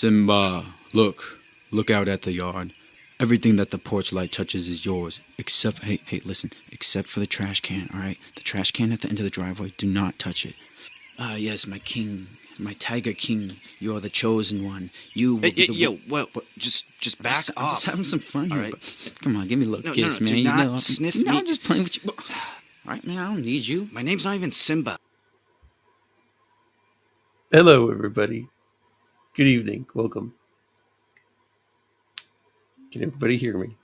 Simba, look out at the yard. Everything that the porch light touches is yours, except hey, listen, except for the trash can. All right, the trash can at the end of the driveway. Do not touch it. Ah, yes, my king, my tiger king. You are the chosen one. You will Hey, be the yo, well, just back I'm off. just having some fun All here. right. But come on, give me a little No, kiss, no, man. do You not know, sniff no, me. I'm just playing with you. All right, man. I don't need you. My name's not even Simba. Hello, everybody. Good evening. Welcome. Can everybody hear me?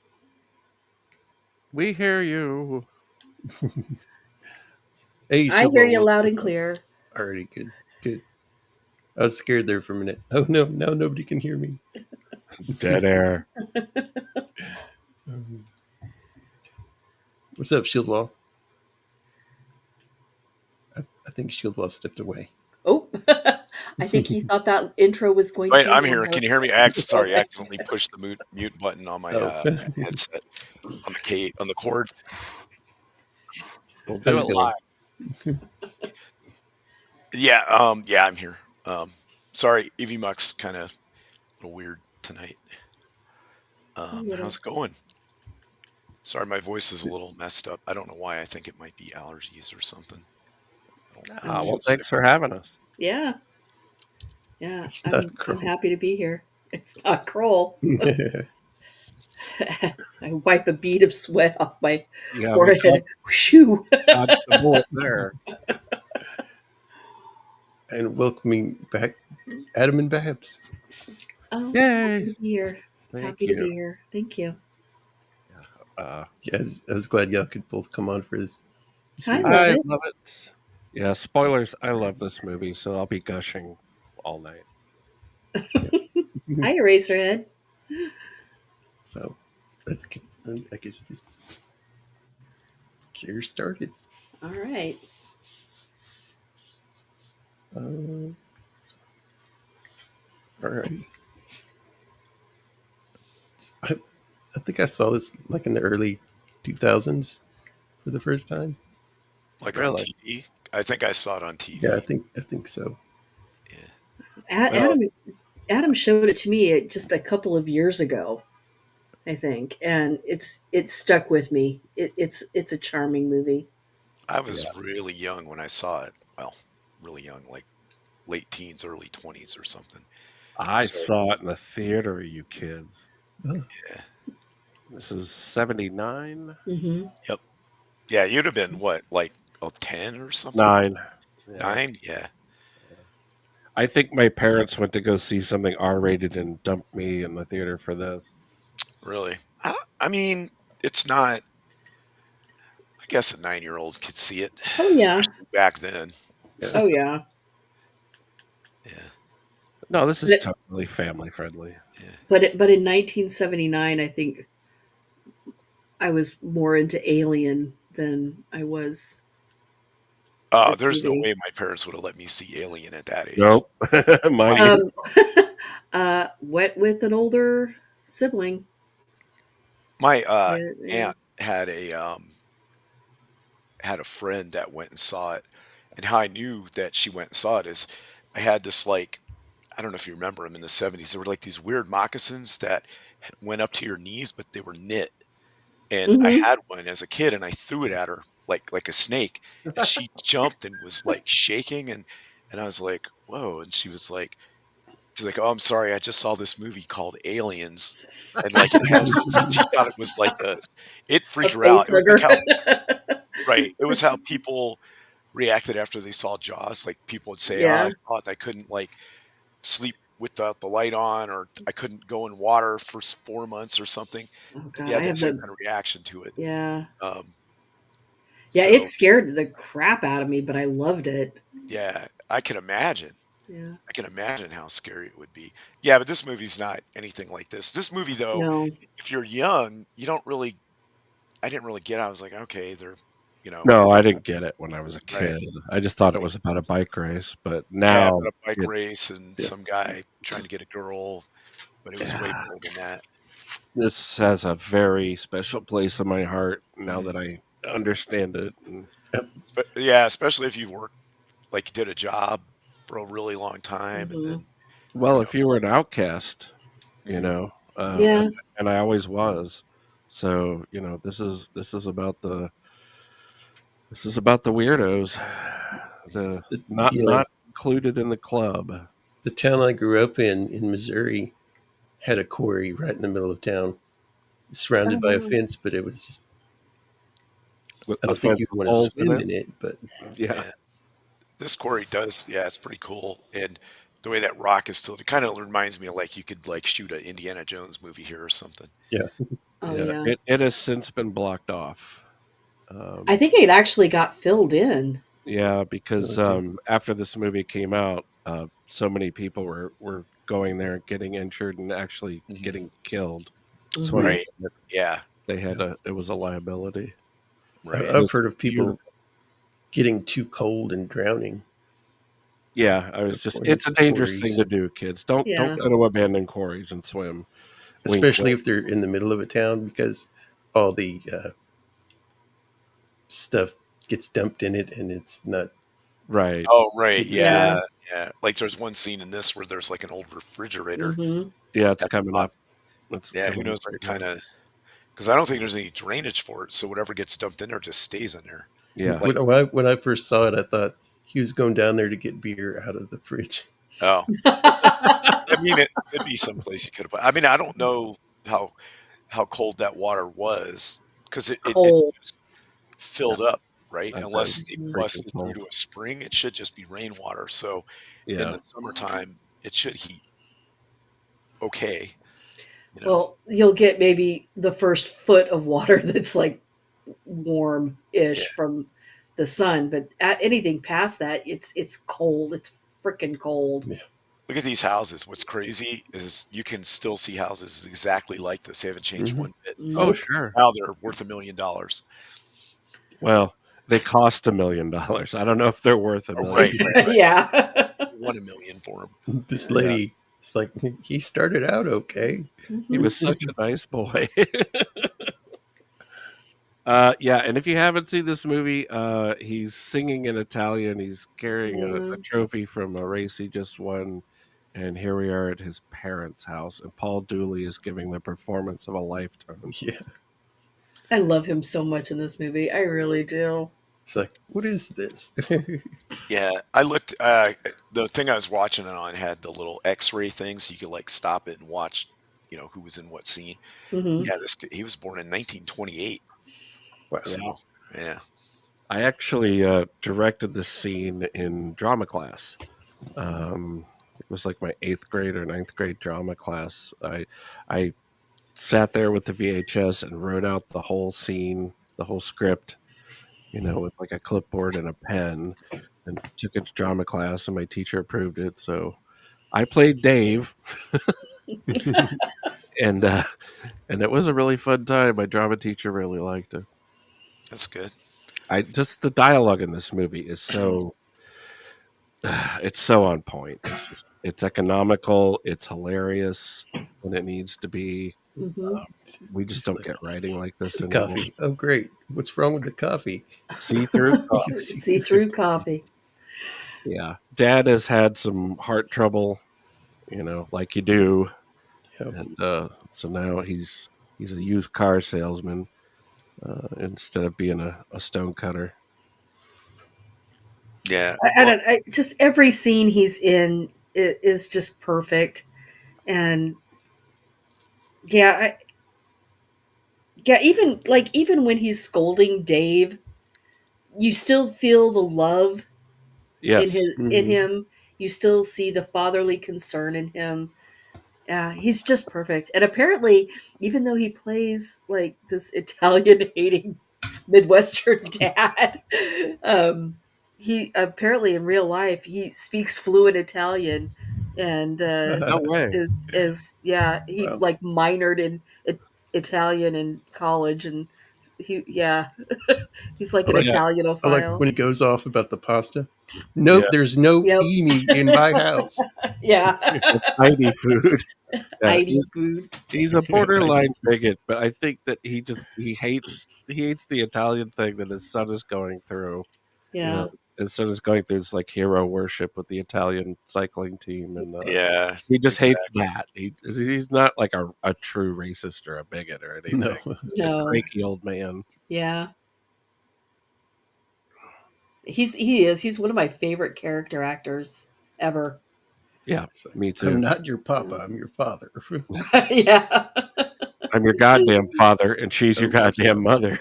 We hear you. Hey, I hear you Shieldwall, loud and what's up? clear. Alrighty, good. I was scared there for a minute. Oh no, now nobody can hear me. Dead air. Um, What's up, Shieldwall? I think Shieldwall stepped away. Oh, I think he thought that intro was going Wait, too I'm here. long. Can you hear me? I Okay. accidentally pushed the mute button on my Oh, headset on the cord. We'll do how's it it going? live. Yeah, I'm here. Sorry, Evie Muck's kind of a little weird tonight. A little. How's it going? Sorry, my voice is a little messed up. I don't know why. I think it might be allergies or something. I don't Oh, feel Well, sick. thanks for having us. yeah. It's not I'm Crow. happy to be here. It's not Kroll. I wipe a bead of sweat off my Yeah, we forehead. Shoo. dodged the bullet there. And welcoming back Adam and Babs. Oh, happy Yay! to be here. Thank Happy to you. be here. Thank you. Uh, Yeah, I was glad y'all could both come on for this I movie. love I it. love it. Yeah, spoilers. I love this movie, so I'll be gushing all night. Hi, Eraserhead. So let's get, I guess, just get her started. All right. Uh, Alrighty. I, I think I saw this like in the early 2000s for the first time. Like on Really? TV. I think I saw it on Yeah, TV. I think so. Yeah. Well, Adam showed it to me just a couple of years ago, I think, and it's stuck with me. It's a charming movie. I yeah. was really young when I saw it. Well, really young, like late teens, early 20s or something. I So, saw it in the theater, you kids. Oh, yeah. This is 79? Hmm. Yep. Yeah, you'd have been what, like 10 or something? 9. Yeah. 9? Yeah. I think my parents went to go see something R-rated and dumped me in the theater for this. Really? I mean, it's not. I guess a 9-year-old could see it, Oh yeah, especially back then. yeah. oh yeah. Yeah, No, this is But totally family friendly. yeah. but in 1979, I think I was more into Alien than I was Oh, this there's no movie. way my parents would have let me see Alien at that age. Nope. Mine My didn't. Um, went with an older sibling. my Yeah, yeah. aunt had a friend that went and saw it, and how I knew that she went and saw it is I had this, like, I don't know if you remember them in the 70s. There were like these weird moccasins that went up to your knees, but they were knit. And I Hmm. had one as a kid, and I threw it at her like a snake, and she jumped and was like shaking, and I was like, "Whoa!" And she's like, "Oh, I'm sorry, I just saw this movie called Aliens," and like it has this. She thought it was like it A freaked her out. face It was like hugger. how right. It was how people reacted after they saw Jaws. Like people would say, "Oh, I Yeah. saw it, and I couldn't like sleep without the light on, or I couldn't go in water for 4 months or something." Oh God, He had I that have same the kind of reaction to it. yeah. Um, Yeah, it so scared the crap out of me, but I loved it. yeah, I can imagine. Yeah. I can imagine how scary it would be. Yeah, but this movie's not anything like this. This movie, though, No. if you're young, you don't really. I didn't really get it. I was like, okay, they're, you know, No, I didn't get it when I was a right. kid. I just thought it was about a bike race, but Yeah, now about a bike it's race and Yeah. some guy trying to get a girl, but it was way yeah. more than that. This has a very special place in my heart now that I understand it. And Yep. But yeah, especially if you've worked like you did a job for a really long time, and Hmm. then Well, You if know. you were an outcast, you Mhm. know, Yeah. and I always was. So this is about the weirdos, the not included in the club. The town I grew up in Missouri, had a quarry right in the middle of town, Oh, surrounded by a wow. fence, but it was just, With I a don't think fence you'd with want to holes in swim it. in it, but Yeah, Yeah. This quarry does, yeah, it's pretty cool. And the way that rock is tilted kind of reminds me of like you could like shoot an Indiana Jones movie here or something. yeah. Oh, yeah. yeah. It has since been blocked off. I think it actually got filled in. Yeah, Oh, because dude. after this movie came out, so many people were going there and getting injured and actually Mhm. getting killed, Hmm. swimming. Right. Yeah. They had Yeah. it was a liability. Right. I've It's heard of people beautiful. getting too cold and drowning Yeah, I at was just one of it's a the dangerous thing quarries, to do, kids. Don't Yeah. go to abandoned quarries and swim. Wink, especially wink. if they're in the middle of a town because all the stuff gets dumped in it and it's not Right. Oh, right. super Yeah. safe. Yeah. Yeah. Like there's one scene in this where there's like an old refrigerator Hmm. Yeah, it's at the coming bottom. up. It's Yeah. Who coming up knows right what now. kind of, because I don't think there's any drainage for it. So whatever gets dumped in there just stays in there. Yeah. Like, When I first saw it, I thought he was going down there to get beer out of the fridge. oh, I mean, it could be someplace you could have. I mean, I don't know how how cold that water was because it Cold. just filled up, right? I bet Unless it's they Mhm. freaking busted through cold. to a spring, it should just be rainwater. So in Yeah. the summertime, it should heat okay, you know. Well, you'll get maybe the first foot of water that's like Yeah. warm-ish from the sun, but anything past that, it's cold. It's freaking cold. Yeah. Look at these houses. What's crazy is you can still see houses exactly like this. They haven't changed Hmm. one bit. Oh, Nope. sure. Now they're worth $1 million. Well, they cost $1 million. I don't know if they're worth a Oh, million. right, right, right. Yeah. You want 1 million for them. This Yeah. Yeah. lady, it's like he started out okay. He Hmm. was such a nice boy. Yeah, and if you haven't seen this movie, he's singing in Italian. He's carrying a Yeah. trophy from a race he just won. And here we are at his parents' house, and Paul Dooley is giving the performance of a lifetime. Yeah. I love him so much in this movie. I really do. It's like, what is this? Yeah, I looked. The thing I was watching it on had the little X-ray thing, so you could like stop it and watch, who was in what scene. Hmm. Yeah, he was born in 1928. Wow. Yeah. So yeah, I actually directed this scene in drama class. It was like my 8th grade or 9th grade drama class. I sat there with the VHS and wrote out the whole scene, the whole script, with like a clipboard and a pen, and took it to drama class, and my teacher approved it. So I played Dave, and it was a really fun time. My drama teacher really liked it. that's good. I just the dialogue in this movie is so it's so on point. It's economical, it's hilarious when it needs to be. Hmm. We just It's don't like get writing like this the anymore. coffee. Oh, great. What's wrong with the coffee? See through You can coffee. see See through through the coffee. coffee. Yeah. Dad has had some heart trouble, like you do. Yeah. And so now he's a used car salesman instead of being a stone cutter. Yeah. I Well, don't. Just every scene he's in is just perfect, and yeah, yeah. Even when he's scolding Dave, you still feel the love Yes. in Hmm. him. You still see the fatherly concern in him. Yeah, he's just perfect. And apparently, even though he plays like this Italian hating Midwestern dad, um, he apparently in real life he speaks fluent Italian and No way. is yeah, he Wow. like minored in Italian in college, and yeah, he's like I an like Yeah. I like Italianophile. when he goes off about the pasta. Yeah. Nope, there's no Yep. Eni in my house. Yeah. It's Heidi food. Yeah. Heidi food. He's a I borderline need food. bigot, but I think that he hates the Italian thing that his son is going through. You know, Yeah. as soon as going through this like hero worship with the Italian cycling team, and Yeah, he just hates exactly. that. He's not like a true racist or a bigot or anything. No. He's just a No. cranky old man. Yeah. He's one of my favorite character actors ever. Yeah, It's like, me I'm too. not your papa. I'm your father. Yeah. I'm your goddamn father, and she's your Oh, that's goddamn right. mother.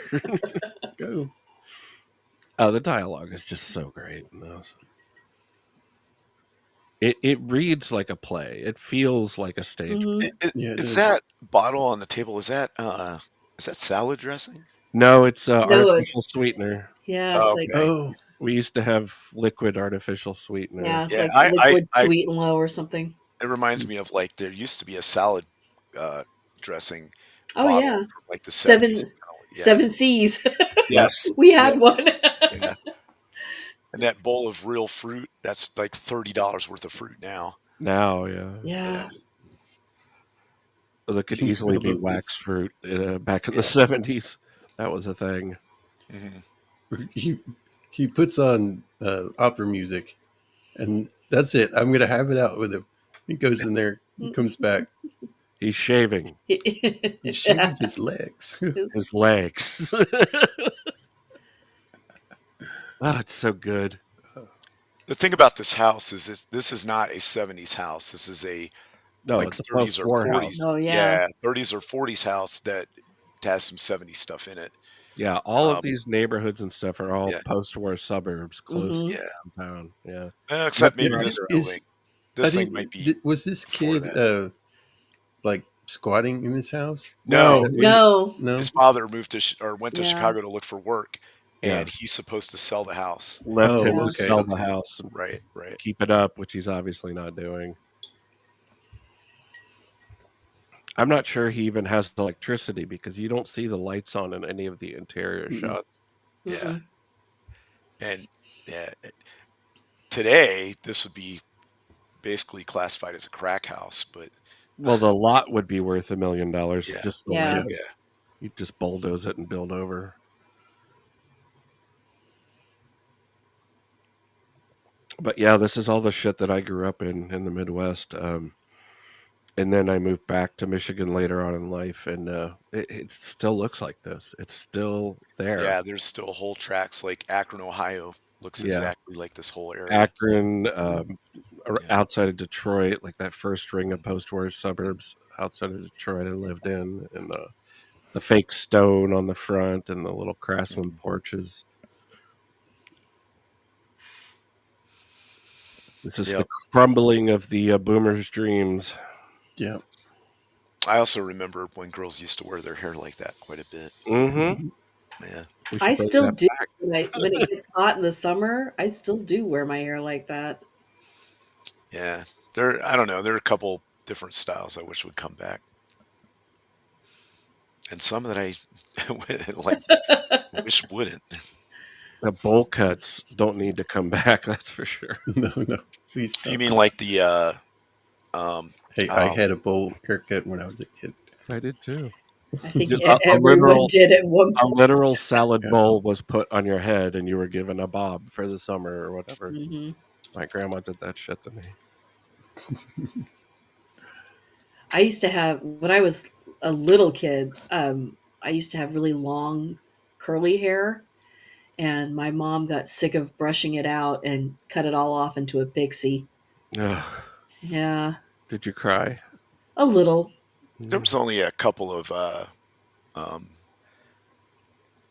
Go. The dialogue is just so great in those. It reads like a play. It feels like a stage Hmm. play. Yeah, it Is is. that bottle on the table? Is that salad dressing? No, it's No, artificial it's sweetener. yeah, it's Oh, like okay. Oh, We used to have liquid artificial sweetener. yeah, it's Yeah, like liquid sweet and low or something. it reminds me of like there used to be a salad uh, dressing Oh bottle yeah. from like the 70s. Seven Yeah. seven C's. Yep. Yes. We Yeah. had one. Yeah. And that bowl of real fruit, that's like $30 worth of fruit now. Now, yeah. Yeah. That could I easily be love wax this. fruit back in the Yeah. 70s. That was a thing. Hmm. He puts on opera music, and that's it. I'm gonna have it out with him. He goes in there. He comes back. He's shaving He's Yeah. shaving his legs. his legs. Oh, it's so good. The thing about this house is this is not a 70s house. This is a No, like it's a 30s or post-war 40s. house. Oh yeah. Yeah, 30s or 40s house that has some 70s stuff in it. Yeah, all of Um, these neighborhoods and stuff are all yeah, post-war suburbs close to Hmm. yeah. downtown. Yeah. Except That's maybe where I this grew up. building. Is I This thing might didn't. be Was this before kid that. like squatting in his house? Is No, No, that what his he's? No. No. his father moved to or went to Yeah. Chicago to look for work, yeah. and he's supposed to sell the house. Left him Oh, Yeah. to okay, sell the okay. house and Right, right. keep it up, which he's obviously not doing. I'm not sure he even has electricity because you don't see the lights on in any of the interior Mm-mm. shots. Yeah, Mm-mm. and yeah, today this would be basically classified as a crack house, but Well, the lot would be worth $1 million, yeah, just the Yeah. land. yeah, You just bulldoze it and build over. But yeah, this is all the shit that I grew up in the Midwest. And then I moved back to Michigan later on in life, and it still looks like this. It's still there. yeah. There's still whole tracks like Akron, Ohio, looks Yeah, exactly like this whole area. Akron, Yeah, outside of Detroit, like that first ring of post-war suburbs outside of Detroit I lived in, and the fake stone on the front and the little craftsman porches. This is the yep. crumbling of the boomers' dreams. Yeah. I also remember when girls used to wear their hair like that quite a bit. Mm-hmm. Yeah, We I should bring still that do back. when it gets hot in the summer, I still do wear my hair like that. yeah. There, I don't know. There are a couple different styles I wish would come back, and some that I like wish wouldn't. The bowl cuts don't need to come back, that's for sure. No, no. Please You stop. mean like the um Hey, I oh had a bowl haircut when I was a kid. I did too. I think A everyone literal did at one a point. literal salad Yeah. bowl was put on your head and you were given a bob for the summer or whatever. Hmm. My grandma did that shit to me. I used to have when I was a little kid. I used to have really long, curly hair, and my mom got sick of brushing it out and cut it all off into a pixie. Ugh. Yeah, Did you cry? a little. there Mm. was only a couple of um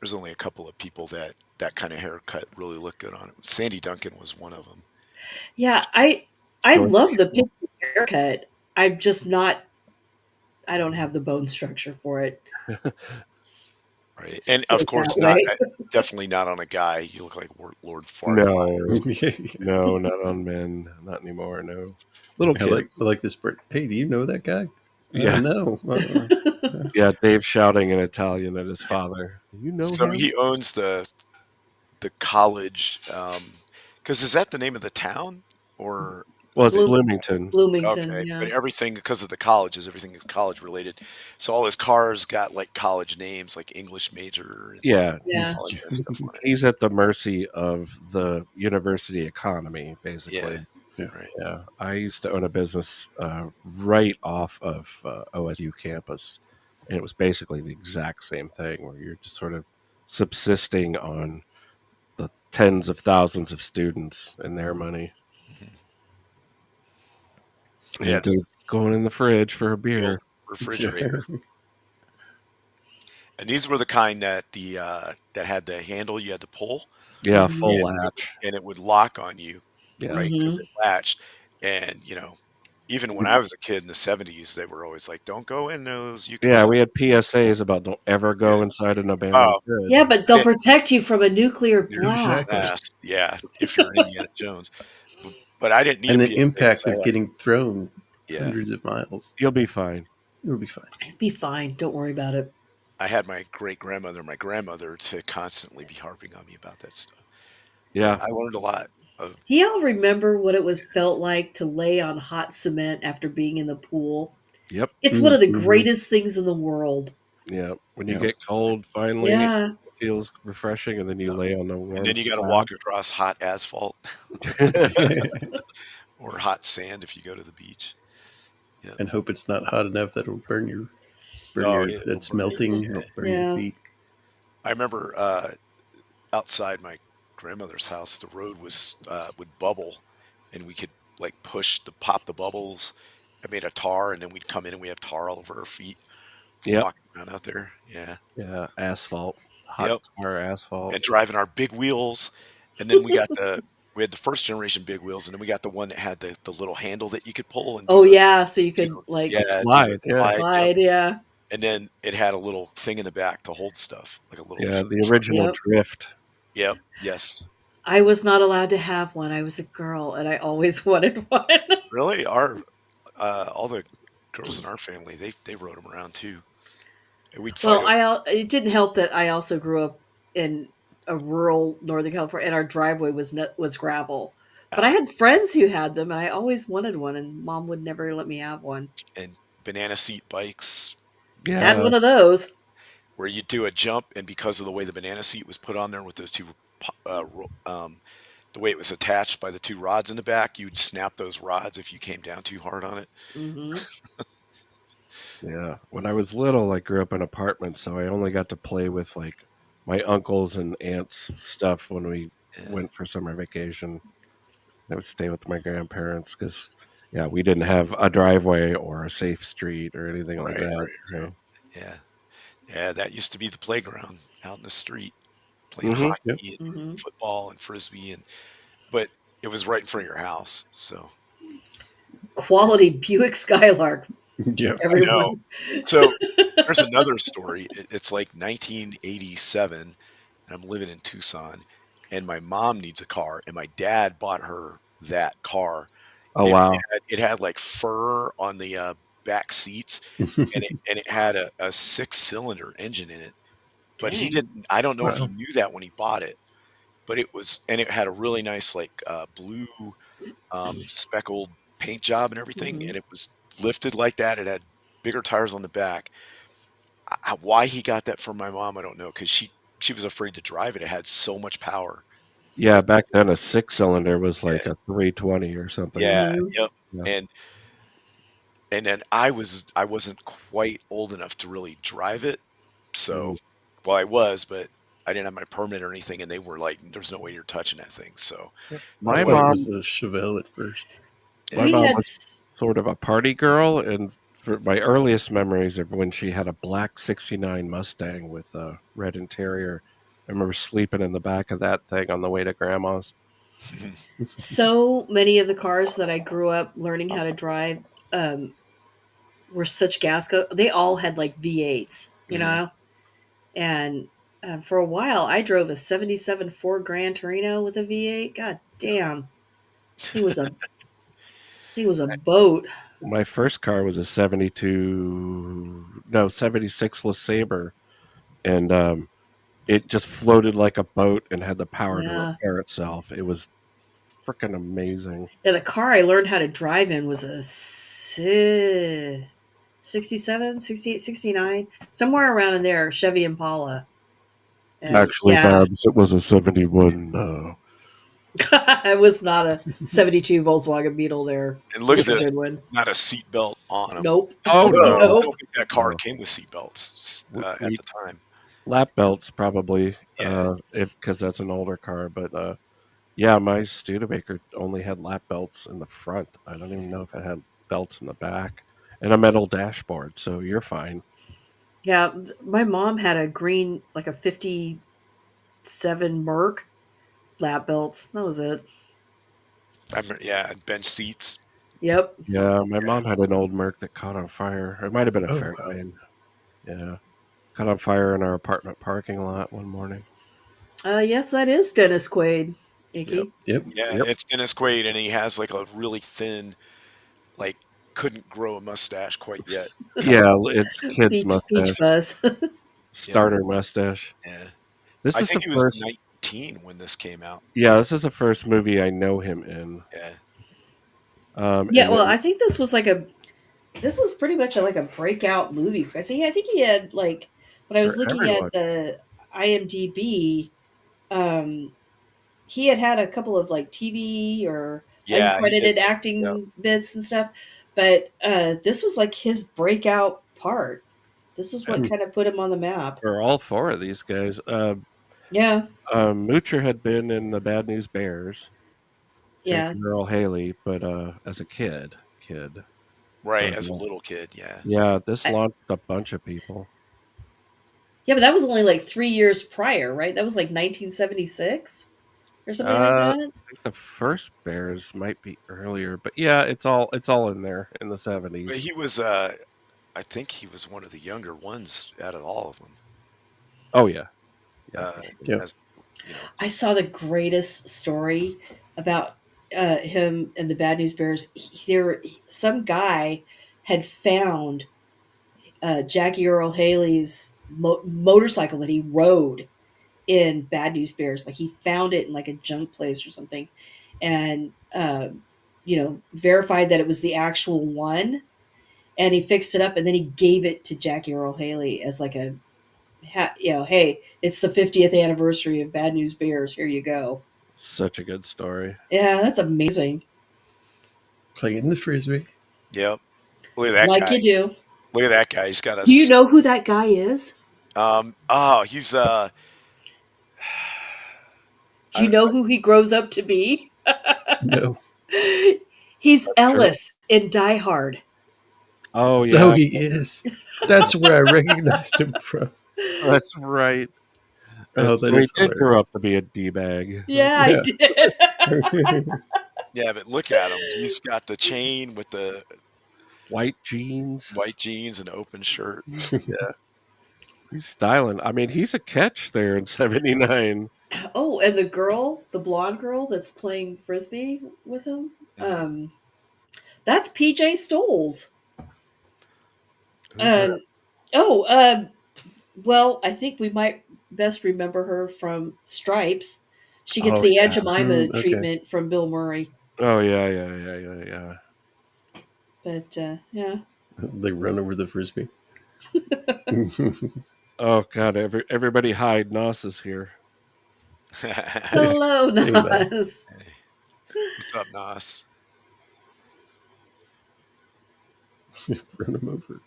there's only a couple of people that kind of haircut really looked good on it. Sandy Duncan was one of them. Yeah, I George love the pixie haircut. I'm just not. I don't have the bone structure for it. Right, Let's and put of it that course not way. definitely not on a guy. You look like Lord Farquaad. No, Yeah. no, not on men, not anymore. No, little I kids. like this bird. Hey, do you know that guy? Yeah, No. yeah. Dave shouting in Italian at his father. You know So him? he owns the college. Because is that the name of the town or Well, it's Bloom- Bloomington. Bloomington, Okay, yeah. but everything because of the colleges, everything is college related. So all his cars got like college names, like English major and Yeah, Yeah. all that kind of stuff on it. he's at the mercy of the university economy, Yeah, basically. Yeah. right. Yeah, I used to own a business right off of OSU campus, and it was basically the exact same thing, where you're just sort of subsisting on the tens of thousands of students and their money, Mhm. Yeah, and this is going in the fridge for a the old beer. refrigerator. And these were the kind that that had the handle you had to pull, Yeah, Hmm. full and latch. it would lock on you, Yeah, right? Because Hmm. it latched. And even when I was a kid in the '70s, they were always like, "Don't go in those. You can yeah. set." We had PSAs about don't ever Yeah. go inside an abandoned Oh, Yeah, fridge. but I they'll didn't protect you from a nuclear hear the Exactly. blast. blast. Yeah, if you're Indiana Jones. But I didn't need a And the PSA because impact I of had getting thrown yeah, hundreds of miles. You'll be fine. It'll be fine. Be fine. Don't worry about it. I had my great-grandmother, my grandmother to constantly be harping on me about that stuff. But Yeah. I learned a lot of Do y'all remember what it was felt like to lay on hot cement after being in the pool? Yep. It's one of the Mm-hmm. greatest things in the world. Yeah. When you Yeah. get cold, finally, it Yeah. feels refreshing, and then you lay on the and warm then you gotta slab. walk across hot asphalt or hot sand if you go to the beach. Yeah. And hope it's not hot enough that it'll burn Oh, your yeah, it'll that's burn you. melting. Yeah. It'll burn your Yeah. feet. I remember, outside my grandmother's house, the road would bubble, and we could, like, pop the bubbles. I made a tar, and then we'd come in, and we have tar all over our feet Yep. walking around out there. Yeah. Yeah. Asphalt. Hot Yep. tar asphalt. And driving our big wheels, and then we had the first generation big wheels, and then we got the one that had the little handle that you could pull and do Oh the yeah, so you could like do the Slide. Yeah. slide, yep, slide. Yeah. and then it had a little thing in the back to hold stuff, like a little Yeah. The truck. original Yep. drift. Yep, yes. I was not allowed to have one. I was a girl, and I always wanted one. Really? All the girls in our family, they rode them around too, and we'd fight Well, over it didn't help that I also grew up in a rural Northern California, and our driveway was gravel. But I ah, had friends who had them, and I always wanted one, and mom would never let me have one. and banana seat bikes, Had Yeah. one of those. where you do a jump, and because of the way the banana seat was put on there with those two, the way it was attached by the two rods in the back, you'd snap those rods if you came down too hard on it. Hmm. Yeah. When I was little, I grew up in apartments, so I only got to play with like my uncles and aunts' stuff when we Yeah. went for summer vacation. I would stay with my grandparents because, yeah, we didn't have a driveway or a safe street or anything like Right, that. right, right. So, Yeah. Yeah, that used to be the playground out in the street, playing hmm Yep. hockey and Hmm. football and frisbee but it was right in front of your house. So Quality Buick Skylark, Yep. I know. everyone. So there's another story. It's like 1987, and I'm living in Tucson, and my mom needs a car, and my dad bought her that car, oh and wow, it had like fur on the back seats, and it had a 6-cylinder engine in it. But he Dang. didn't. I don't know if he Wow. knew that when he bought it, but it had a really nice like blue speckled paint job and everything, Hmm. and it was lifted like that. It had bigger tires on the back. Why he got that from my mom, I don't know, because she was afraid to drive it. It had so much power. yeah. Like, Back then, a 6-cylinder was yeah, like a 320 or something. yeah, Hmm. yep. Yeah, And then I wasn't quite old enough to really drive it, so mm, well I was, but I didn't have my permit or anything, and they were like, "There's no way you're touching that thing." So yep. I I My thought wasn't. it mom, was a Chevelle at first. my Yeah, We mom had. was sort of a party girl, and for my earliest memories of when she had a black '69 Mustang with a red interior, I remember sleeping in the back of that thing on the way to grandma's. So many of the cars that I grew up learning how to drive um, were such They all had like V8s, mhm. And for a while, I drove a '77 Ford Grand Torino with a V8. God damn, he was a he was a boat. My first car was a '72, no, '76 LeSabre, and it just floated like a boat and had the power to Yeah. repair itself. It was freaking amazing. Yeah, the car I learned how to drive in was a 67, 68, 69, somewhere around in there, Chevy Impala. And Actually, yeah, Babs, it was a 71. it was not a 72 Volkswagen Beetle there, And look at Mr. this, Goodwin. not a seatbelt on them. Nope. Oh I no, Nope. don't think that car no. came with seatbelts at We the time. lap belts probably, Yeah, if because that's an older car. But yeah, my Studebaker only had lap belts in the front. I don't even know if it had belts in the back, and a metal dashboard. So you're fine. Yeah, my mom had a green, like a 57 Merc lap belts. That was it. I remember. Yeah, bench seats. Yep. Yeah, my Yeah, mom had an old Merc that caught on fire. It might have been a Oh wow. Fairlane. Yeah, caught on fire in our apartment parking lot one morning. Yes, that is Dennis Quaid, yep, Icky. Yep. yeah. Yep. It's Dennis Quaid, and he has like a really thin, like couldn't grow a mustache quite yet. Yeah, it's kid's Peach mustache, Fuzz. Yep. starter mustache. Yeah. This I is the think he was first. 19 when this came out. Yeah, this is the first movie I know him in. Yeah. Yeah, And well, then I think this was pretty much like a breakout movie because I think he had like when I was for looking at everyone. the IMDb, um, he had a couple of like TV or Yeah, he did. uncredited Yep. acting bits and stuff, but this was like his breakout part. This is what Hmm. kind of put him on the map. For all four of these guys. Yeah, Moocher had been in the Bad News Bears, yeah, Jackie Earl Haley, but as a kid. Right, But as a little kid, yeah. yeah, this I, launched a bunch of people. yeah, but that was only like 3 years prior, right? That was like 1976 or something like I that. think the first Bears might be earlier, but yeah, it's all in there in the But 70s. he was, I think he was one of the younger ones out of all of them. Oh yeah, yeah, for Uh, sure. Yep. as you know, I saw the greatest story about him and the Bad News Bears. Some guy had found Jackie Earl Haley's motorcycle that he rode in Bad News Bears. Like he found it in like a junk place or something, and verified that it was the actual one. And he fixed it up, and then he gave it to Jackie Earl Haley as like hey, it's the 50th anniversary of Bad News Bears. Here you go. Such a good story. Yeah, that's amazing. Playing the frisbee. yep. Look at that Like guy. you do. Look at that guy. He's got Do you us. know who that guy is? Oh, he's Do you know who he grows up to be? No. He's I'm sure. Ellis in Die Hard. Oh No, yeah, he is. That's where I recognized him from. that's right. Oh, And that so he is did grow up hilarious. to be a d bag. Yeah, I Yeah. did. yeah, but look at him. He's got the chain with the White jeans. white jeans and open shirt. Yeah, he's styling. I mean, he's a catch there in '79. Oh, and the blonde girl that's playing frisbee with him, Mhm. that's PJ Stoles. Who's that? And oh, well, I think we might best remember her from Stripes. She gets Oh the Aunt yeah. Jemima Okay. treatment from Bill Murray. Oh yeah. But yeah. They run over the frisbee. Oh god, everybody hide. Nos is here. Hello, Hey, man. Nas. Hey, what's up, Nas? Run him over.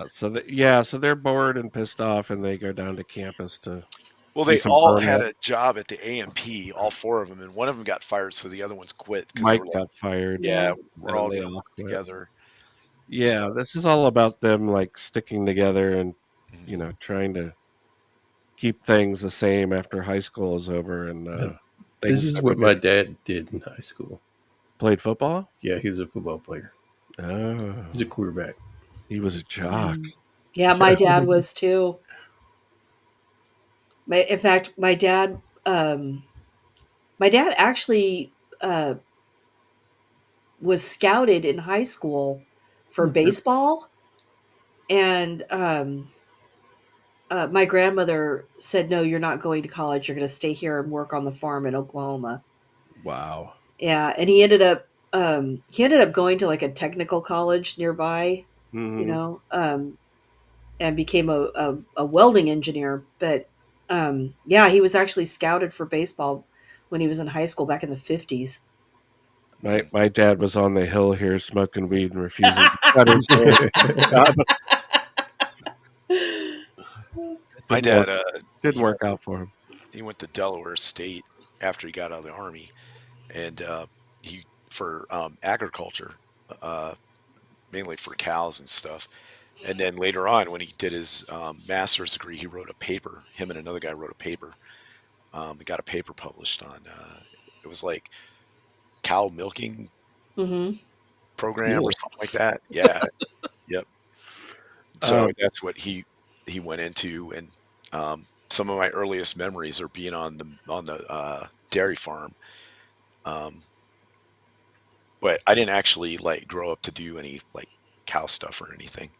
So they're bored and pissed off, and they go down to campus to Well, do they some all had burnout. a job at the A&P, all four of them, and one of them got fired, so the other ones quit because they Mike were like, got fired, Yeah. "Yeah, we're and all they going to all work quit. together." Yeah, Stuff. this is all about them like sticking together and Mhm. trying to keep things the same after high school is over and This things is never what my get. dad did in high school. Played football. Yeah, he's a football player. He's Oh, a quarterback. he was a Yeah. jock. Yeah, my Yeah. dad was too. In fact, my dad actually was scouted in high school for baseball, and my grandmother said, "No, you're not going to college. You're going to stay here and work on the farm in Oklahoma." Wow. Yeah, and he ended up going to like a technical college nearby, you Hmm. know, and became a welding engineer. But yeah, he was actually scouted for baseball when he was in high school back in the 50s. My dad was on the hill here smoking weed and refusing to cut his hair. It My didn't work. dad, Didn't he work went to, out for him. he went to Delaware State after he got out of the army, and he for agriculture, uh, mainly for cows and stuff. And then later on, when he did his master's degree, he wrote a paper. Him and another guy wrote a paper. He got a paper published on. It was like cow milking Hmm. program or Cool. something like that. Yeah. Yep. So Um, that's what he went into, and some of my earliest memories are being on the dairy farm. Um, but I didn't actually like grow up to do any like cow stuff or anything.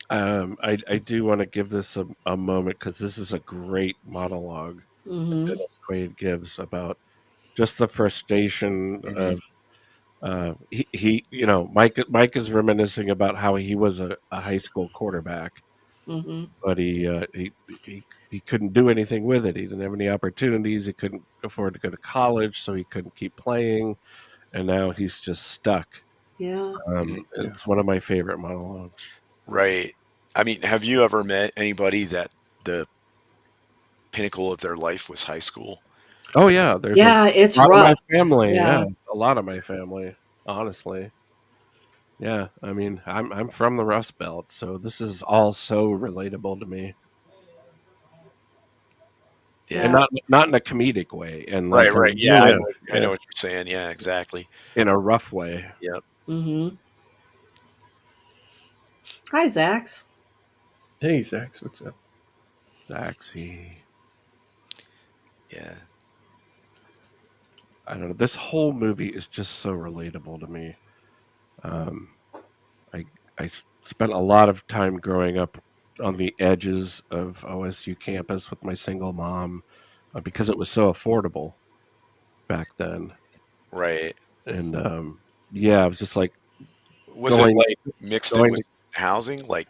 I do want to give this a moment because this is a great monologue that Hmm. Dennis Quaid gives about just the frustration Mhm. of Mike is reminiscing about how he was a high school quarterback, Hmm. but he couldn't do anything with it. He didn't have any opportunities. He couldn't afford to go to college, so he couldn't keep playing, and now he's just stuck. Yeah. Mhm. Yeah. It's one of my favorite monologues. Right. I mean, have you ever met anybody that the pinnacle of their life was high school? Oh yeah, there's a Yeah, it's lot of my rough. family. Yeah, Yeah. a lot of my family. Honestly, yeah. I mean, I'm from the Rust Belt, so this is all so relatable to me, and Yeah. Yeah. not in a comedic way, and Right, like a right. Yeah, really Yeah. I know Yeah. what you're saying. Yeah, exactly. in a rough way. Yep. Hmm. Hi, Zax. Hey, Zach, what's up? Zaxy. Yeah. I don't know. This whole movie is just so relatable to me. Um, I spent a lot of time growing up on the edges of OSU campus with my single mom because it was so affordable back then. Right. And yeah, I was just like Was it going like mixed in with going housing? Like,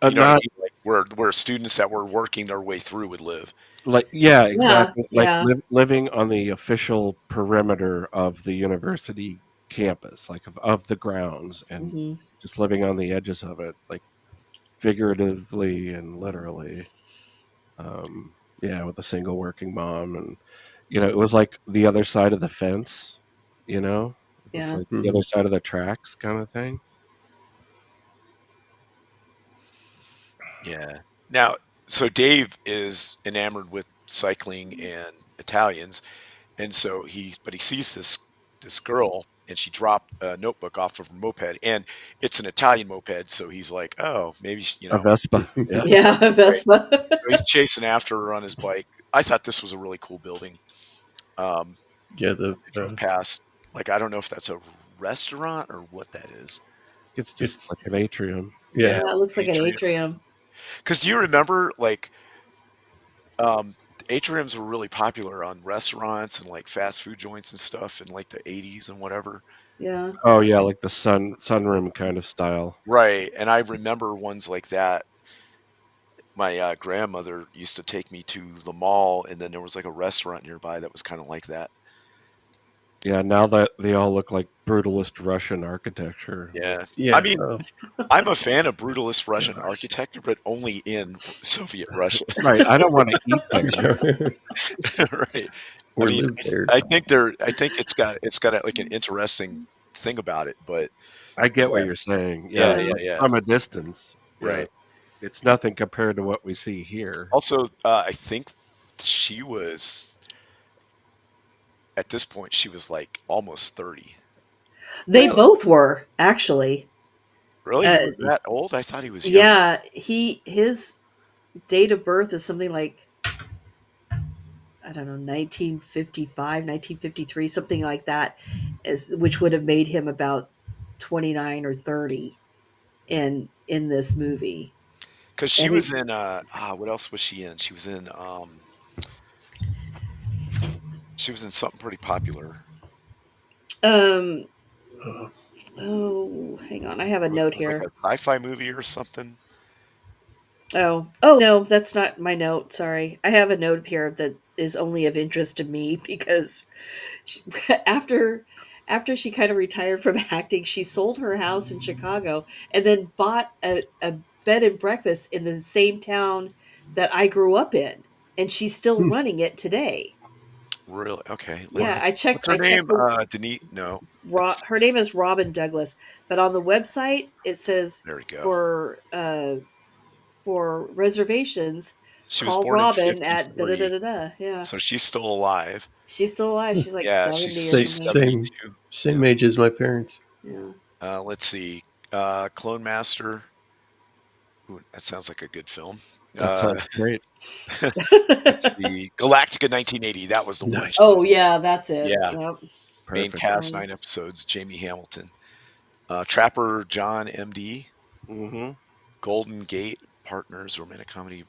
you know what I not mean? Like where students that were working their way through would live. like yeah, Yeah. exactly like Yeah. living on the official perimeter of the university campus, like of the grounds, and Hmm. just living on the edges of it, like figuratively and literally. Yeah, with a single working mom, and it was like the other side of the fence. It was Yeah. like the Hmm. other side of the tracks, kind of thing. Yeah. Now, so Dave is enamored with cycling and Italians, and so he sees this girl, and she dropped a notebook off of her moped, and it's an Italian moped, so he's like, oh, maybe A Vespa. Yeah. Yeah. right. Vespa. So he's chasing after her on his bike. I thought this was a really cool building. Um, Yeah. I drove past, like, I don't know if that's a restaurant or what that is. It's just It's like an atrium. yeah. Yeah, Yeah, it like looks an like an atrium. atrium. Because do you remember, like, atriums were really popular on restaurants and like fast food joints and stuff in like the 80s and whatever. Yeah. Oh Uh, yeah, like the sunroom kind of style. right. And I remember ones like that. My grandmother used to take me to the mall, and then there was like a restaurant nearby that was kind of like that. Yeah, now that they all look like brutalist Russian architecture. Yeah. I Yeah. mean, Oh I'm a fan of brutalist Russian gosh. architecture, but only in Soviet Russia. Right. I don't want to eat there. Yeah. Right. I Or mean, live there. I think it's got like an interesting thing about it, but I get what yeah, you're saying. Yeah, yeah, Yeah. yeah, yeah. from a distance. Yeah, Right. it's nothing compared to what we see here. Also, I think she was at this point she was like almost 30. They Really? both were actually. Really? He Uh, was that old? I thought he was younger. yeah, his date of birth is something like I don't know, 1955, 1953, something like that, which would have made him about 29 or 30 in this movie. Because she And was he in what else was she in? She was in She was in something pretty popular. Um. Uh, Oh, hang on. I have a note It was like here. a sci-fi movie or something. Oh no, that's not my note. Sorry, I have a note here that is only of interest to me because she, after after she kind of retired from acting, she sold her house in Chicago and then bought a bed and breakfast in the same town that I grew up in, and she's still hmm, running it today. Really? Okay. Yeah, I checked. What's her I checked name? the Denise? No, it's Her name is Robin Douglas, but on the website it says there we go. for reservations, She was call born in Robin at da da da '53, da da. Yeah, so she's still alive. she's still alive. She's like Yeah, she's 70 or same, something. same 72. same Yeah. age as my parents. Yeah. Let's see. Clone Master. Ooh, that sounds like a good film. That Uh, sounds great. let's see. Galactica 1980. That was the one. Nice. Oh yeah, that's it. Yeah. Yep. Main Perfect. cast, 9 episodes. Jamie Hamilton. Trapper John M.D. Hmm. Golden Gate Partners, romantic comedy.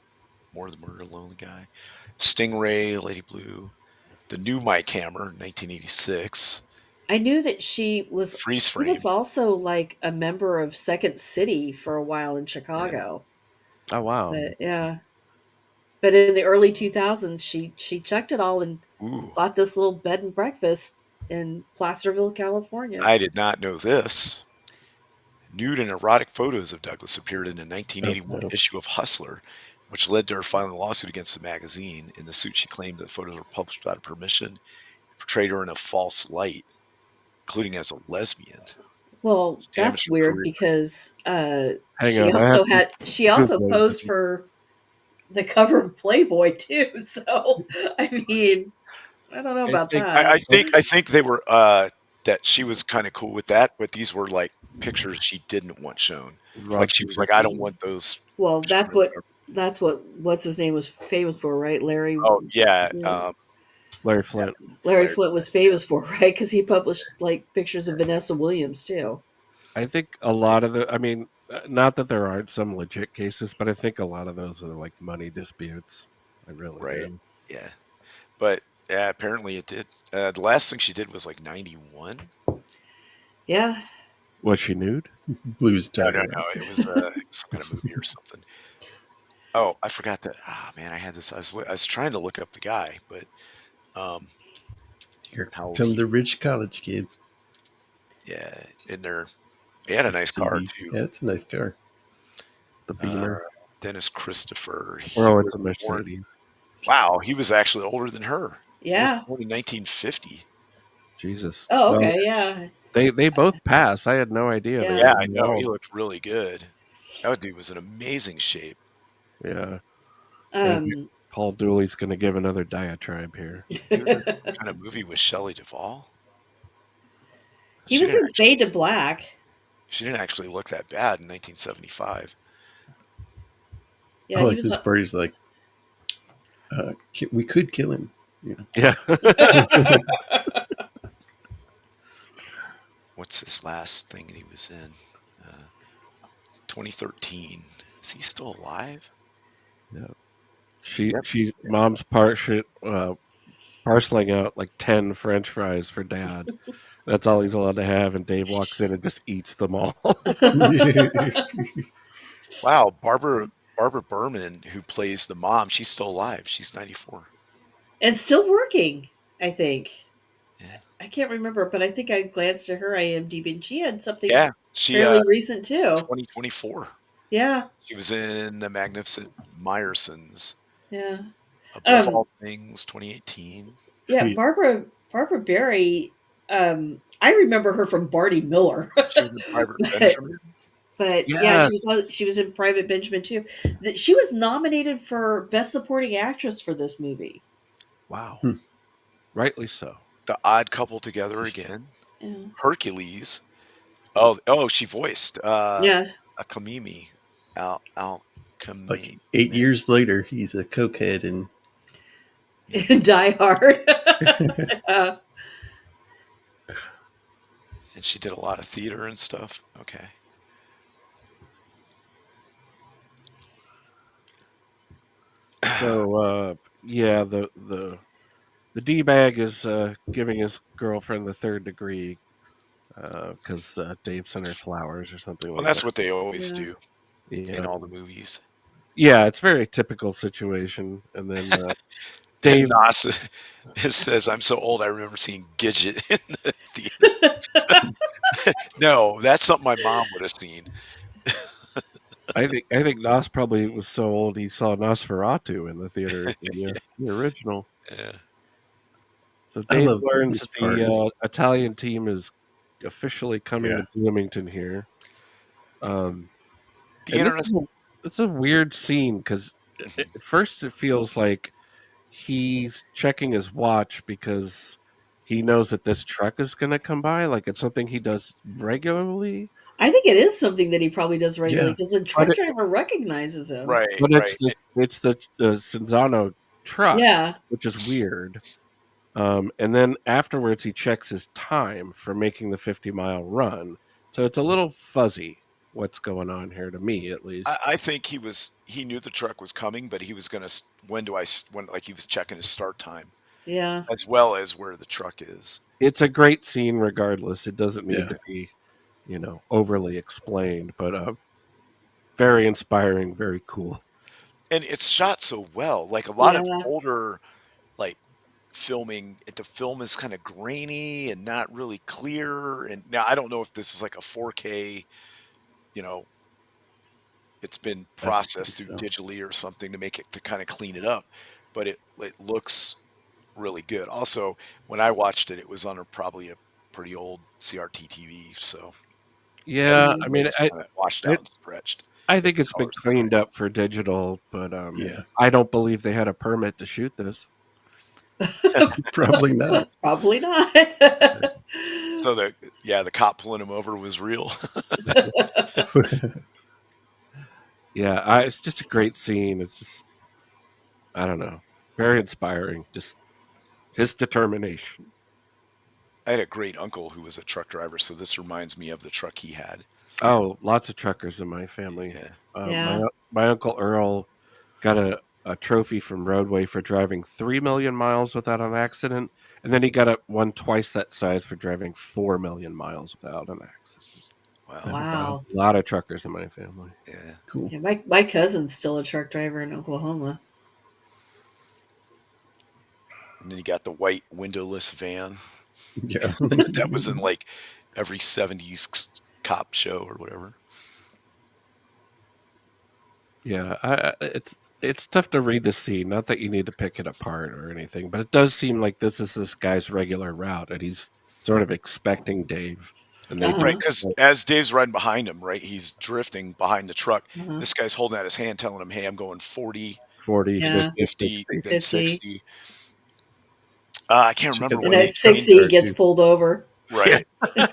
More the Murder, Lonely Guy. Stingray, Lady Blue. The New Mike Hammer, 1986. I knew that Freeze she was Frame. also like a member of Second City for a while in Yeah. Chicago. Oh wow. But yeah. But in the early 2000s she chucked it all and Ooh, bought this little bed and breakfast in Placerville, California. I did not know this. Nude and erotic photos of Douglas appeared in a Oh 1981 no. issue of Hustler, which led to her filing a lawsuit against the magazine. In the suit, she claimed that photos were published without her permission and portrayed her in a false light, including as a lesbian. Well, She that's damaged her weird career. because Hang on, I have some she also googling to posed do. for the cover of Playboy too. So I mean, I don't know I about think that. I think they were that she was kind of cool with that, but these were like pictures she didn't want shown. Like she Roger was like, I don't Christie. want those Well, shown. that's what what's his name was famous for, right? Oh yeah, Larry yeah, Flint. Larry Larry. Flint was famous for, right? Because he published like pictures of Vanessa Williams too. I think a lot of the, I mean, not that there aren't some legit cases, but I think a lot of those are like money disputes. I really Right. do. Yeah. But yeah, apparently it did. The last thing she did was like 91. Yeah. Was she nude? Blues No, tie no, around. no. It was some kind of movie or something. Oh, I forgot to. Ah, man, I had this. I was trying to look up the guy, but um, Here how old come he? the rich college kids. Yeah, in there. He had a nice car SUVs. too. Yeah, it's a nice car. The Uh, Beamer? Dennis Christopher. He Oh, was it's a born. Mercedes. Wow, he was actually older than her. He was Yeah. born in 1950. Jesus. Oh, Well, okay. Yeah. they both pass. I had no idea they Yeah. were Yeah, I know. He involved. looked really good. That dude was in amazing shape. Yeah. And Um. Paul Dooley's going to give another diatribe here. He was in some kind of movie with Shelley Duvall. He She was didn't in actually. Fade to Black. She didn't actually look that bad in 1975. Yeah, I he like was. this part. He's like, we could kill him. You Yeah. What's his last thing he was in? 2013. Is he still alive? Yeah. Yep. Mom's parceling out like 10 French fries for dad. That's all he's allowed to have, and Dave walks in and just eats them all. know. Wow, Barbara Berman, who plays the mom, she's still alive. She's 94. And still working, I think. Yeah. I can't remember, but I think I glanced at her IMDb and she had something Yeah. She fairly recent too. 2024. Yeah. She was in the Magnificent Myersons. Yeah. Above Um All Things 2018. yeah, Barbara Barry, I remember her from Barney Miller. She was in Private but Benjamin. yeah, Yes. she was in Private Benjamin too. She was nominated for Best Supporting Actress for this movie. Wow. Hmm. Rightly so. The Odd Couple Together Just Again. Yeah. Hercules. Oh, she voiced Yeah. Akamimi. like Alchemy. 8 years later, he's a cokehead and Die Hard. uh, And she did a lot of theater and stuff. Okay. So yeah, the The D bag is giving his girlfriend the third degree because Dave sent her flowers or something Well, like that's that. what they always Yeah. do in Yeah, all the movies. yeah, it's a very typical situation. And then And Dave, Nas says, "I'm so old. I remember seeing Gidget in the theater." No, that's something my mom would have seen. I think Nos probably was so old he saw Nosferatu in the theater again. Yeah, the original. Yeah. So I Dave love learns this that part. the Is Italian team is officially coming yeah, to Bloomington here. Um, The and this is interest. it's a weird scene because Mhm. at first it feels like he's checking his watch because he knows that this truck is going to come by. Like it's something he does regularly, I think it is something that he probably does regularly yeah, because the but truck driver recognizes him. Right, right. it's the Cinzano truck, Yeah. which is weird. And then afterwards, he checks his time for making the 50-mile run. So it's a little fuzzy what's going on here to me, at least. I think he knew the truck was coming, but he was gonna when like he was checking his start time Yeah. as well as where the truck is. It's a great scene, regardless. It doesn't need yeah. to be, overly explained, but very inspiring, very cool. And it's shot so well. Like a lot of Yeah. older like filming, the film is kind of grainy and not really clear. And now I don't know if this is like a 4K, you know, it's been I don't think processed through so. digitally or something to make it to kind of clean it up, but it looks really good. Also, when I watched it, it was on probably a pretty old CRT TV, so Yeah, Mhm. I mean, it's kind of washed out it, and stretched. I But think the it's been colors are cleaned up for digital, but Yeah, I don't believe they had a permit to shoot this. probably not. Probably not. so the cop pulling him over was real. Yeah, it's just a great scene. It's just, I don't know, very inspiring. Just his determination. I had a great uncle who was a truck driver, so this reminds me of the truck he had. Oh, lots of truckers in my family. Yeah. My Yeah. my uncle Earl got a trophy from Roadway for driving 3 million miles without an accident, and then he got one twice that size for driving 4 million miles without an accident. Wow. Oh wow, Wow. A lot of truckers in my family. Yeah. cool. Yeah, my cousin's still a truck driver in Oklahoma. And then you got the white windowless van Yeah, that was in like every 70s cop show or whatever. Yeah, it's tough to read the scene. Not that you need to pick it apart or anything, but it does seem like this guy's regular route, and he's sort of expecting Dave, and they Right, Uh-huh. do because as Dave's riding behind him, right, he's drifting behind the truck. Uh-huh. This guy's holding out his hand, telling him, "Hey, I'm going 40, 40, then Yeah. 50, 50, 60. then 50. 60." I can't she remember got And when the at they truck 60 he card gets too. pulled over. Yeah. right.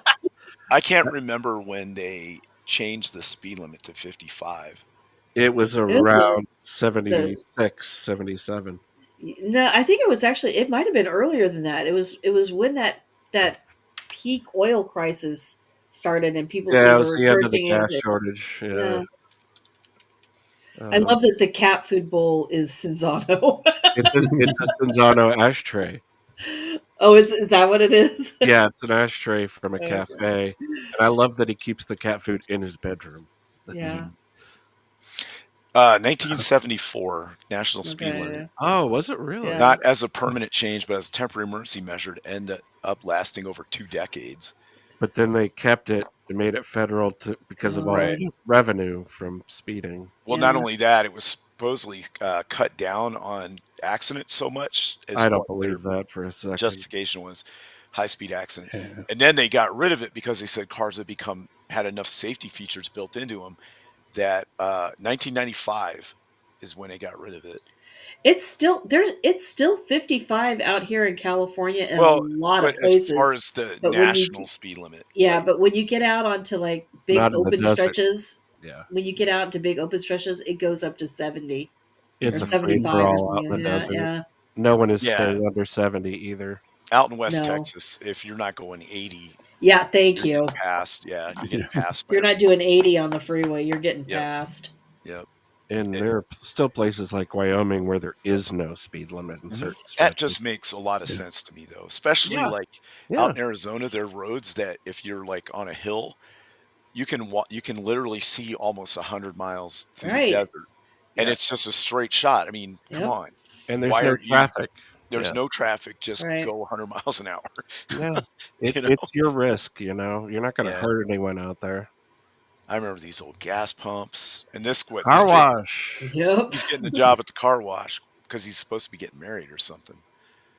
I can't remember when they changed the speed limit to 55. It was It was around the 76, 77. no, I think it was actually it might have been earlier than that. It was when that peak oil crisis started and people Yeah, they it were was the end of the encouraging him gas to shortage. Yeah. yeah. I love Um, that the cat food bowl is Cinzano. it's a Cinzano ashtray. Oh, is that what it is? Yeah, it's an ashtray from a Okay. cafe, and I love that he keeps the cat food in his bedroom. Yeah. 1974 national speed limit. Okay. Oh, was it really? Yeah. Not as a permanent change, but as a temporary emergency measure to end up lasting over 2 decades. But then they kept it and made it federal because of all Uh, Right. the revenue from speeding. Well, not yeah. only that, it was supposedly cut down on accidents so much as I don't what their believe that for a second. justification was high-speed accidents. Yeah. And then they got rid of it because they said cars had enough safety features built into them that 1995 is when they got rid of it. It's still 55 out here in California in a Well, lot of but as far places. as the But when you national speed limit, yeah, like but when you get out onto like big Not in the open desert. stretches, Yeah. when you get out into big open stretches, it goes up to 70 or It's a free for 75 or all out in something. the Yeah, desert. yeah. No one is yeah, staying under 70 either. out in West No. Texas, if you're not going 80, Yeah, thank you're you. getting passed. Yeah, you're getting Yeah. passed by You're not everybody. doing 80 on the freeway, you're getting Yep, passed. yep. And there are still places like Wyoming where there is no speed limit in certain That stretches. just makes a lot of Yeah. sense to me, though, especially Yeah, like out yeah. in Arizona. There are roads that if you're like on a hill, you can literally see almost 100 miles through the Right. desert, and Yeah. it's just a straight shot. I mean, come Yep. on, And there's why no aren't you? traffic. There's Yeah. no traffic. Just Right. go 100 miles an hour. Yeah. You know? It's your risk, you know. You're not gonna Yeah. hurt anyone out there. I remember these old gas pumps, and this Car kid, wash. Yep. he's getting a job at the car wash because he's supposed to be getting married or something.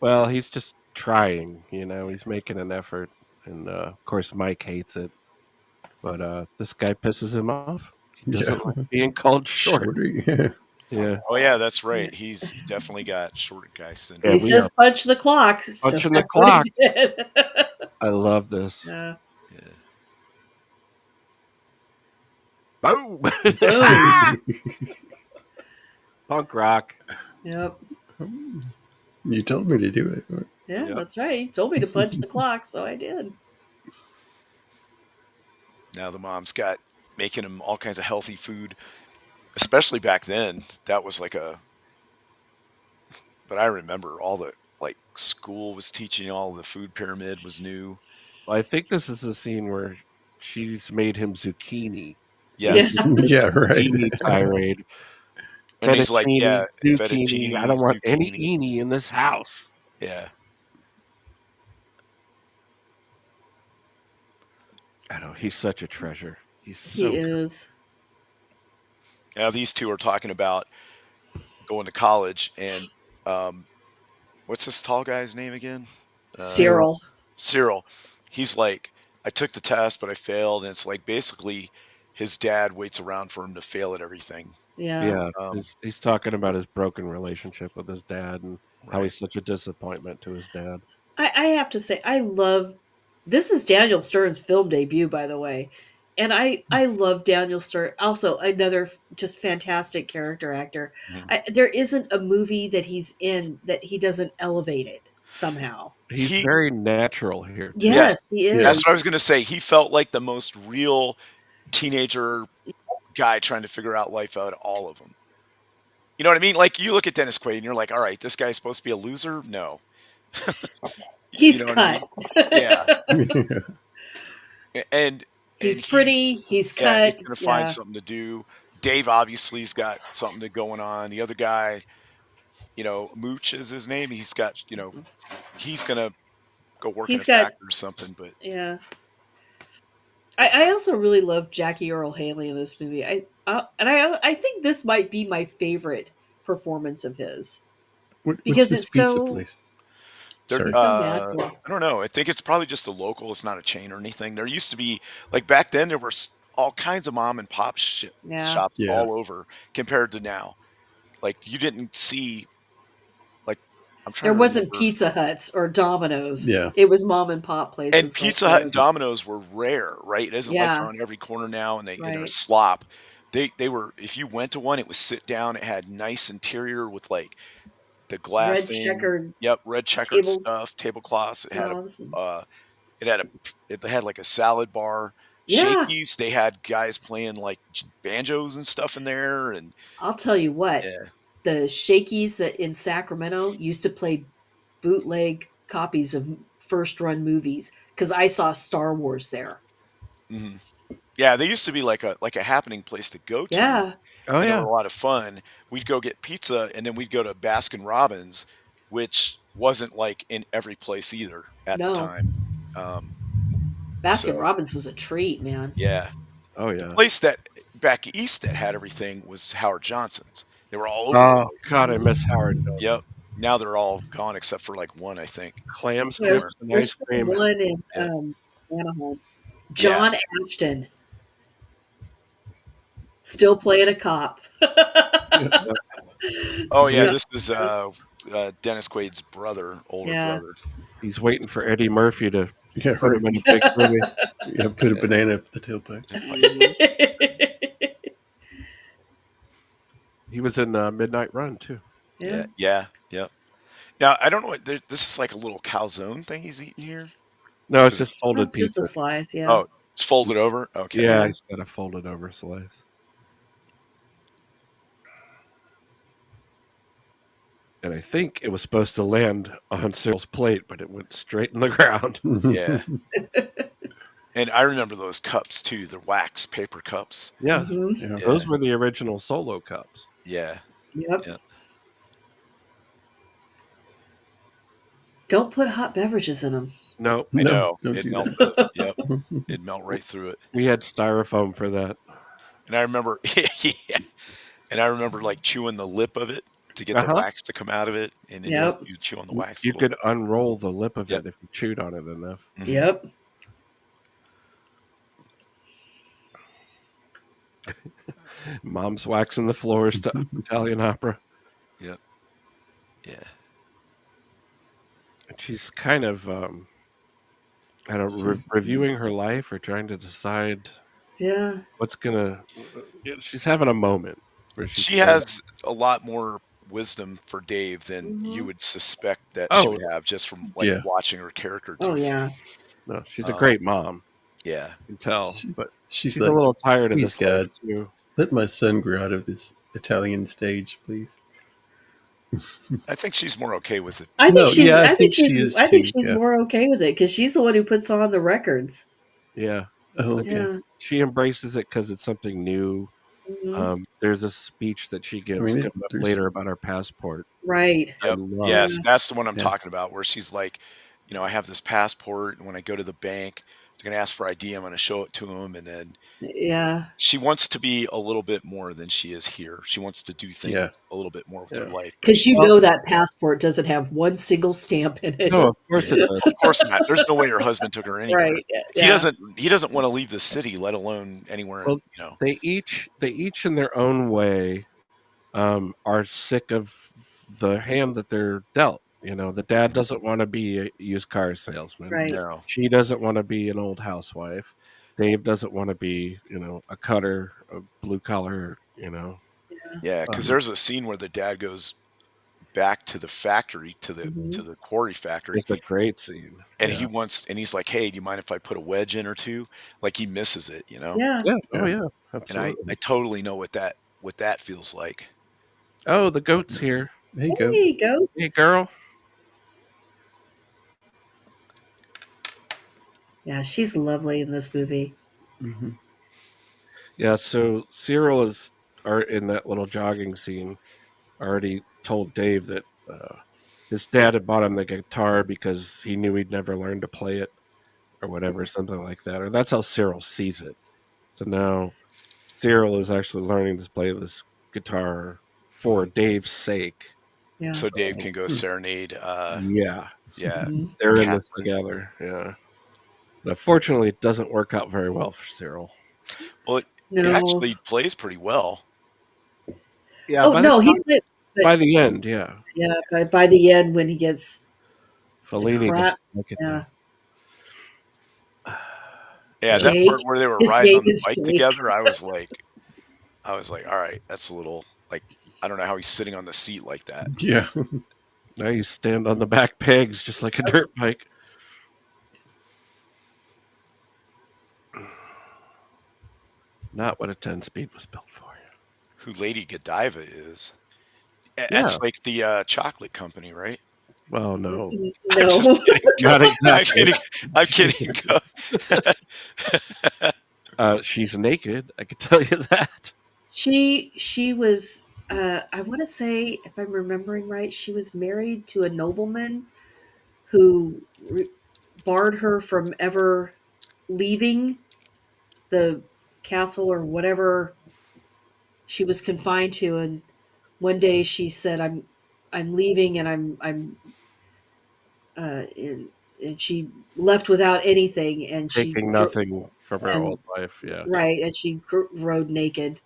Well, he's just trying, you know, he's making an effort. And of course Mike hates it. But this guy pisses him off. He Yeah. doesn't like being called short. Shorty. Yeah. Yeah. Oh yeah, that's Yeah. right. He's definitely got short guy Yeah, syndrome. He we are says punch the clock, so punching the that's what he clock. did. I love this. Yeah. Yeah. Boom. Boom. Punk rock. Yep. You told me to do it. Yeah, Yep. that's right. He told me to punch the clock, so I did. Now the mom's got making him all kinds of healthy food, especially back then. That was like a. But I remember all the like school was teaching all the food pyramid was new. Well, I think this is the scene where she's made him zucchini. Yeah. Yes, Yeah, right. Zucchini tirade. and he's like, Fettuccine, yeah, zucchini. I fettuccine, don't want any zucchini. eeny in this house. Yeah, I know he's such a treasure. He's He so is. now these two are talking about going to college, and um, what's this tall guy's name again? Uh, Cyril. Cyril. He's like, I took the test, but I failed, and it's like basically his dad waits around for him to fail at everything. Yeah. yeah. Um, He's talking about his broken relationship with his dad and how right. he's such a disappointment to his dad. I have to say, I love this is Daniel Stern's film debut, by the way. And I love Daniel Stern. Also, another just fantastic character actor. Mhm. There isn't a movie that he's in that he doesn't elevate it somehow. He's He, very natural here too. yes, Yes, he Yeah. that's is. what I was gonna say. He felt like the most real teenager guy trying to figure out life out of all of them. You know what I mean? Like you look at Dennis Quaid and you're like, all right, this guy's supposed to be a loser. No, you He's know what I cut. mean? Yeah, and He's he's pretty. He's yeah, cut. he's gonna find Yeah, something to do. Dave obviously's got something going on. The other guy, Mooch is his name. He's got, he's gonna go work in a he's got. factory or something. But Yeah, I also really love Jackie Earl Haley in this movie. I think this might be my favorite performance of his What's because this pizza place? they're, Sorry. he's so natural. I don't know. I think it's probably just a local. It's not a chain or anything. There used to be like back then there were all kinds of mom and pop Yeah, shops Yeah. all over compared to now. Like you didn't see like I'm trying there to wasn't remember. Pizza Huts or Domino's. Yeah. It was mom and pop And places like Pizza Hut and this. Domino's were rare, right? It isn't like Yeah, they're on every corner now and they're a right. slop. They were if you went to one, it was sit down. It had nice interior with like the glass Red thing. checkered Yep, red checkered tablecloths. stuff, tablecloths. And, Uh, it had like a salad bar. yeah, Shakey's, they had guys playing like banjos and stuff in there, and I'll tell you what. yeah, The Shakey's that in Sacramento used to play bootleg copies of first run movies because I saw Star Wars there. hmm yeah. They used to be like a happening place to go to, Yeah, Oh and they were yeah. a lot of fun. We'd go get pizza, and then we'd go to Baskin Robbins, which wasn't like in every place either at the no, time. Um, Baskin so Robbins was a treat, man. yeah, Oh the yeah. place that back east that had everything was Howard Johnson's. They were all over the Oh place. God, I miss Howard Jones. Yep. Now they're all gone except for like one, I think. Clam Somewhere. strips and There's ice still cream. one in Yeah. Anaheim. Yeah. John Ashton still playing a cop. Oh yeah, John- this is Dennis Quaid's brother, older Yeah. brother. He's waiting for Eddie Murphy to Yeah. put him in a big movie. Yeah. Put a banana up the tailpipe. He was in Midnight Run too. Yeah, Yeah. yep. Now I don't know what this is like a little calzone thing he's eating here. No, it's 'Cause just folded It's just a pizza. slice, yeah. Oh, it's folded over. Okay. Yeah, he's got a folded over slice. and I think it was supposed to land on Cyril's plate, but it went straight in the ground. Yeah. And I remember those cups too, the wax paper cups. Yeah, Mhm. Yeah. those Yeah. were the original Solo cups. Yeah. Yep. Yeah. Don't put hot beverages in them. No, I No, know. don't It'd do melt that. the yep. It'd melt right through it. we had styrofoam for that. And I remember yeah. And I remember like chewing the lip of it to get the Uh-huh. wax to come out of it. And then Yep. you chew on the wax a You little could unroll the lip of Yep. it if you chewed on it enough. bit. Mhm. Yep. Mom's waxing the floors to Italian opera. Yep. Yeah. And she's kind of, I don't reviewing her life or trying to decide Yeah. what's gonna. She's having a moment where she's. She has a lot more wisdom for Dave than you Mhm. would suspect that she Oh would have just from like Yeah. watching her character do Oh yeah. things. No, she's a great mom. Yeah. You can tell, She- but She's she's like, a little tired of please, this life God, too. let my son grow out of this Italian stage, please. I think she's more okay with it. I think No, she's. yeah, I think she's. she is I think too. she's Yeah. more okay with it because she's the one who puts on the records. Yeah, Oh, okay. Yeah. she embraces it because it's something new. Mhm. There's a speech that she gives mean, coming up there's- later about her passport. Right. I Yep. love Yes, Yeah. that's the one I'm Yeah. talking about where she's like, I have this passport and when I go to the bank, they're going to ask for ID. I'm going to show it to them. And then Yeah. she wants to be a little bit more than she is here. She wants to do things Yeah. a little bit more with her Yeah. life. But Because you Well- know that passport doesn't have one single stamp in it. No, of course it does. of course not. There's no way her husband took her anywhere. Right. He Yeah. doesn't want to leave the city, let alone anywhere. Well, they each in their own way are sick of the hand that they're dealt. The dad doesn't want to be a used car salesman. Right. No. She doesn't want to be an old housewife. Dave doesn't want to be, a cutter, a blue collar, Yeah, because there's a scene where the dad goes back to the factory, to the Mhm. to the quarry factory, It's a great scene. and Yeah. he's like, "Hey, do you mind if I put a wedge in or two?" Like he misses it, Yeah. Yeah. Oh Yeah. yeah. And Absolutely. I totally know what that feels like. Oh, the goat's here. There you go. There you go. Hey, girl. Yeah, she's lovely in this movie. Mhm. Yeah. So Cyril are in that little jogging scene. Already told Dave that his dad had bought him the guitar because he knew he'd never learn to play it or whatever, something like that. Or that's how Cyril sees it. So now Cyril is actually learning to play this guitar for Dave's sake. Yeah. So Dave can go serenade. Yeah. Yeah, Mhm. They're in this Catherine. together. Yeah. But unfortunately, it doesn't work out very well for Cyril. Well, it No. actually plays pretty well. Yeah. Oh no, he did. by the end, yeah. Yeah, by the end when he gets Fellini crap. doesn't look at Yeah. them. Yeah, that Jake. part where they were His riding name on the is bike Jake. together, I was like, all right, that's a little like I don't know how he's sitting on the seat like that. Yeah. Now you stand on the back pegs just like a dirt bike. Not what a 10-speed was built for. Who Lady Godiva is? Yeah. That's like the chocolate company, right? Well, no. No. I'm just kidding. Not exactly. I'm kidding. She's naked, I can tell you that. She was I want to say, if I'm remembering right, she was married to a nobleman who barred her from ever leaving the castle or whatever she was confined to. And one day she said, I'm leaving, and I'm and she left without anything, and she Taking nothing from her and- old life, yeah. right, and she rode naked.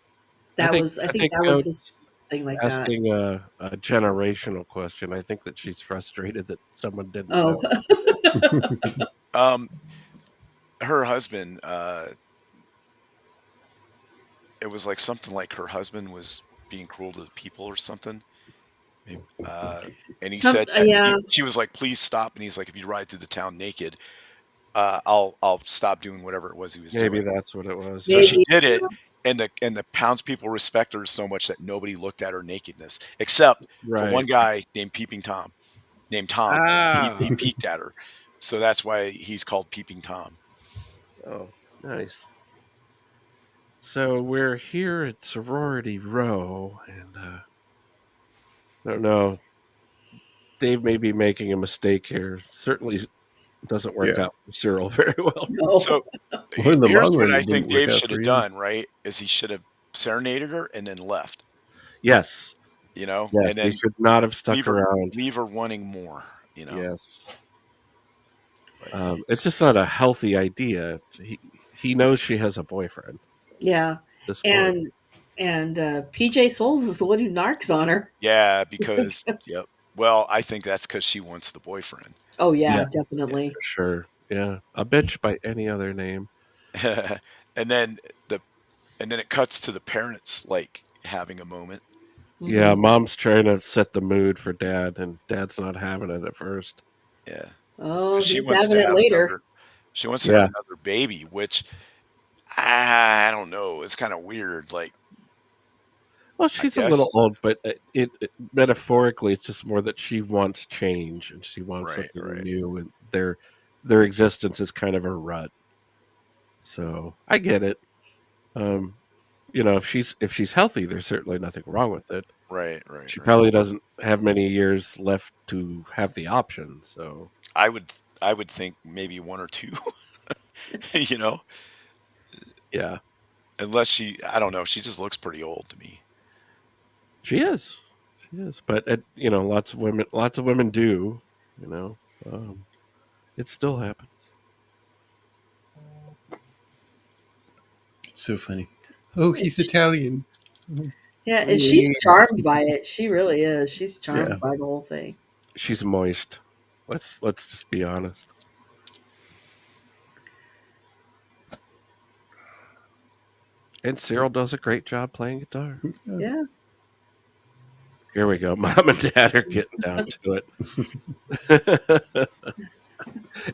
I think That was this Goat's thing like that. asking a generational question. I think that she's frustrated that someone didn't Oh, know. Her husband, it was like something like her husband was being cruel to the people or something. And he said, that yeah. she was like, please stop. And he's like, if you ride through the town naked, I'll stop doing whatever it was he was Maybe doing. that's what it was. So she Maybe. did it, and the townspeople respect her so much that nobody looked at her nakedness, except for Right. one guy named Peeping Tom. Named Tom. He Ah. peeked at her, so that's why he's called Peeping Tom. Oh, nice. So we're here at Sorority Row, and I don't know. Dave may be making a mistake here. Certainly doesn't work Yeah. out for Cyril very well. No. So Well, in the here's long what run, I it think didn't work Dave out should for have you. done. Right, is he should have serenaded her and then left. Yes. And Yes. He then should not have stuck leave her around. leave her wanting more. Yes. But It's just not a healthy idea. He knows she has a boyfriend Yeah. at this point. And PJ Souls is the one who narcs on her. yeah, because yep. Well, I think that's because she wants the boyfriend. Oh yeah, Yes, definitely. for sure. Yeah. A bitch by any other name. and then the and then it cuts to the parents like having a moment. Yeah, Hmm. mom's trying to set the mood for dad, and dad's not having it at first. Yeah, Oh, because she he's wants having to it have later. Yeah. another baby, which I don't know. It's kind of weird. Like, Well, I she's a guess. little old, but it metaphorically, it's just more that she wants change and she wants Right, something right. new, and their existence is kind of a rut. So I get it. Um, if she's healthy, there's certainly nothing wrong with it. Right, right, She right. probably doesn't have many years left to have the option. So I would I would think maybe one or two, you know, yeah, unless I don't know, she just looks pretty old to me. she is, she is. But lots of women do. You know, um, it still happens. It's so funny. Oh, he's Italian. Oh, Yeah, and she's Yeah. charmed by it. She really is. She's yeah. charmed by the whole thing. She's moist. Let's just be honest. And Cyril does a great job playing guitar. Yeah. Here we go. Mom and Dad are getting down to it.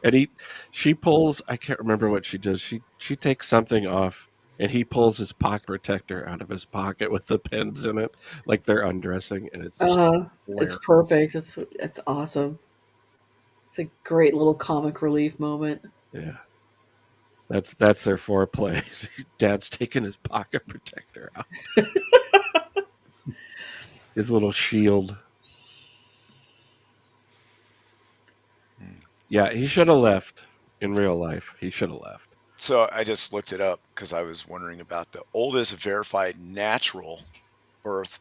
And she pulls, I can't remember what she does. She takes something off and he pulls his pocket protector out of his pocket with the pins in it, like they're undressing, and it's It's hilarious. perfect. It's awesome. It's a great little comic relief moment. Yeah. That's their foreplay. Dad's taking his pocket protector out. His little shield. Hmm. Yeah, he should have left in real life. He should have left. So I just looked it up because I was wondering about the oldest verified natural birth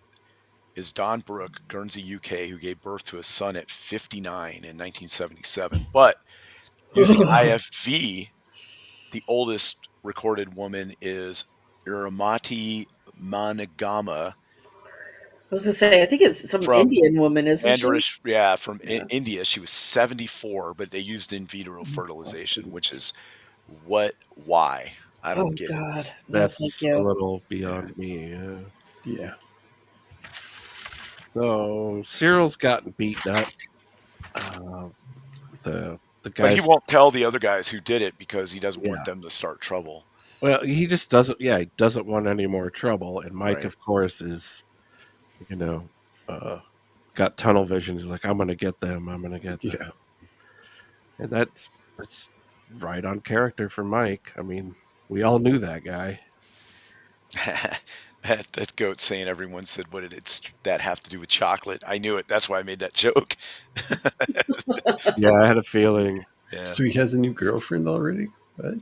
is Don Brooke, Guernsey, UK, who gave birth to a son at 59 in 1977. But using IFV, the oldest recorded woman is Iramati Managama I was gonna say, I think it's some from Indian woman, isn't she? Andhrish, yeah, from Yeah. India. She was 74, but they used in vitro fertilization, which is why? I Oh don't get it. God, no, thank That's a you. little Yeah. beyond me. Yeah. Yeah. So Cyril's gotten beaten up. The But he guys, won't tell the other guys who did it because he doesn't want yeah. them to start trouble. Well, he just doesn't. Yeah, he doesn't want any more trouble. And Mike, Right. of course, is you know uh, got tunnel vision. He's like, I'm going to get them. I'm going to get them. Yeah. And that's right on character for Mike. I mean, we all knew that guy. that goat saying everyone said, what did that have to do with chocolate? I knew it. That's why I made that joke. Yeah, I had a feeling. Yeah. So he has a new girlfriend already? What?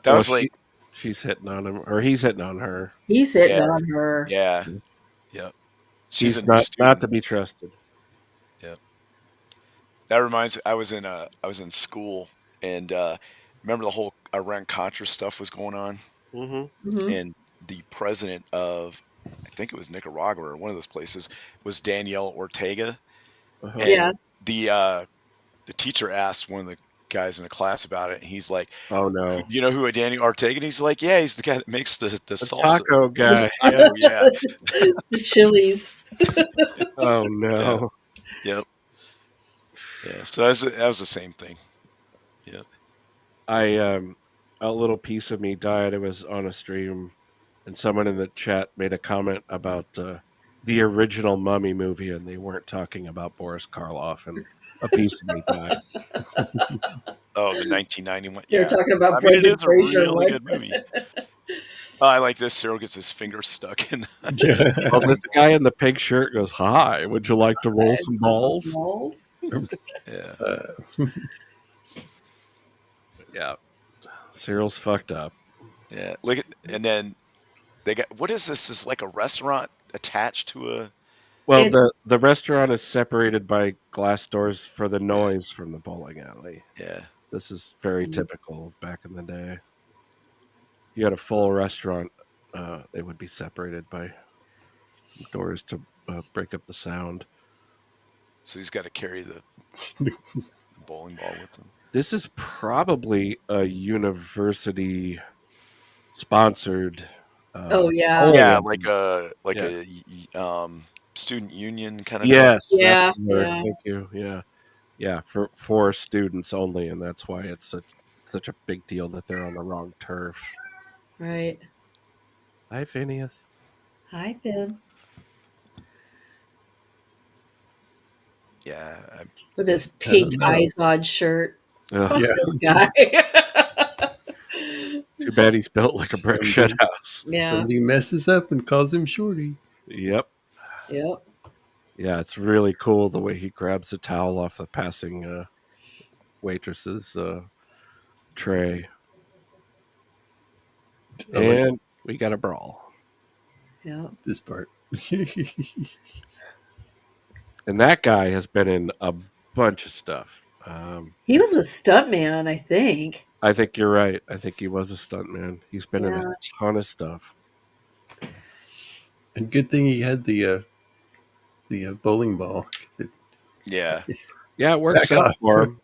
That Well, was like, she's hitting on him, or he's hitting on her. He's hitting yeah, on her. yeah, yeah. She's a He's new not to student. be trusted. Yeah. That reminds I was in school and remember the whole Iran Contra stuff was going on Mm-hmm. Hmm. and the president of I think it was Nicaragua or one of those places was Daniel Ortega Uh-huh. and Yeah. the teacher asked one of the guys in the class about it and he's like, Oh no, you know who a Daniel Ortega? And he's like, yeah, he's the guy that makes the the salsa. taco guy. Yeah. Taco, yeah. The chilies. Oh no. Yep. Yeah. So that was the same thing. Yeah. A little piece of me died. I was on a stream, and someone in the chat made a comment about the original Mummy movie, and they weren't talking about Boris Karloff, and a piece of me died. Oh, the 1991. They're Yeah. talking about I mean, it Brendan is a Fraser. really What? good movie. Oh, I like this. Cyril gets his finger stuck in. Well, this guy in the pink shirt goes, "Hi, would you like to roll some balls?" Malls? Yeah. Yeah, Cyril's fucked up. Yeah. Look at, and then they got, what is this? Is like a restaurant attached to a. Well, It's the restaurant is separated by glass doors for the Yeah. noise from the bowling alley. Yeah. This is very typical of back in the day. You had a full restaurant, they would be separated by some doors to break up the sound. So he's got to carry the bowling ball with him. This is probably a university sponsored. Oh, yeah. bowling Yeah, alley. like Yeah. student union kind of thing. Yes, that's Yeah, the word. yeah. Thank you. Yeah, yeah, for students only, and that's why it's such a big deal that they're on the wrong turf. Right. Hi, Phineas. Hi, Finn. Yeah. With his I pink don't know. Izod shirt. Ugh, Fuck Yeah. this guy. too bad he's built like a brick shed Somebody- house. Yeah. Somebody messes up and calls him Shorty. Yep. Yep. Yeah, it's really cool the way he grabs the towel off the passing waitress's tray. I like And we got a brawl. Yep. this part. And that guy has been in a bunch of stuff. He was a stuntman, I think. I think you're right. I think he was a stuntman. He's been in a Yeah. ton of stuff. And good thing he had the bowling ball. Yeah. Yeah, it works Back out off. for him.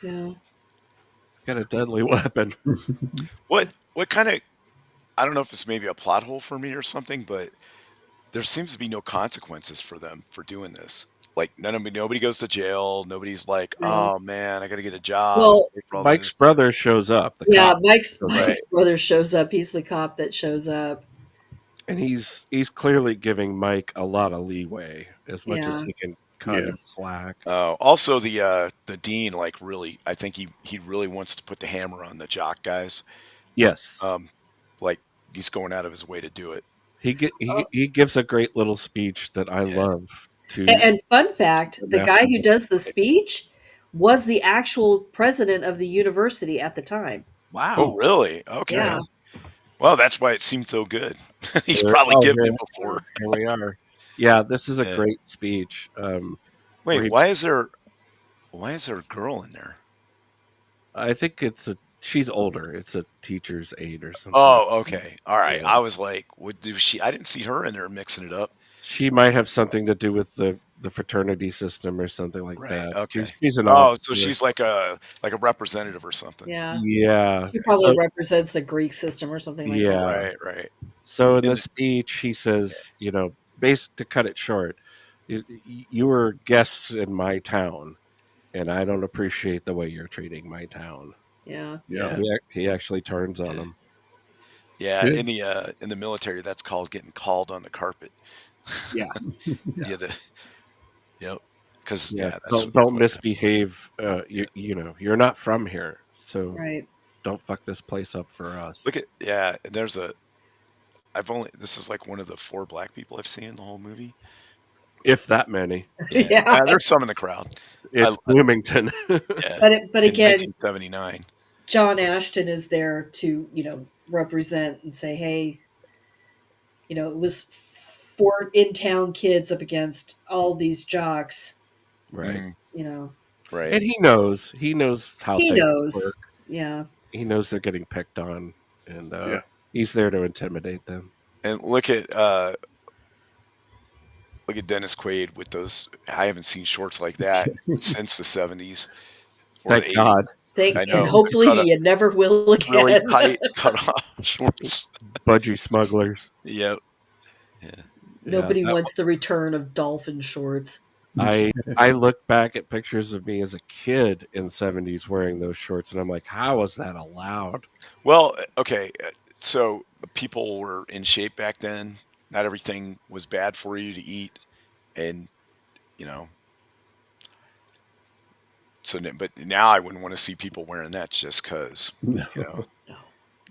Yeah. He's got a deadly weapon. What kind of, I don't know if it's maybe a plot hole for me or something, but there seems to be no consequences for them for doing this. Like nobody goes to jail. Nobody's like, No. oh man, I got to get a job. Well, pay for all Mike's this." brother shows up. The Yeah, cop, Mike's Right. brother shows up. He's the cop that shows up. and he's clearly giving Mike a lot of leeway, as much as Yeah. he can cut Yeah. him slack. Also, the dean, like, really, I think he really wants to put the hammer on the jock guys. Yes, Like he's going out of his way to do it. he gives a great little speech that I Yeah. love. To And fun fact, the Yeah. guy who does the speech was the actual president of the university at the time. wow, Oh, really? Okay. Yeah. Well, that's why it seemed so good. He's Here- probably oh, given here- it before. Here we are. Yeah, this is a Yeah. great speech. Where Wait, he- why is there a girl in there? I think she's older. It's a teacher's aide or something. Oh, okay. All right. Yeah. I was like, what do she? I didn't see her in there mixing it up. She might have something to do with the fraternity system or something like Right, that. okay. She's an Oh, officer. so she's like a representative or something. Yeah. Yeah. He probably So- represents the Greek system or something like Yeah. that. Right. So in In the the- speech, he says, to cut it short, you were guests in my town, and I don't appreciate the way you're treating my town. Yeah. Yeah. He actually turns on him. Yeah. Good. In the military, that's called getting called on the carpet. Yeah. Yeah. Yep. Because Yeah. that's Don't misbehave. You're not from here, so Right. don't fuck this place up for us. Look at There's this is like one of the 4 black people I've seen in the whole movie. If that many, Yeah. There's some in the crowd. it's Bloomington. Yeah. But In again, 1979. John Ashton is there to, represent and say, hey, it was 4 in-town kids up against all these jocks, Right. Mhm. Right. And he knows how He things knows. work. Yeah. He knows they're getting picked on, and Yeah. he's there to intimidate them. And look at Dennis Quaid with those. I haven't seen shorts like that since the 70s. Or Thank the 80s. God. I know. And hopefully Cut you never will again. Really tight, cut off shorts. Budgie smugglers. Yep. Nobody Yeah, wants the return of dolphin shorts. I look back at pictures of me as a kid in the 70s wearing those shorts, and I'm like, how was that allowed? Well, okay, so people were in shape back then. Not everything was bad for you to eat, and you know, but now I wouldn't want to see people wearing that just because, No. you know.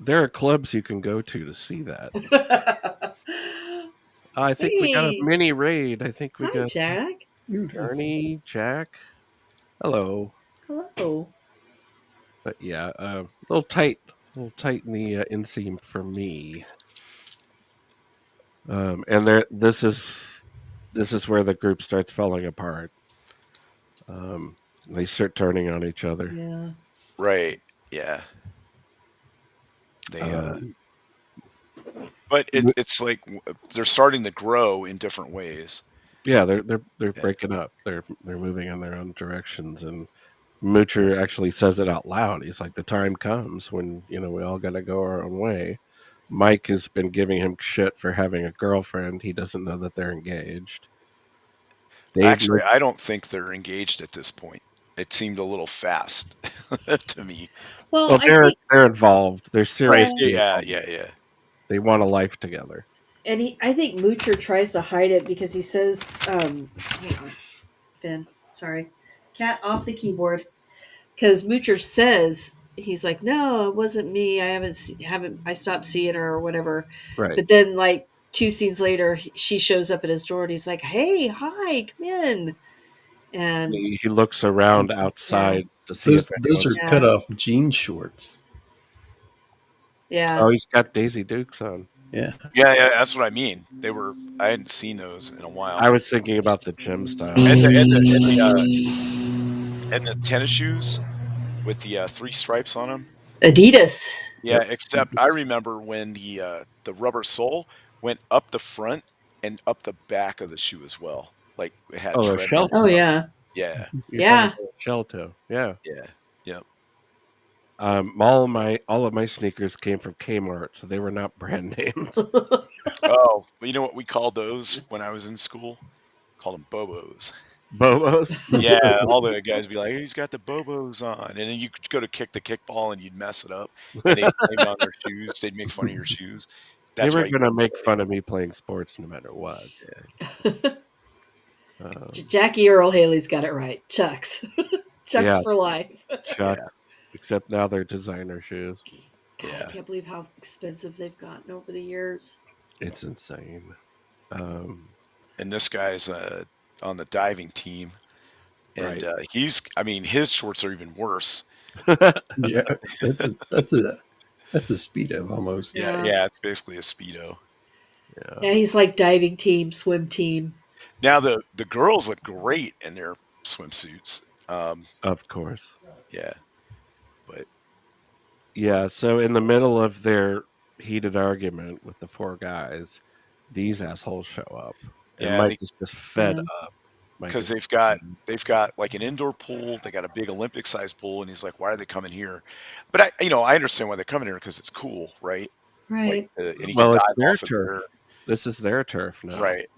There are clubs you can go to see that. I think we got a Hey, mini raid. I think we hi, got Jack. Ooh, nice. Ernie, Jack. Hello. Hello. But yeah, a little tight in the inseam for me. And this is where the group starts falling apart. They start turning on each other. Yeah. Right. Yeah. They Um, but it's like they're starting to grow in different ways. Yeah, they're Yeah. breaking up. They're moving in their own directions, and Moocher actually says it out loud. He's like, "The time comes when we all got to go our own way." Mike has been giving him shit for having a girlfriend. He doesn't know that they're engaged. Dave Actually, makes I don't think they're engaged at this point. It seemed a little fast to me. Well, well, I think they're involved. They're Right. seriously Yeah, involved. yeah, yeah. They want a life together. I think Moocher tries to hide it because he says, hang on, Finn, sorry. Cat off the keyboard. Because Moocher says he's like, no, it wasn't me. I haven't I stopped seeing her or whatever. Right. But then like two scenes later, she shows up at his door and he's like, hey, hi, come in. And He looks around yeah, outside to see if those are anyone's. yeah, cut off jean shorts. yeah. Oh, he's got Daisy Dukes on. Yeah. Yeah, yeah, that's what I mean. I hadn't seen those in a while. I was thinking about the gym style. And the tennis shoes with the three stripes on them. Adidas. Yeah, Yep. except I remember when the rubber sole went up the front and up the back of the shoe as well. Like it had Oh, a tread shell marks Oh, on toe. 'em. yeah. Yeah, You're talking Yeah. about a shell toe. Yeah. yeah, yep. All of my sneakers came from Kmart, so they were not brand names. Oh, well, you know what we called those when I was in school? Called them Bobos. Bobos. Yeah, all the guys would be like, "He's got the Bobos on," and then you could go to kick the kickball and you'd mess it up, and they'd blame it on their shoes. They'd make fun of your shoes. They That's were why you gonna wear make those. fun of me playing sports no matter what. Um, Jackie Earl Haley's got it right. Chucks. Chucks yeah, for life. Yeah, Chucks. Except now they're designer shoes. God, I yeah. can't believe how expensive they've gotten over the years. It's insane. Um, And this guy's on the diving team, and right. I mean, his shorts are even worse. Yeah. That's a speedo almost. Yeah, Yeah. yeah. It's basically a speedo. Yeah. Yeah, he's like diving team, swim team. Now the girls look great in their swimsuits. Of course. Yeah, but Yeah. So in the middle of their heated argument with the four guys, these assholes show up, and yeah, Mike is just fed Yeah. up. Mike because is. they've got like an indoor pool. They got a big Olympic sized pool, and he's like, "Why are they coming here?" But I understand why they're coming here because it's cool, right? Like, Right. and he could Well, dive it's their off of turf. there, This is their turf now. right?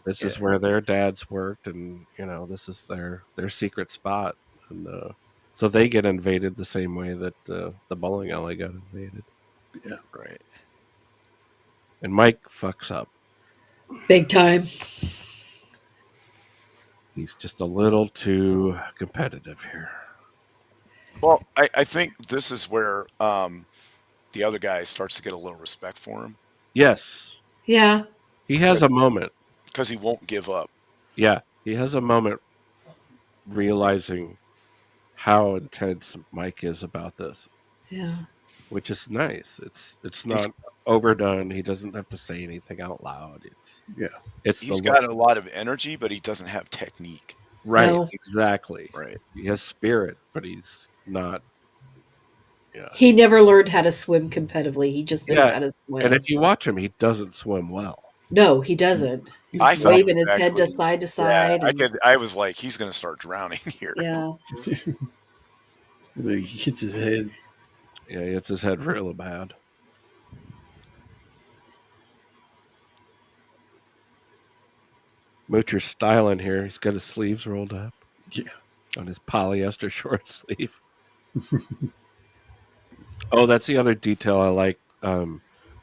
This Yeah, is where their dads worked, and this is their secret spot, and so they get invaded the same way that the bowling alley got invaded. Yeah. right. And Mike fucks up. Big time. He's just a little too competitive here. Well, I think this is where the other guy starts to get a little respect for him Yes, Yeah. he has a moment. because he won't give up. Yeah, he has a moment realizing how intense Mike is about this, Yeah. which is nice. It's He's not overdone. He doesn't have to say anything out loud. Yeah. It's the he's look. got a lot of energy, but he doesn't have technique. Right, No. exactly. Right. He has spirit, but he's not. Yeah, He never learned how to swim competitively. He just knows yeah. how to And swim. if you watch him, he doesn't swim well. No, he doesn't. I He's He's thought not. it waving was his head to actually, side to yeah, side and I was like, he's going to start drowning here. yeah. He hits his head. Yeah, he hits his head real bad. Moocher's styling here. He's got his sleeves rolled up Yeah. on his polyester short sleeve. Oh, that's the other detail I like.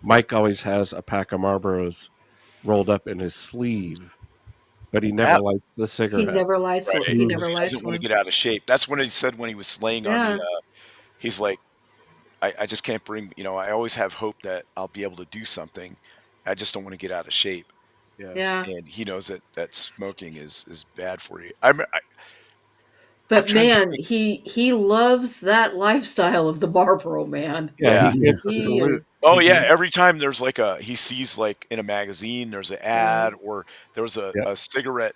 Mike always has a pack of Marlboros rolled up in his sleeve, but he never Yeah, lights the He cigarette. never lights. right. He Because never he lights doesn't want to one. get out of shape. That's when he said when he was laying on the. Yeah. He's like, I just can't bring. I always have hope that I'll be able to do something. I just don't want to get out of shape. Yeah. Yeah. And he knows that smoking is bad for you. I'm But trying to man, think. he loves that lifestyle of the Marlboro man. Yeah, he Yeah. Yeah. gives a He salute. is. Oh He yeah. gives, Every time there's like he sees like in a magazine, there's an Yeah. ad or there was a, yep, a cigarette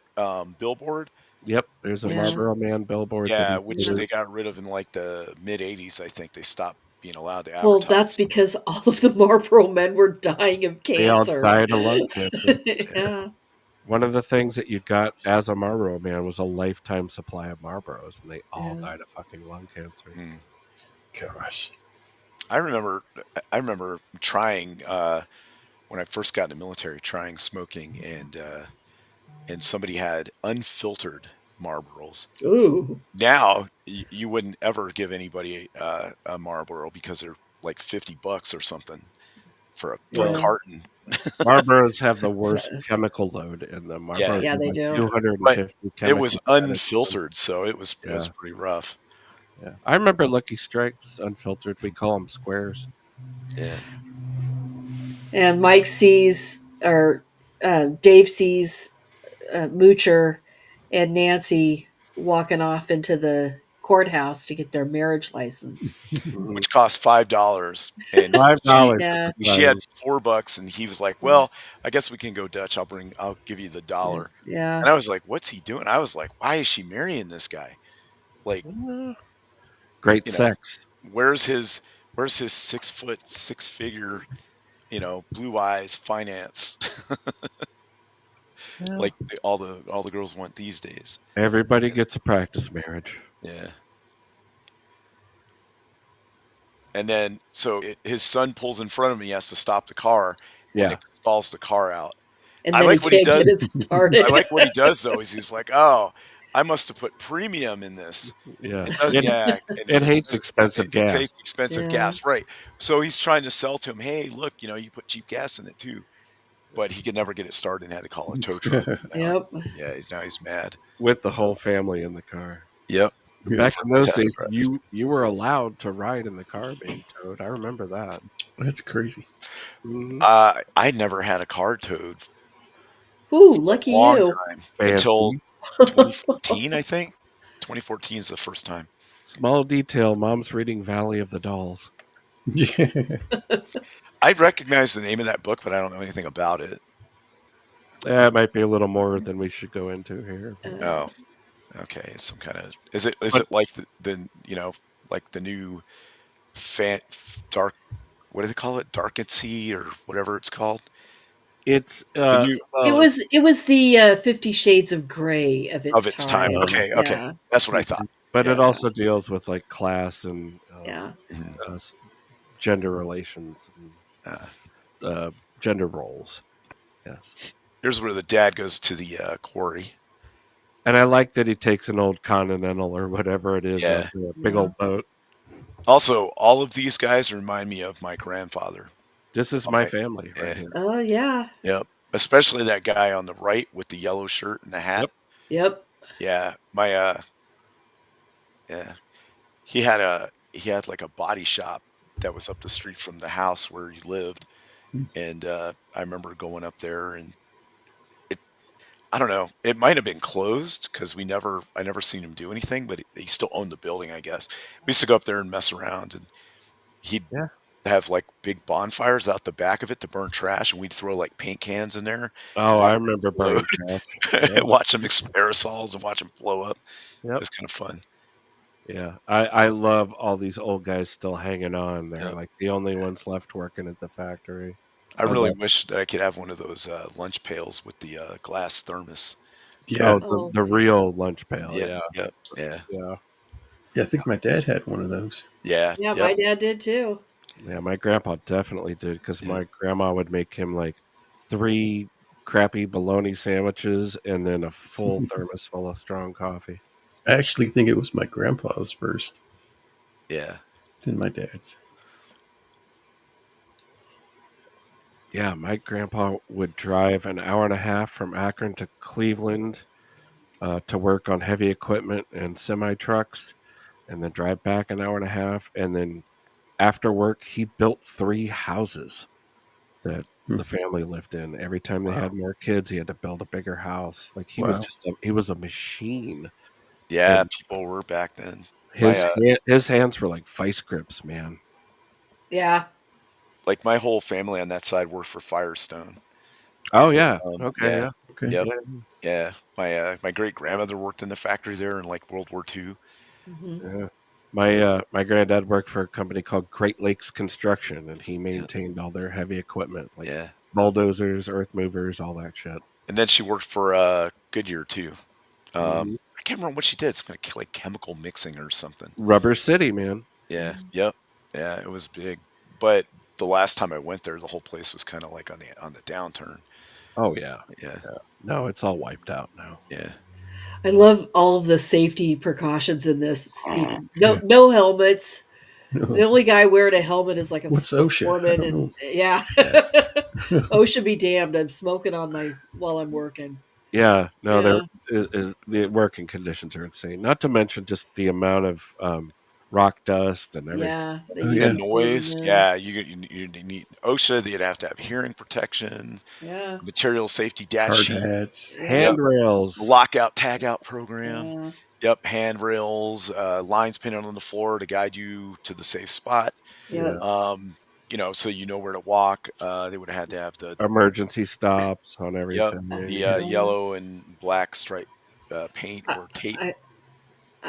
billboard. yep. There's a Yeah. Marlboro Man billboard that Yeah, he which they salutes. got rid of in like the mid '80s. I think they stopped being allowed to Well, that's advertise. because all of the Marlboro men were dying of They all cancer. died of lung cancer. Yeah. Yeah. One of the things that you got as a Marlboro Man was a lifetime supply of Marlboros, and they all Yeah. died of fucking lung cancer. Hmm. Gosh. I remember. I remember trying when I first got in the military, trying smoking, and somebody had unfiltered Marlboros. Ooh. Now you wouldn't ever give anybody a Marlboro because they're like $50 or something for a Yeah. Well, carton. Marlboros have the worst Yeah. chemical load in them. Yeah, Marlboros Yeah, have they like do. but 250 it was chemical credits in them. unfiltered, so it was Yeah, pretty rough. yeah. I remember Lucky Strikes unfiltered. We call them squares. Yeah. And Mike sees, or Dave sees Moocher and Nancy walking off into the courthouse to get their marriage license. Mhm. Which cost $5, and she $5 at Yeah. the she had time. $4, and he was like, "Well, I guess we can go Dutch. I'll give you the Yeah. dollar." Yeah. And I was like, "What's he doing?" I was like, "Why is she marrying this guy? Like, Great you know, sex. where's his 6 foot 6 figure, blue eyes finance Yeah. like all the girls want these days?" Everybody gets a practice marriage. Yeah. And then so his son pulls in front of me, he has to stop the car, and Yeah. it stalls the car out. And I then he like what he can't get does. it I started. like what he does though. Is he's like, "Oh, I must have put premium in this." Yeah. It does, yeah, and It hates just expensive it takes gas. expensive Yeah. gas, right? So he's trying to sell to him, "Hey, look, you put cheap gas in it too." But he could never get it started and had to call a tow truck. Now, Yep. yeah, he's mad. With the whole family in the car. Yep, Yeah. Back for in those test days, drives. you were allowed to ride in the car being towed. I remember that. That's crazy. Hmm. I never had a car towed Ooh, for lucky a long you. time until Fancy. 2014, I think. 2014 is the first time. Small detail. Mom's reading Valley of the Dolls. Yeah. I recognize the name of that book, but I don't know anything about it. It might be a little more than we should go into here. But, Oh, okay. Some kind of is it but like like the new dark, what do they call it? Dark at Sea or whatever it's called. it's The new It well, was the 50 Shades of Grey of of its its time. time. Okay, okay. Yeah. That's what I thought. but it Yeah. also deals with like class and Yeah. Mhm. gender relations and Uh, gender roles. Yes. Here's where the dad goes to the quarry. And I like that he takes an old Continental or whatever it is Yeah. out there, a big Yeah. old boat. Also, all of these guys remind me of my grandfather. This is All my right. family right Yeah. here. Oh yeah. Yep. Especially that guy on the right with the yellow shirt and the hat. Yep. Yep. Yeah. Yeah. He had like a body shop that was up the street from the house where he lived. And I remember going up there and it I don't know, it might have been closed because I never seen him do anything, but he still owned the building, I guess. We used to go up there and mess around, and he'd Yeah. have like big bonfires out the back of it to burn trash, and we'd throw like paint cans in there to Oh, I watch remember them burning trash. Yeah. explode, watch them aerosols and watch them blow up. It Yep. was kind of fun. Yeah. I love all these old guys still hanging on. They're Yep. like the only ones left working at the factory. I I really love wish that I could have one of those lunch pails with the glass thermos. Yeah. oh Oh. the real lunch pail. Yep, Yeah. yep, yeah, Yeah. Yeah. I think my dad had one of those. yeah, Yeah, yep, my dad did too. Yeah. My grandpa definitely did because yeah. my grandma would make him like 3 crappy bologna sandwiches and then a full thermos full of strong coffee. I actually think it was my grandpa's first, Yeah. then my dad's. Yeah, my grandpa would drive an hour and a half from Akron to Cleveland to work on heavy equipment and semi trucks, and then drive back an hour and a half. And then after work, he built 3 houses that Hmm. the family lived in. Every time they had Wow. more kids, he had to build a bigger house. Like Wow. he was a machine. Yeah, And people were back then. his his hands were like vice grips, man. Yeah. Like my whole family on that side worked for Firestone. Oh yeah, okay, Yeah. yeah, Okay. Yep. yeah, Yeah. My great grandmother worked in the factory there in like World War II. Hmm. yeah. My granddad worked for a company called Great Lakes Construction, and he Yeah. maintained all their heavy equipment, like Yeah. bulldozers, earth movers, all that shit. And then she worked for Goodyear too. Mhm. I can't remember what she did. It's like chemical mixing or something. Rubber City, man. Yeah. Yep. Yeah, it was big. But the last time I went there, the whole place was kind of like on the downturn. Oh yeah, Yeah. yeah. No, it's all wiped out now. Yeah. I love all of the safety precautions in this. No, Yeah. no helmets. The No. only guy wearing a helmet is like a What's OSHA? I foreman, don't and know. yeah. Yeah. Oh, should be damned! I'm smoking on my while I'm working. Yeah, no, Yeah, the working conditions are insane. Not to mention just the amount of rock dust and everything. yeah. They Oh keep The yeah. including noise. them. Yeah. You need OSHA. You'd have to have hearing protection, Yeah, material safety dash Hard sheet. hats. yeah, Yep. The Handrails. lockout tagout program. yeah, Yep. Handrails, lines pinned on the floor to guide you to the safe spot. yeah, Yeah, So you know where to walk. They would have had to have the emergency stops on yep everything. yeah. yellow and black stripe paint I, or tape, I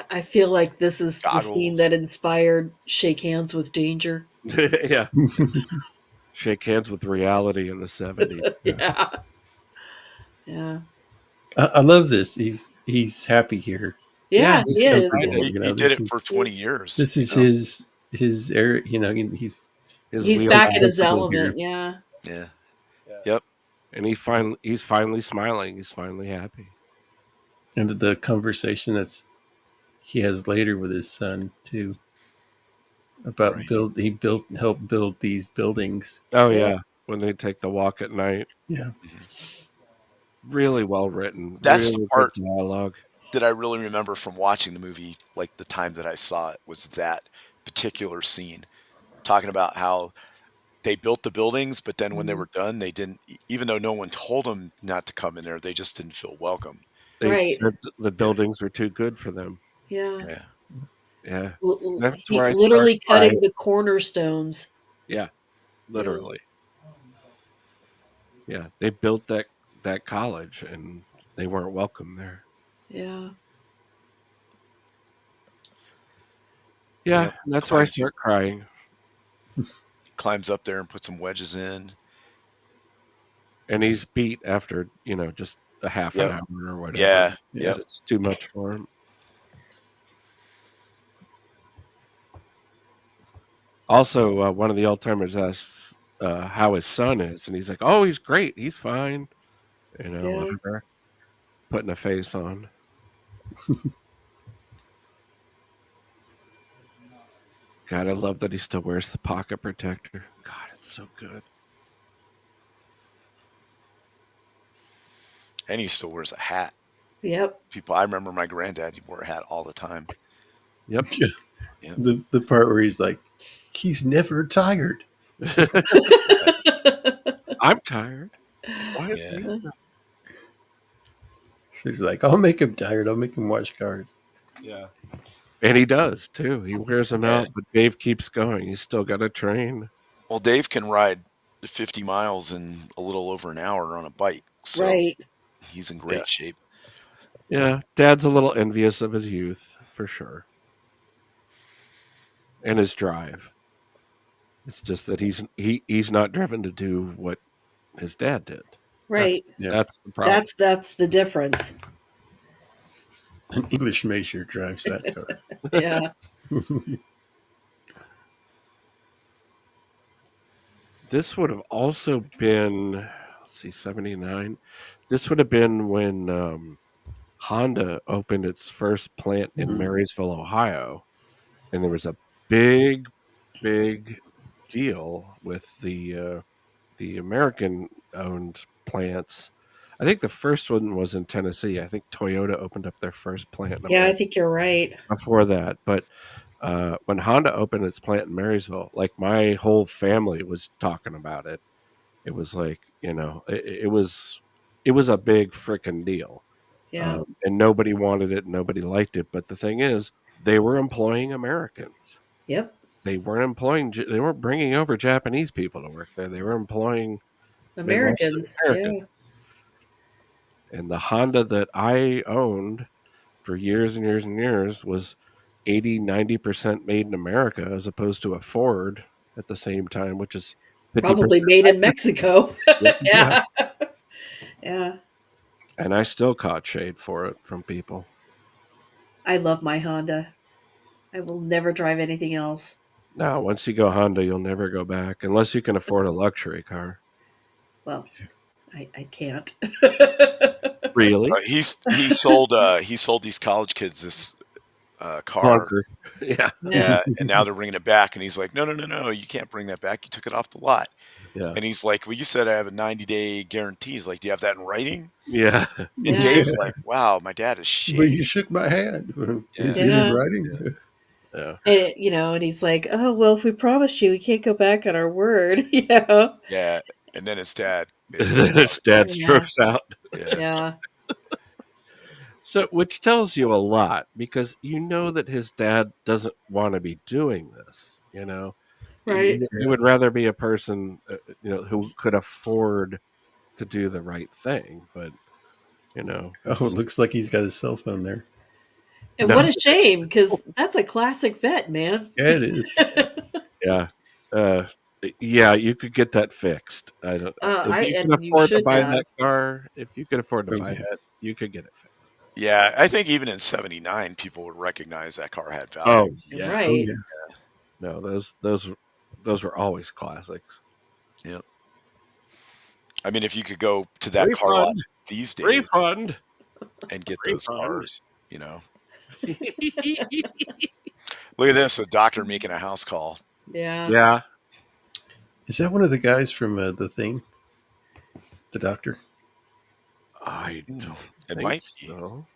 I feel like this is the scene goggles. that inspired "Shake Hands with Danger." Yeah, shake hands with reality in the 70s. Yeah. Yeah, yeah, I love this. He's happy here. Yeah, yeah. he's He still is. Comfortable. grinding. You He know, did this it for is 20 He's years. this is his area. You know, His he's wheels back in off. his comfortable here. element. Yeah, Yeah. Yeah. Yep. And he's finally smiling. He's finally happy. And the conversation he has later with his son too about Right. helped build these buildings. Oh yeah, yeah, when they take the walk at night. Yeah. Mhm. Really well written. That's the Really good part dialogue. that I really remember from watching the movie. Like the time that I saw it was that particular scene talking about how they built the buildings, but then when they mhm. were done, they didn't. Even though no one told them not to come in there, they just didn't feel welcome. They Right. said the Yeah. buildings were too good for them. Yeah. Yeah. Yeah. That's He where I start literally crying. cutting the cornerstones. Yeah, Yeah, literally. Yeah, they built that college and they weren't welcome there. yeah, Yeah, Yep. and that's where I start crying. Climbs up there and puts some wedges in. And he's beat after, just a half an Yep. hour or whatever. Yeah. Yeah. Yep. It's too much for him. Also, one of the old timers asks how his son is, and he's like, "Oh, he's great. He's fine." yeah, Whatever. Putting a face on. God, I love that he still wears the pocket protector. God, it's so good. And he still wears a hat. yep. I remember my granddad, he wore a hat all the time. Yep. Yeah. Yeah. The part where he's like, he's never tired. I'm tired. Why is Yeah. he? So he's like, I'll make him tired. I'll make him watch cars. Yeah. And he does too. He wears them Yeah. out, but Dave keeps going. He's still got to train. Well, Dave can ride 50 miles in a little over an hour on a bike. So Right. he's in Yeah. great shape. Yeah. Dad's a little envious of his youth, for sure. And his drive. It's just that he's not driven to do what his dad did. Right. Yeah. That's the problem. That's the difference. An English major drives that car. Yeah. This would have also been, let's see, 79. This would have been when Honda opened its first plant in Mhm. Marysville, Ohio, and there was a big, big deal with the American-owned plants. I think the first one was in Tennessee. I think Toyota opened up their first plant in Yeah, I America think you're right. before that. But when Honda opened its plant in Marysville, like my whole family was talking about it. It was like, it was a big freaking deal, Yeah. and nobody wanted it, nobody liked it. But the thing is, they were employing Americans. Yep. They weren't bringing over Japanese people to work there. They were employing Midwestern Americans. Americans. Yeah. And the Honda that I owned for years and years and years was 80-90% made in America, as opposed to a Ford at the same time, which is 50% Probably made in Mexican. Mexico. Yep. Yeah. Yeah. Yeah. And I still caught shade for it from people. I love my Honda. I will never drive anything else. Now, once you go Honda, you'll never go back unless you can afford a luxury car. Well, I can't. Really? He sold these college kids this car. Honker. Yeah. Yeah. Yeah, and now they're bringing it back, and he's like, no, no, no, no, you can't bring that back. You took it off the lot. Yeah. And he's like, well, you said I have a 90-day guarantee. He's like, do you have that in writing? Yeah. And Yeah. Dave's like, wow, my dad is But you shaking. shook my hand. Is Yeah. it in Yeah. writing? Yeah. And he's like, "Oh, well, if we promised you, we can't go back on our word." You know? Yeah. And then his dad And basically, then his dad Yeah. strokes out. yeah. Yeah. So, which tells you a lot, because you know that his dad doesn't want to be doing this. Right. He would rather be a person, who could afford to do the right thing. But Oh, it it's looks like he's got his cell phone there. And no, what a shame, because that's a classic vet, man. Yeah, it is. yeah, uh, yeah. You could get that fixed. I don't. If you can And you afford to should buy have. that car, if you can afford to buy Okay. that, you could get it fixed. Yeah. I think even in 79, people would recognize that car had value. Oh yeah, Oh, Right. yeah. no, those were always classics. Yep. I mean, if you could go to that car lot Refund, these days refund, and get those refund. cars, look at this, a doctor making a house call. Yeah. Yeah, Is that one of the guys from The Thing? The doctor? I don't It think might be. so.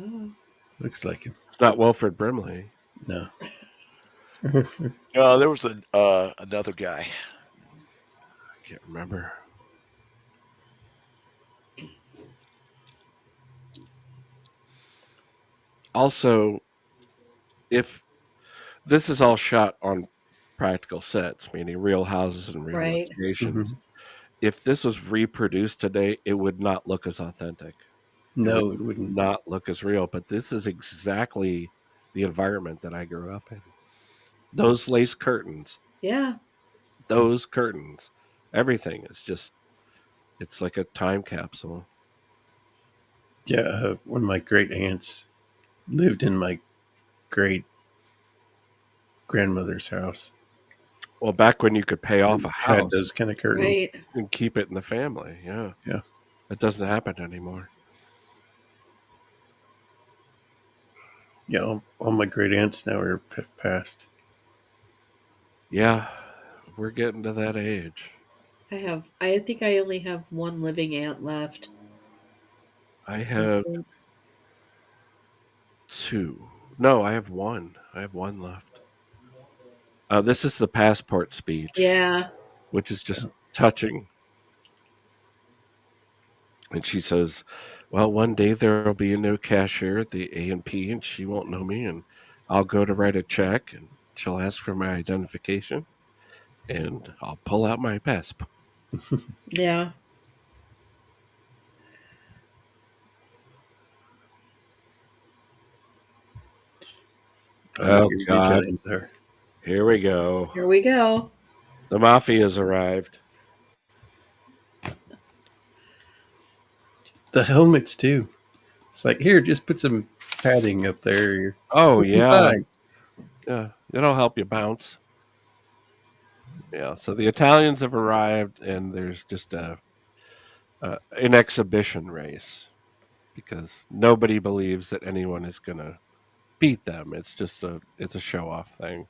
Oh. Looks like him. It's not Wilfred Brimley. No. No, there was another guy. I can't remember. Also, if this is all shot on practical sets, meaning real houses and real Right. locations, Mhm. if this was reproduced today, it would not look as authentic. No, It it would wouldn't. not look as real. But this is exactly the environment that I grew up in. Those lace curtains, Yeah. those curtains, everything is just, it's like a time capsule. Yeah, one of my great aunts lived in my great grandmother's house. Well, back when you could pay off a Had house those kind of curtains. Right. and keep it in the family. Yeah. Yeah. That doesn't happen anymore. Yeah, all my great aunts now are passed. Yeah. We're getting to that age. I think I only have one living aunt left. I That's have it. two. No, I have one. I have one left. This is the passport speech, Yeah. which is just touching. And she says, well, one day there will be a new cashier at the A&P, and she won't know me, and I'll go to write a check, and she'll ask for my identification, and I'll pull out my passport. Yeah. Oh, Here the God. Italians are. Here we go. Here we go. The mafia's arrived. The helmets too. It's like, here, just put some padding up there. Oh, You'll be yeah. fine. Yeah, it'll help you bounce. Yeah, so the Italians have arrived, and there's just an exhibition race because nobody believes that anyone is going to beat them. It's just a show off thing,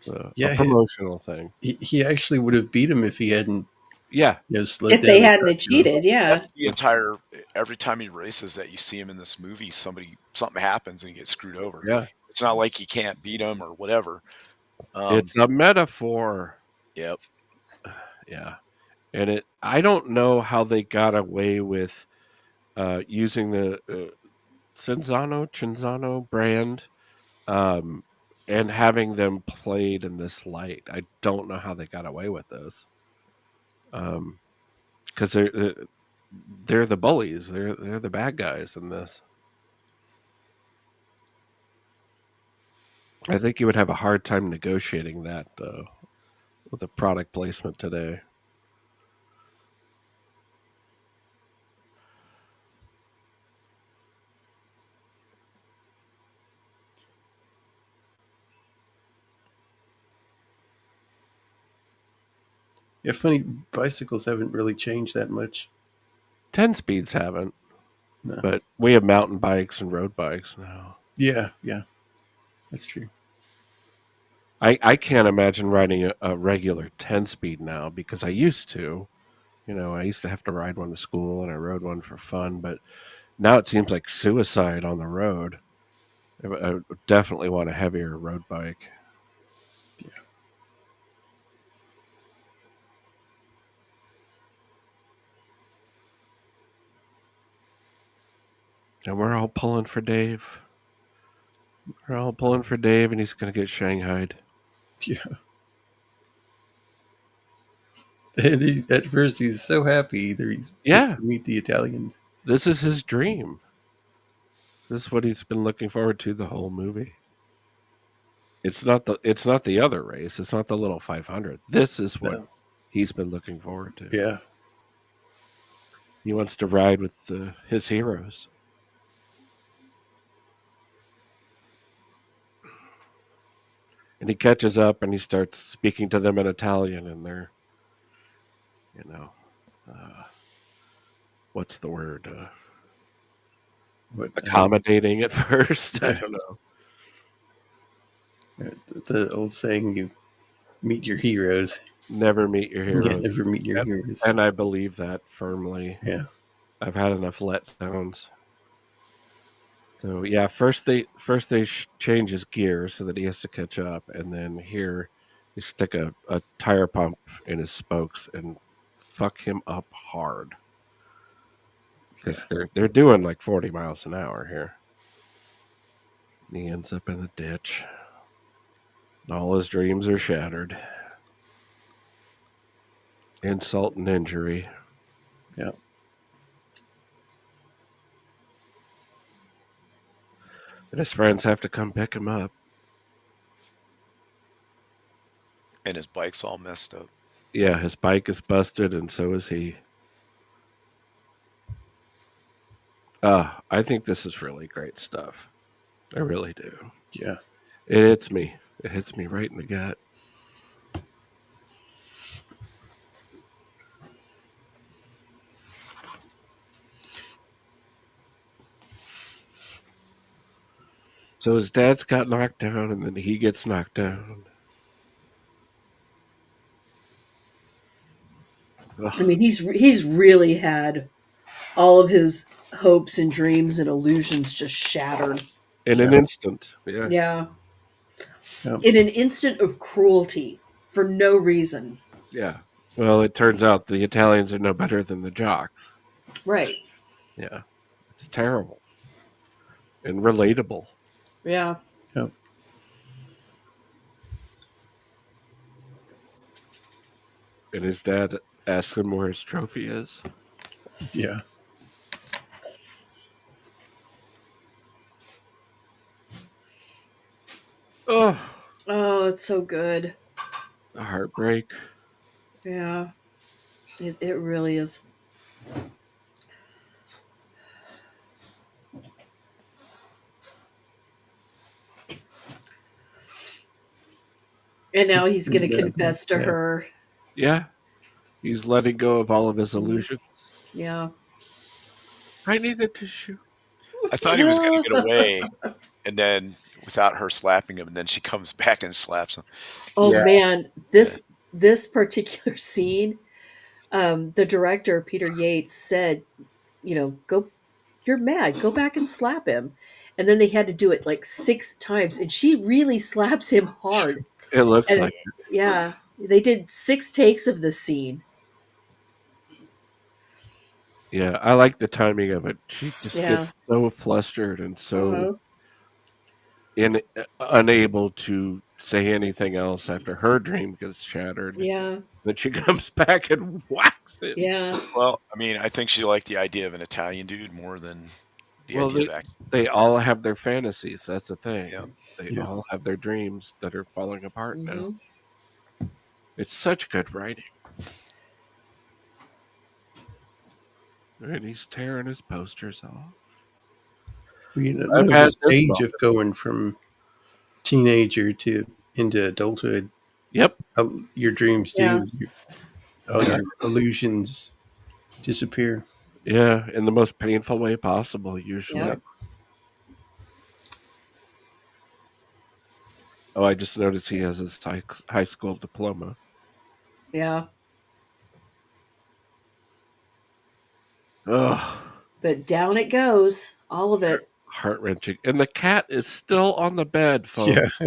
a Yeah, promotional thing. he actually would have beat him if he hadn't, Yeah, slowed If they down a hadn't touch, have cheated, That's yeah. the entire. Every time he races, that you see him in this movie, something happens and he gets screwed over. yeah. It's not like he can't beat him or whatever. It's a metaphor. Yep. Yeah, and I don't know how they got away with using the Cinzano brand um, and having them played in this light. I don't know how they got away with this because they're the bullies. They're the bad guys in this. I think you would have a hard time negotiating that with a product placement today. Yeah, funny, bicycles haven't really changed that much. 10 speeds haven't, No. but we have mountain bikes and road bikes now. Yeah, that's true. I can't imagine riding a regular 10 speed now because I used to. I used to have to ride one to school and I rode one for fun, but now it seems like suicide on the road. I would definitely want a heavier road bike. And we're all pulling for Dave. We're all pulling for Dave, and he's going to get shanghaied. Yeah. And at first, he's so happy that he gets Yeah, to meet the Italians. this is his dream. This is what he's been looking forward to the whole movie. It's not the other race. It's not the little 500. This is what No. he's been looking forward to. Yeah. He wants to ride with his heroes. And he catches up and he starts speaking to them in Italian, and they're, you know, uh, what's the word? What Accommodating at first. I don't know. the old saying, you meet your heroes. Never meet your Yeah, heroes. never meet your heroes. And I believe that firmly. Yeah. I've had enough letdowns. So yeah, first they change his gear so that he has to catch up, and then here they stick a tire pump in his spokes and fuck him up hard because they're doing like 40 miles an hour here. And he ends up in the ditch. And all his dreams are shattered. Insult and injury. Yeah. And his friends have to come pick him up. And his bike's all messed up. Yeah, his bike is busted, and so is he. I think this is really great stuff. I really do. Yeah. It hits me. It hits me right in the gut. So his dad's got knocked down, and then he gets knocked down. I mean, he's really had all of his hopes and dreams and illusions just shattered. In an instant. Yeah. Yeah. Yeah. In an instant of cruelty for no reason. Yeah. Well, it turns out the Italians are no better than the jocks. Right. Yeah. It's terrible. And relatable. Yeah. Yeah. And his dad asks him where his trophy is. Yeah. Oh, Oh, it's so good. a heartbreak. Yeah. It really is. And now he's going to confess to Yeah. her. Yeah. He's letting go of all of his Mhm. illusions. Yeah. I need a tissue. I thought he was going to get away, and then without her slapping him, and then she comes back and slaps him. Oh Yeah. man, Yeah. this particular scene, the director Peter Yates said, go, you're mad, go back and slap him, and then they had to do it like 6 times, and she really slaps him hard, It looks and like it. yeah, they did 6 takes of the scene. Yeah, I like the timing of it. She just Yeah. gets so flustered and so Uh-huh. unable to say anything else after her dream gets shattered. Yeah. Then she comes back and whacks him. Yeah. Well, I mean, I think she liked the idea of an Italian dude more than the Well, idea they of action. they all have their fantasies. That's the thing. Yeah. They Yeah. all have their dreams that are falling apart now. Hmm. It's such good writing. And he's tearing his posters off. I've The had this stage moment. of going from teenager to into adulthood, Yep. your dreams Yeah. do, all Yeah. your illusions disappear. Yeah, in the most painful way possible, usually. Yeah. Yeah. Oh, I just noticed he has his high school diploma. Yeah. Ugh, But down it goes, all of it. heart wrenching. And the cat is still on the bed, Yeah. folks.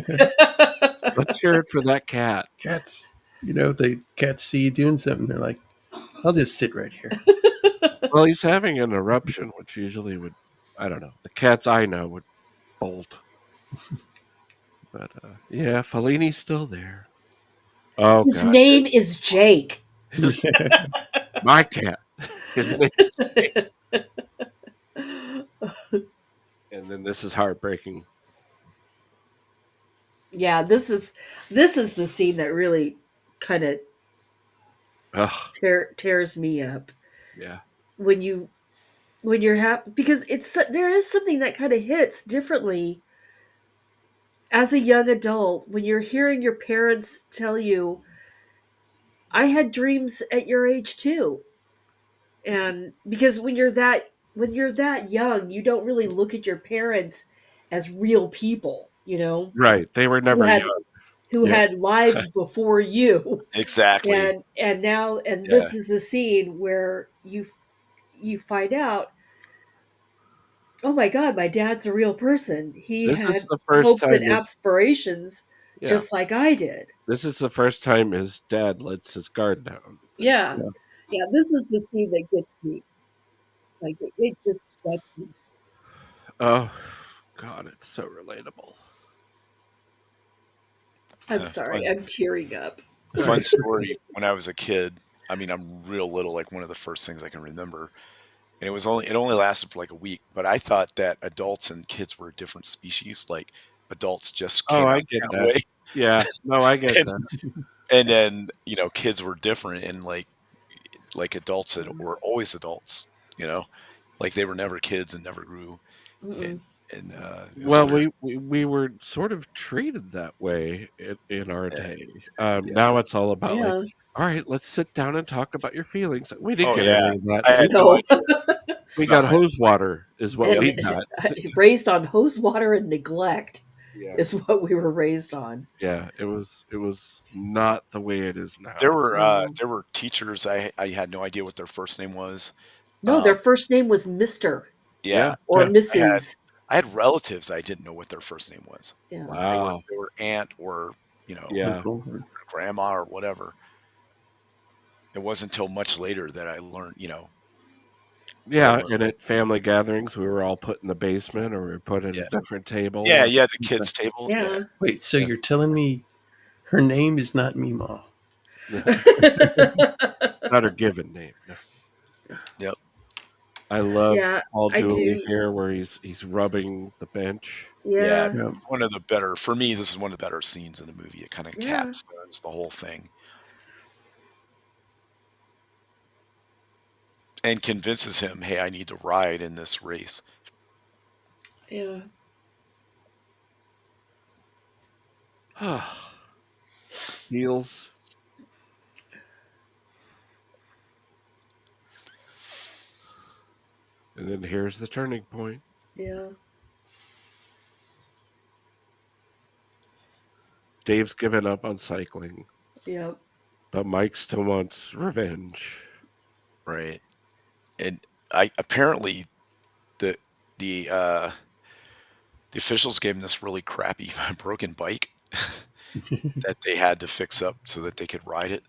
Let's hear it for that cat. Cats, the cats see you doing something. They're like, I'll just sit right here. Well, he's having an eruption, which usually would, I don't know, the cats I know would bolt. But yeah, Fellini's still there. Oh, His God. name is Jake. Yeah. My cat. His name is Jake. And then this is heartbreaking. Yeah, this is the scene that really kind of Ugh, tears me up yeah. when you're happy, because there is something that kind of hits differently as a young adult when you're hearing your parents tell you, I had dreams at your age too. And because when you're that young, you don't really look at your parents as real people, Right. They were who never had young. who Yeah. had lives before you. Exactly. And Yeah. this is the scene where you find out, oh my god, my dad's a real person. He This is had the first hopes and time aspirations yeah. just like I did. This is the first time his dad lets his guard down. Yeah. Yeah. Yeah, this is the scene that gets me. Like it just gets me. Oh, God, it's so relatable. I'm sorry, Fun, I'm tearing up. fun story. When I was a kid, I mean, I'm real little. Like one of the first things I can remember, and it only lasted for like a week. But I thought that adults and kids were a different species. Like adults just Oh, came I out get that that. way, Yeah. No, I get and, that. and then kids were different, and like adults that were always adults. You know, like they were never kids and never grew, and Mm-mm. it was Well, weird. we were sort of treated that way in our Yeah, day. yeah. Now it's all about like, Yeah. all right, let's sit down and talk about your feelings. We didn't Oh get yeah, any of that. I had no No. idea. We got Nothing. hose water, is what Yep. we And got. raised on hose water and neglect Yeah, is what we were raised on. yeah. It was not the way it is now. No. There were teachers I had no idea what their first name was. No, Um, their first name was Mr. Yeah. yeah, or Yeah. I had Mrs. I had relatives I didn't know what their first name was. Yeah. Wow. They were aunt or Yeah. Uncle. grandma or whatever. It wasn't until much later that I learned. That I Yeah, learned. and at family gatherings, we were all put in the basement, or we were put at a Yeah, different table. yeah, Or yeah. The kids' table. Yeah, Yeah. Wait, so yeah, you're telling me her name is not Mima? not her given name. No. yep. I love Yeah, Paul I Dooley do. here, where he's rubbing the bench. Yeah, Yeah. Yeah. it's one of the better for me. This is one of the better scenes in the movie. It kind of Yeah. capstone the whole thing and convinces him, "Hey, I need to ride in this race." Yeah. Heels. And then here's the turning point. Yeah. Dave's given up on cycling, Yep. but Mike still wants revenge. Right. And I apparently the the uh the officials gave him this really crappy broken bike that they had to fix up so that they could ride it,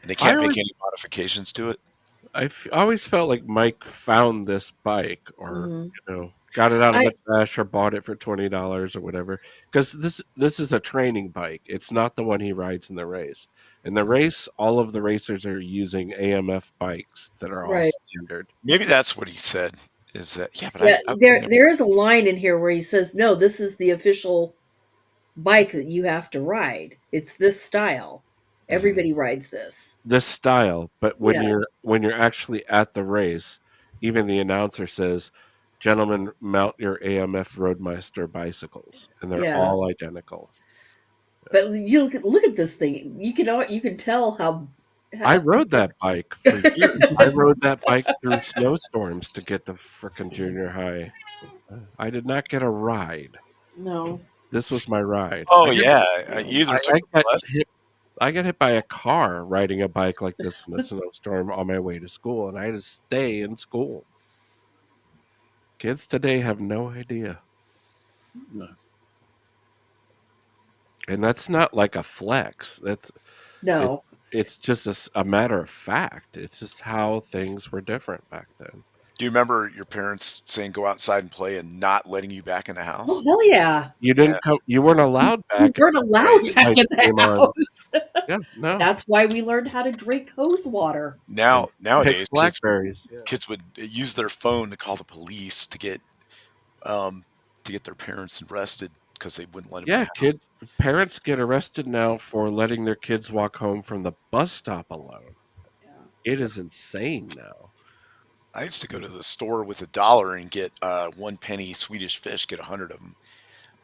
and they I can't make always, any modifications to it. always felt like Mike found this bike, or Hmm. got it out of I the trash, or bought it for $20 or whatever. Because this is a training bike. It's not the one he rides in the race. In the race, all of the racers are using AMF bikes that are all right. standard. Maybe that's what he said. Is that yeah? But Yeah, I there is a line in here where he says, "No, this is the official bike that you have to ride. It's this style. Mhm. Everybody rides this." This style, but Yeah. when you're actually at the race, even the announcer says, "Gentlemen, mount your AMF Roadmaster bicycles," and they're Yeah. all identical. But you look at this thing. You can tell I how rode that bike for years. I rode that bike through snowstorms to get to frickin' junior high. I did not get a ride. No. This was my ride. Oh yeah, you No. either took I the got bus. hit. I got hit by a car riding a bike like this in a snowstorm on my way to school, and I had to stay in school. Kids today have no idea, No. and that's not like a flex. No. It's just a matter of fact. It's just how things were different back then. Do you remember your parents saying go outside and play and not letting you back in the Oh house? hell yeah. You Yeah, didn't come. You weren't allowed We back weren't until right. allowed back in streetlights the came on. house. Yeah, no. That's why we learned how to drink hose water. And pick Nowadays, blackberries. Yeah. kids would use their phone to call the police um to get their parents arrested because they wouldn't let them in the Yeah, house. parents get arrested now for letting their kids walk home from the bus stop alone. Yeah. It is insane now. I used to go to the store with $1 and get 1 penny Swedish fish, get 100 of them,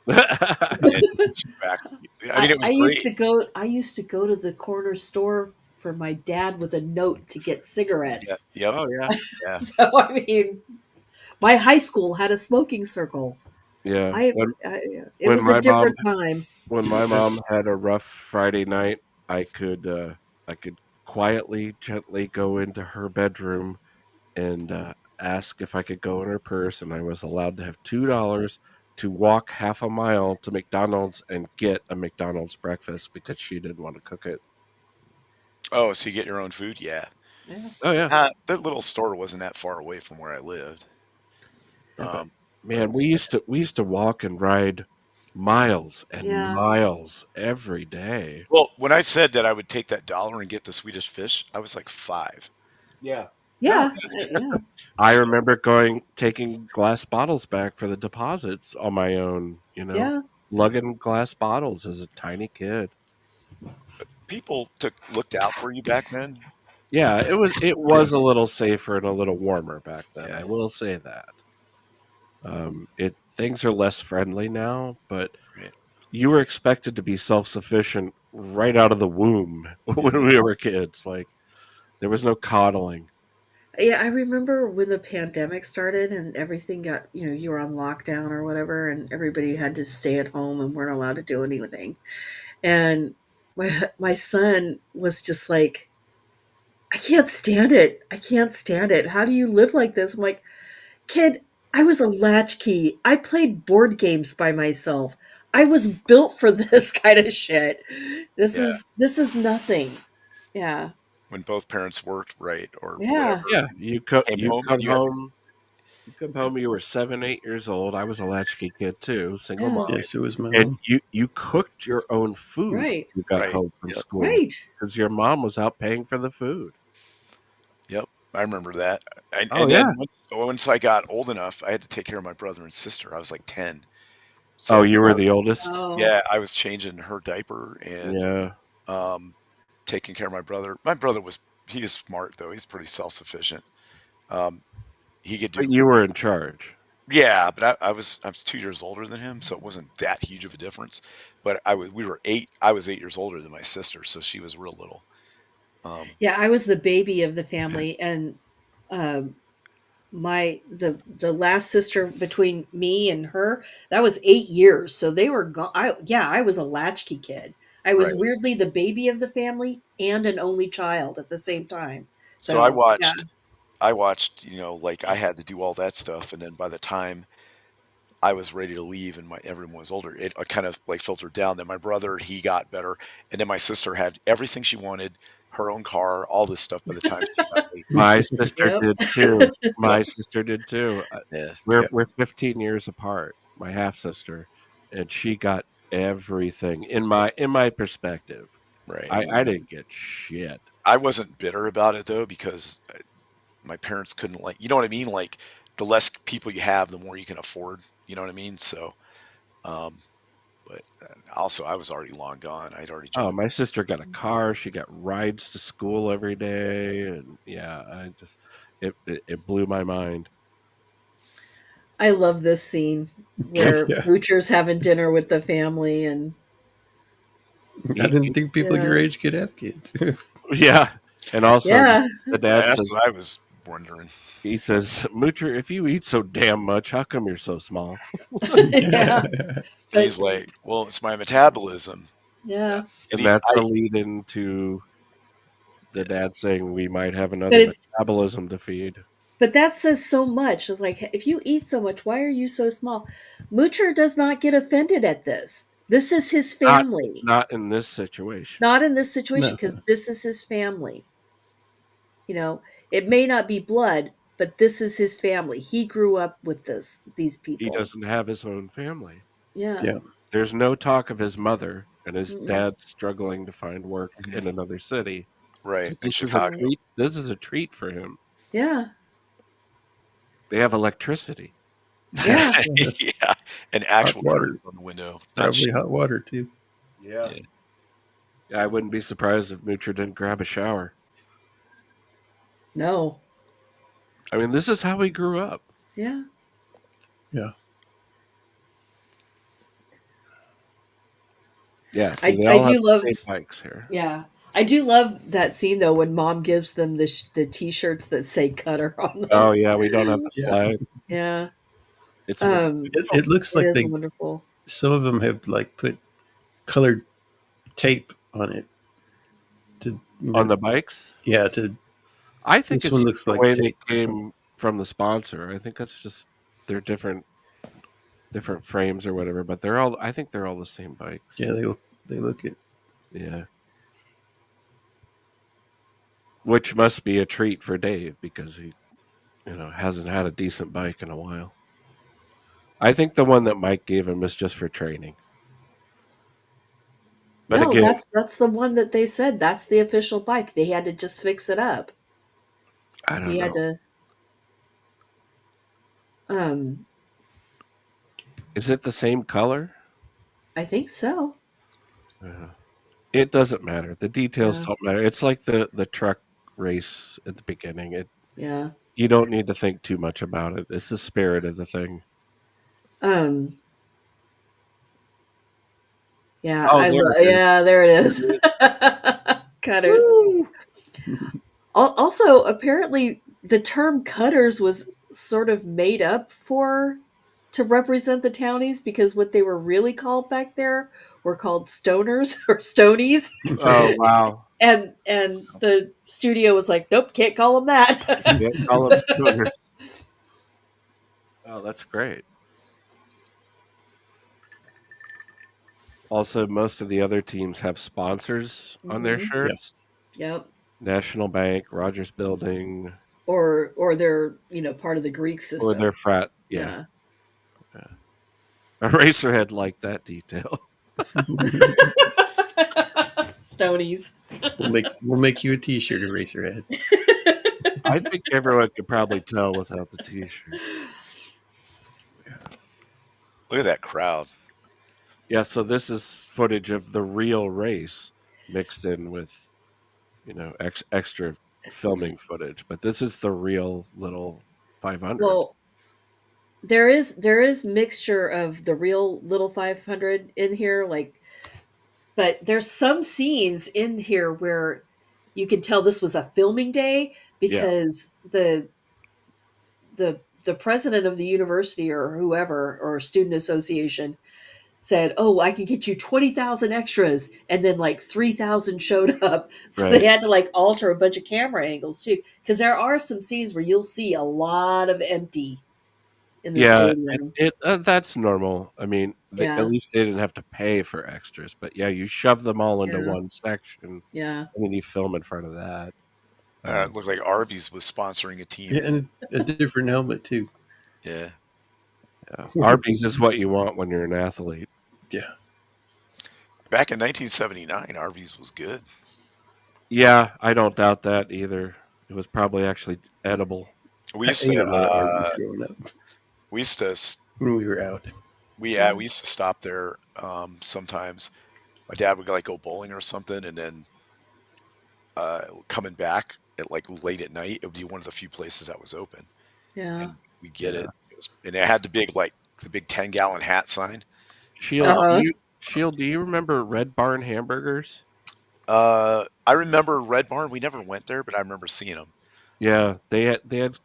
and two back. I mean, it was great. I used to go to the corner store for my dad with a note to get Yeah. cigarettes. Yep. Oh yeah, Yeah. So I mean, my high school had a smoking circle. yeah. I it When was a my mom different time. when my mom had a rough Friday night, I could quietly, gently go into her bedroom and ask if I could go in her purse, and I was allowed to have $2 to walk half a mile to McDonald's and get a McDonald's breakfast because she didn't want to cook it. Oh, so you get your own food? Yeah. Yeah. Oh yeah, That little store wasn't that far away from where I lived. yeah. But But man, we used to walk and ride miles and Yeah. miles every day. well, when I said that I would take that dollar and get the Swedish fish, I was like 5. Yeah. No, Yeah. Yeah. I So remember taking glass bottles back for the deposits on my own, Yeah. lugging glass bottles as a tiny kid. people looked out for you back then. Yeah, it was a little safer and a little warmer back then. Yeah. I will say that. It things are less friendly now, but Right. you were expected to be self-sufficient right out of the womb when Mhm. we were kids. Like there was no coddling. Yeah, I remember when the pandemic started and everything got, you were on lockdown or whatever, and everybody had to stay at home and weren't allowed to do anything. And my son was just like, I can't stand it. I can't stand it. How do you live like this? I'm like, kid, I was a latchkey. I played board games by myself. I was built for this kind of shit. Yeah. This is nothing. Yeah. When both parents worked, right, or Yeah. whatever, Yeah, came you home come and you had to. home. You come home. You were 7, 8 years old. I was a latchkey kid too, single Yeah. mom. Yes, it was my And mom. you cooked your own food Right. when you got Right. home from Yep. school Right. because your mom was out paying for the food. Yep. I remember that. Oh And yeah. then once I got old enough, I had to take care of my brother and sister. I was like 10. Oh, So you were the oldest? Oh. yeah, I was changing her diaper and Yeah. um, taking care of my brother. My brother he is smart though. He's pretty self-sufficient. Um, he could But do, you were in charge. yeah, but I was 2 years older than him, so it wasn't that huge of a difference. But we were 8. I was 8 years older than my sister, so she was real little. Um, Yeah, I was the baby of the family, and um, the last sister between me and her, that was 8 years. So they were gone. I was a latchkey kid. I was Right. weirdly the baby of the family and an only child at the same time. So I So yeah, watched I watched, like I had to do all that stuff, and then by the time I was ready to leave and my everyone was older, it kind of like filtered down. Then my brother, he got better, and then my sister had everything she wanted, her own car, all this stuff by the time she got ready to My leave. sister yep. did too. Yep. My sister did too. Yeah. Yeah. We're 15 years apart. My half sister, and she got everything in my perspective. Right. I didn't get shit. I wasn't bitter about it though because my parents couldn't you know what I mean? Like the less people you have, the more you can afford. You know what I mean? So, um, but also I was already long gone. I'd already Oh, joined. my sister got a car. She got rides to school every day, and yeah, it blew my mind. I love this scene Oh, where yeah. Butcher's having dinner with the family and I He, didn't think people your yeah. age could have kids. yeah, and also Yeah. the dad That's says what I was wondering. he says, "Moocher, if you eat so damn much, how come you're so small?" Yeah. And But he's like, "Well, it's my metabolism." Yeah. yeah. And And he, that's I, the lead into the dad saying we might have But another it's metabolism to feed. but that says so much. It's like if you eat so much, why are you so small? Moocher does not get offended at this. This is his Not family. not in this situation. Not in this situation No. because this is his family. You know, it may not be blood, but this is his family. He grew up with these He people. doesn't have his own family. Yeah. Yeah. There's no talk of his mother and his Mm-mm. dad struggling to find work in another city. right So in this is a Mm-mm. Chicago. treat. This is a treat for him. Yeah. They have electricity. Yeah. Yeah, and Hot actual water. curtains on the window, not Probably sheet. hot water too. Yeah. Yeah. I wouldn't be surprised if Moocher didn't grab a shower. No. I mean, this is how he grew up. Yeah. Yeah. Yeah, see, I they I all have do the love same bikes here. yeah. I do love that scene though when mom gives them the t-shirts that say cutter on Oh them. yeah, we don't have the Yeah. slide. Yeah. It's It looks It like is they wonderful. some of them have like put colored tape on it to on the bikes. yeah to I think this it's one just looks the like way they tape or something. came from the sponsor. I think that's just they're different frames or whatever, but they're all I think they're all the same bikes. Yeah, they look it. Yeah. Which must be a treat for Dave because he, hasn't had a decent bike in a while. I think the one that Mike gave him is just for training. But No, again, that's the one that they said that's the official bike. They had to just fix it up. I He don't had know. to um Is it the same color? I think so. Uh, it doesn't matter. The details Yeah. don't matter. It's like the truck race at the beginning. Yeah. You don't need to think too much about it. It's the spirit of the thing. Um yeah, Oh, there it is. yeah, there it There is. it is. Cutters. Woo! Also, apparently the term cutters was sort of made up for to represent the townies because what they were really called back there were called stoners or stonies. Oh wow! And the studio was like, nope, can't call them that. Can't call them stoners. Oh, that's great. Also, most of the other teams have sponsors on their hmm Yeah. shirts. Yep. National Bank, Rogers Building, Or they're part of the Greek or their system. frat. Yeah, Yeah. yeah. Eraserhead liked that detail. Stonies. We'll make you a T-shirt, Eraserhead. I think everyone could probably tell without the T-shirt. Look at that crowd. Yeah, so this is footage of the real race mixed in with extra filming footage, but this is the real little 500. Well, there is mixture of the real little 500 in here, like, but there's some scenes in here where you can tell this was a filming day Yeah, because the president of the university or whoever or student association said, "Oh, I can get you 20,000 extras," and then like 3,000 showed up, so Right. they had to like alter a bunch of camera angles too, because there are some scenes where you'll see a lot of empty in the Yeah, stadium. that's normal. I mean, at Yeah, least they didn't have to pay for extras, but yeah, you shove them all into yeah, one section, yeah. and then you film in front of that. It Um, looked like Arby's was sponsoring a team. Yeah, and a different helmet too. Yeah. yeah. Arby's is what you want when you're an athlete. Yeah, Back in 1979, Arby's was good. Yeah, I don't doubt that either. It was probably actually edible. We I used ate to a lot of Arby's growing up we used to when we were out. we used to stop there sometimes. My dad would like go bowling or something, and then coming back at like late at night, it would be one of the few places that was open, Yeah. and we get Yeah. it. And it had the big 10-gallon hat sign. Shield, Um, Uh-huh. Shield, do you remember Red Barn hamburgers? I remember Red Barn. We never went there, but I remember seeing them. Yeah, they had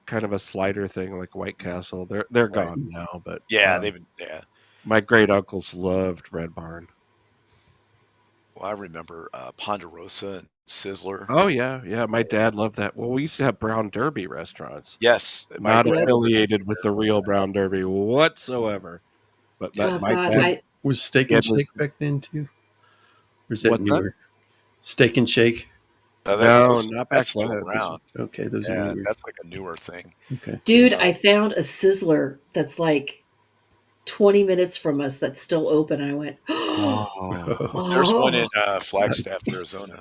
kind of a slider thing like White Castle. They're Right? gone now, but Yeah, they've been. Yeah. my great uncles loved Red Barn. Well, I remember Ponderosa and Sizzler. Oh yeah, yeah. My dad loved that. Well, we used to have Brown Derby restaurants, Yes, my not Yep. grandmother came affiliated with the real Brown Derby whatsoever. But that Oh my God, dad Was Steak and dad was Shake back then too? Or is that what's that? newer? Steak and Shake. No, not that's back still then. around. Okay, those are Yeah, newer. that's like a newer thing. Okay. dude, Uh, I found a Sizzler that's like 20 minutes from us that's still open. I went, Oh, there's one in oh, Flagstaff, Arizona.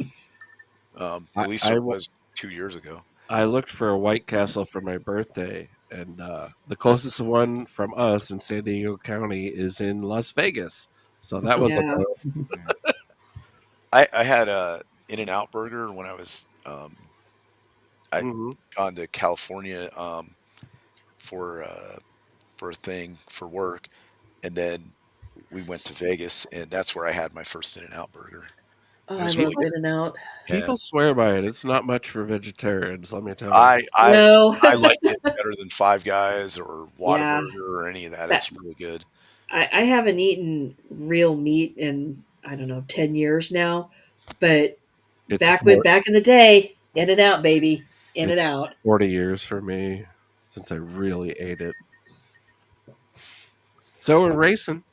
I At least I, there w- was 2 years ago. I looked for a White Castle for my birthday, and the closest one from us in San Diego County is in Las Vegas. So that was a yeah. bummer. Yeah. I had a In-N-Out burger when I was I'd Hmm. gone to California for uh, for a thing for work, and then we went to Vegas, and that's where I had my first In-N-Out burger. Oh, It I was love really People In and Out. yeah. people swear by it. It's not much for vegetarians, let me tell you. No. I like it better than Five Guys or Yeah. Whataburger or any of that. That It's really good. I haven't eaten real meat in, I don't know, 10 years now. But It's for back in the day, In and Out, baby. In and it's Out. 40 years for me since I really ate it. So we're racing.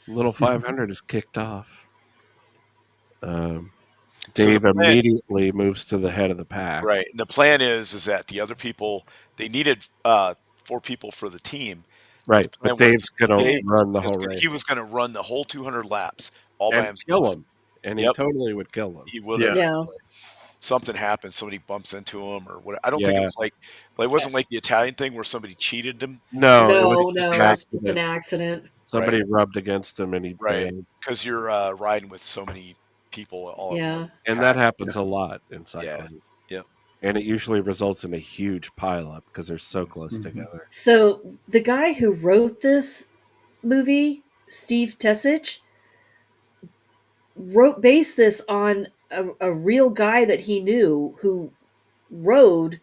Little 500 is kicked off. Um, So the Dave plan, immediately moves to the head of the pack. right? And the plan is that the other people they needed 4 people for the team, but the Right, but plan was Dave's gonna Dave run the was whole gonna, he race was going to run the whole 200 laps all by and kill himself. him, and he Yep, totally would kill him. he would Yeah. have. Yeah. Something happens, somebody bumps into him or what. I don't think it Yeah, was like, well, it wasn't like the Italian thing where somebody cheated him, no, it was No, just because an no, you're it's just an accident. accident. right, Somebody rubbed against him and he right, bailed, because you're riding with so many people all in one Yeah. and that pack. happens a lot in Yeah, cycling, yep. and it usually results in a huge pileup because they're so close Mhm. together. So the guy who wrote this movie, Steve Tessich, wrote based this on a real guy that he knew who rode.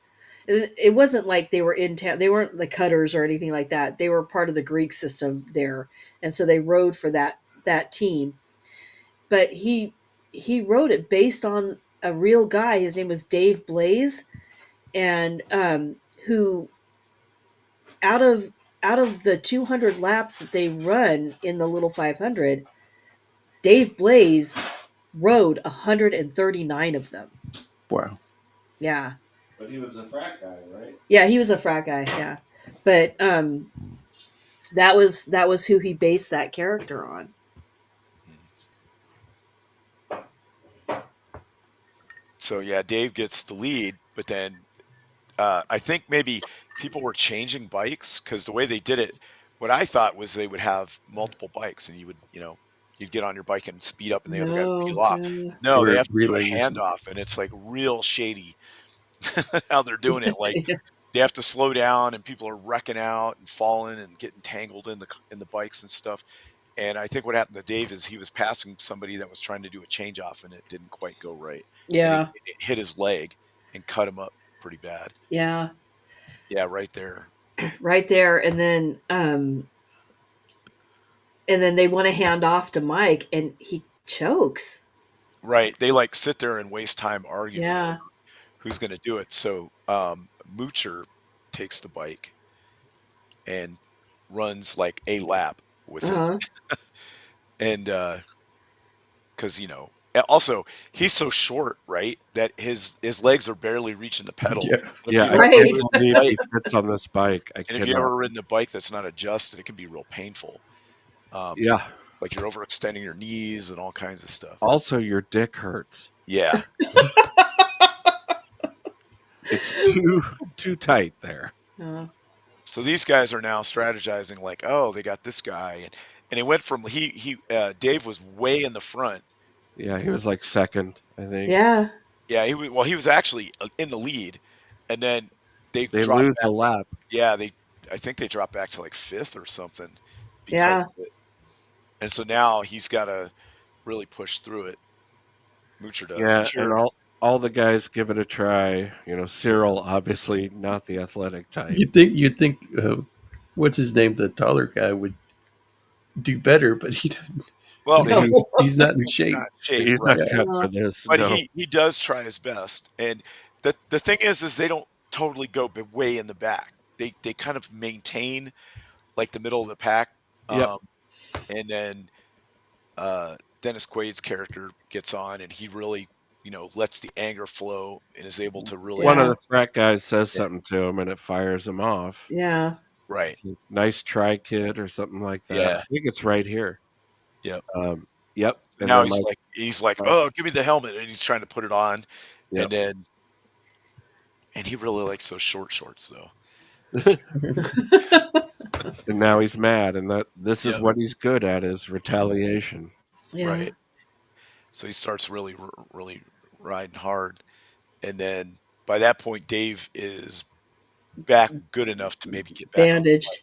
It wasn't like they were in town. They weren't the cutters or anything like that. They were part of the Greek system there, and so they rode for that team. But he wrote it based on a real guy. His name was Dave Blaze, and who out of out of the 200 laps that they run in the little 500, Dave Blaze rode 139 of them. Wow. Yeah. But he was a frat guy, right? Yeah, he was a frat guy, yeah. But that was who he based that character on. So yeah, Dave gets the lead, but then I think maybe people were changing bikes because the way they did it, what I thought was they would have multiple bikes and you would, you'd get on your bike and speed up and the other guy would peel No, off. no. No, they Or have to do a relaying or something. handoff and it's like real shady how they're doing it. Like Yeah. they have to slow down and people are wrecking out and falling and getting tangled in the bikes and stuff. And I think what happened to Dave is he was passing somebody that was trying to do a change off and it didn't quite go right. And it, Yeah. it hit his leg and cut him up pretty bad. Yeah. Yeah, right there. right there, and then they want to hand off to Mike, and he chokes. Right. They like sit there and waste time arguing over Yeah. who's going to do it. So Moocher takes the bike and runs like a lap with it, Uh-huh. and because also he's so short, right, that his legs are barely reaching the pedal. Yeah. And if Yeah, you've I ever Right. can't ridden a believe bike, he fits on this bike. I and if you cannot. ever ridden a bike that's not adjusted, it can be real painful. Um, Yeah. like you're overextending your knees and all kinds of stuff. Also, your dick hurts. Yeah. It's too tight there. Uh, So these guys are now strategizing like, oh, they got this guy, and it went from Dave was way in the front. Yeah, he was like second, I think. yeah. Yeah, he was actually in the lead, and then they They dropped lose a back. lap. Yeah, I think they dropped back to like fifth or something because Yeah. of it. And so now he's got to really push through it. Moocher does. Yeah, and Sure. all the guys give it a try. Cyril obviously not the athletic type. You'd think what's his name, the taller guy would do better, but he doesn't. Well, No. He's not in he's shape. not in shape, He's not right? Yeah. cut for this. But No. he does try his best. And the thing is they don't totally go way in the back. They kind of maintain like the middle of the pack. Yep. And then Dennis Quaid's character gets on, and he really, lets the anger flow and is able to really, One of Yeah. the frat guys says Yeah. something to him, and it fires him off. Yeah. right, It's like, nice try, kid, or something like that. Yeah. I think it's right here. Yep. Yep. And Now then he's like, Mike- oh, give me the helmet, and he's trying to put it on, Yep. and he really likes those short shorts though. And now he's mad, and this is Yep. what he's good at is retaliation. Yeah. Right. So he starts really, really riding hard, and then by that point, Dave is back good enough to maybe get back on. Bandaged.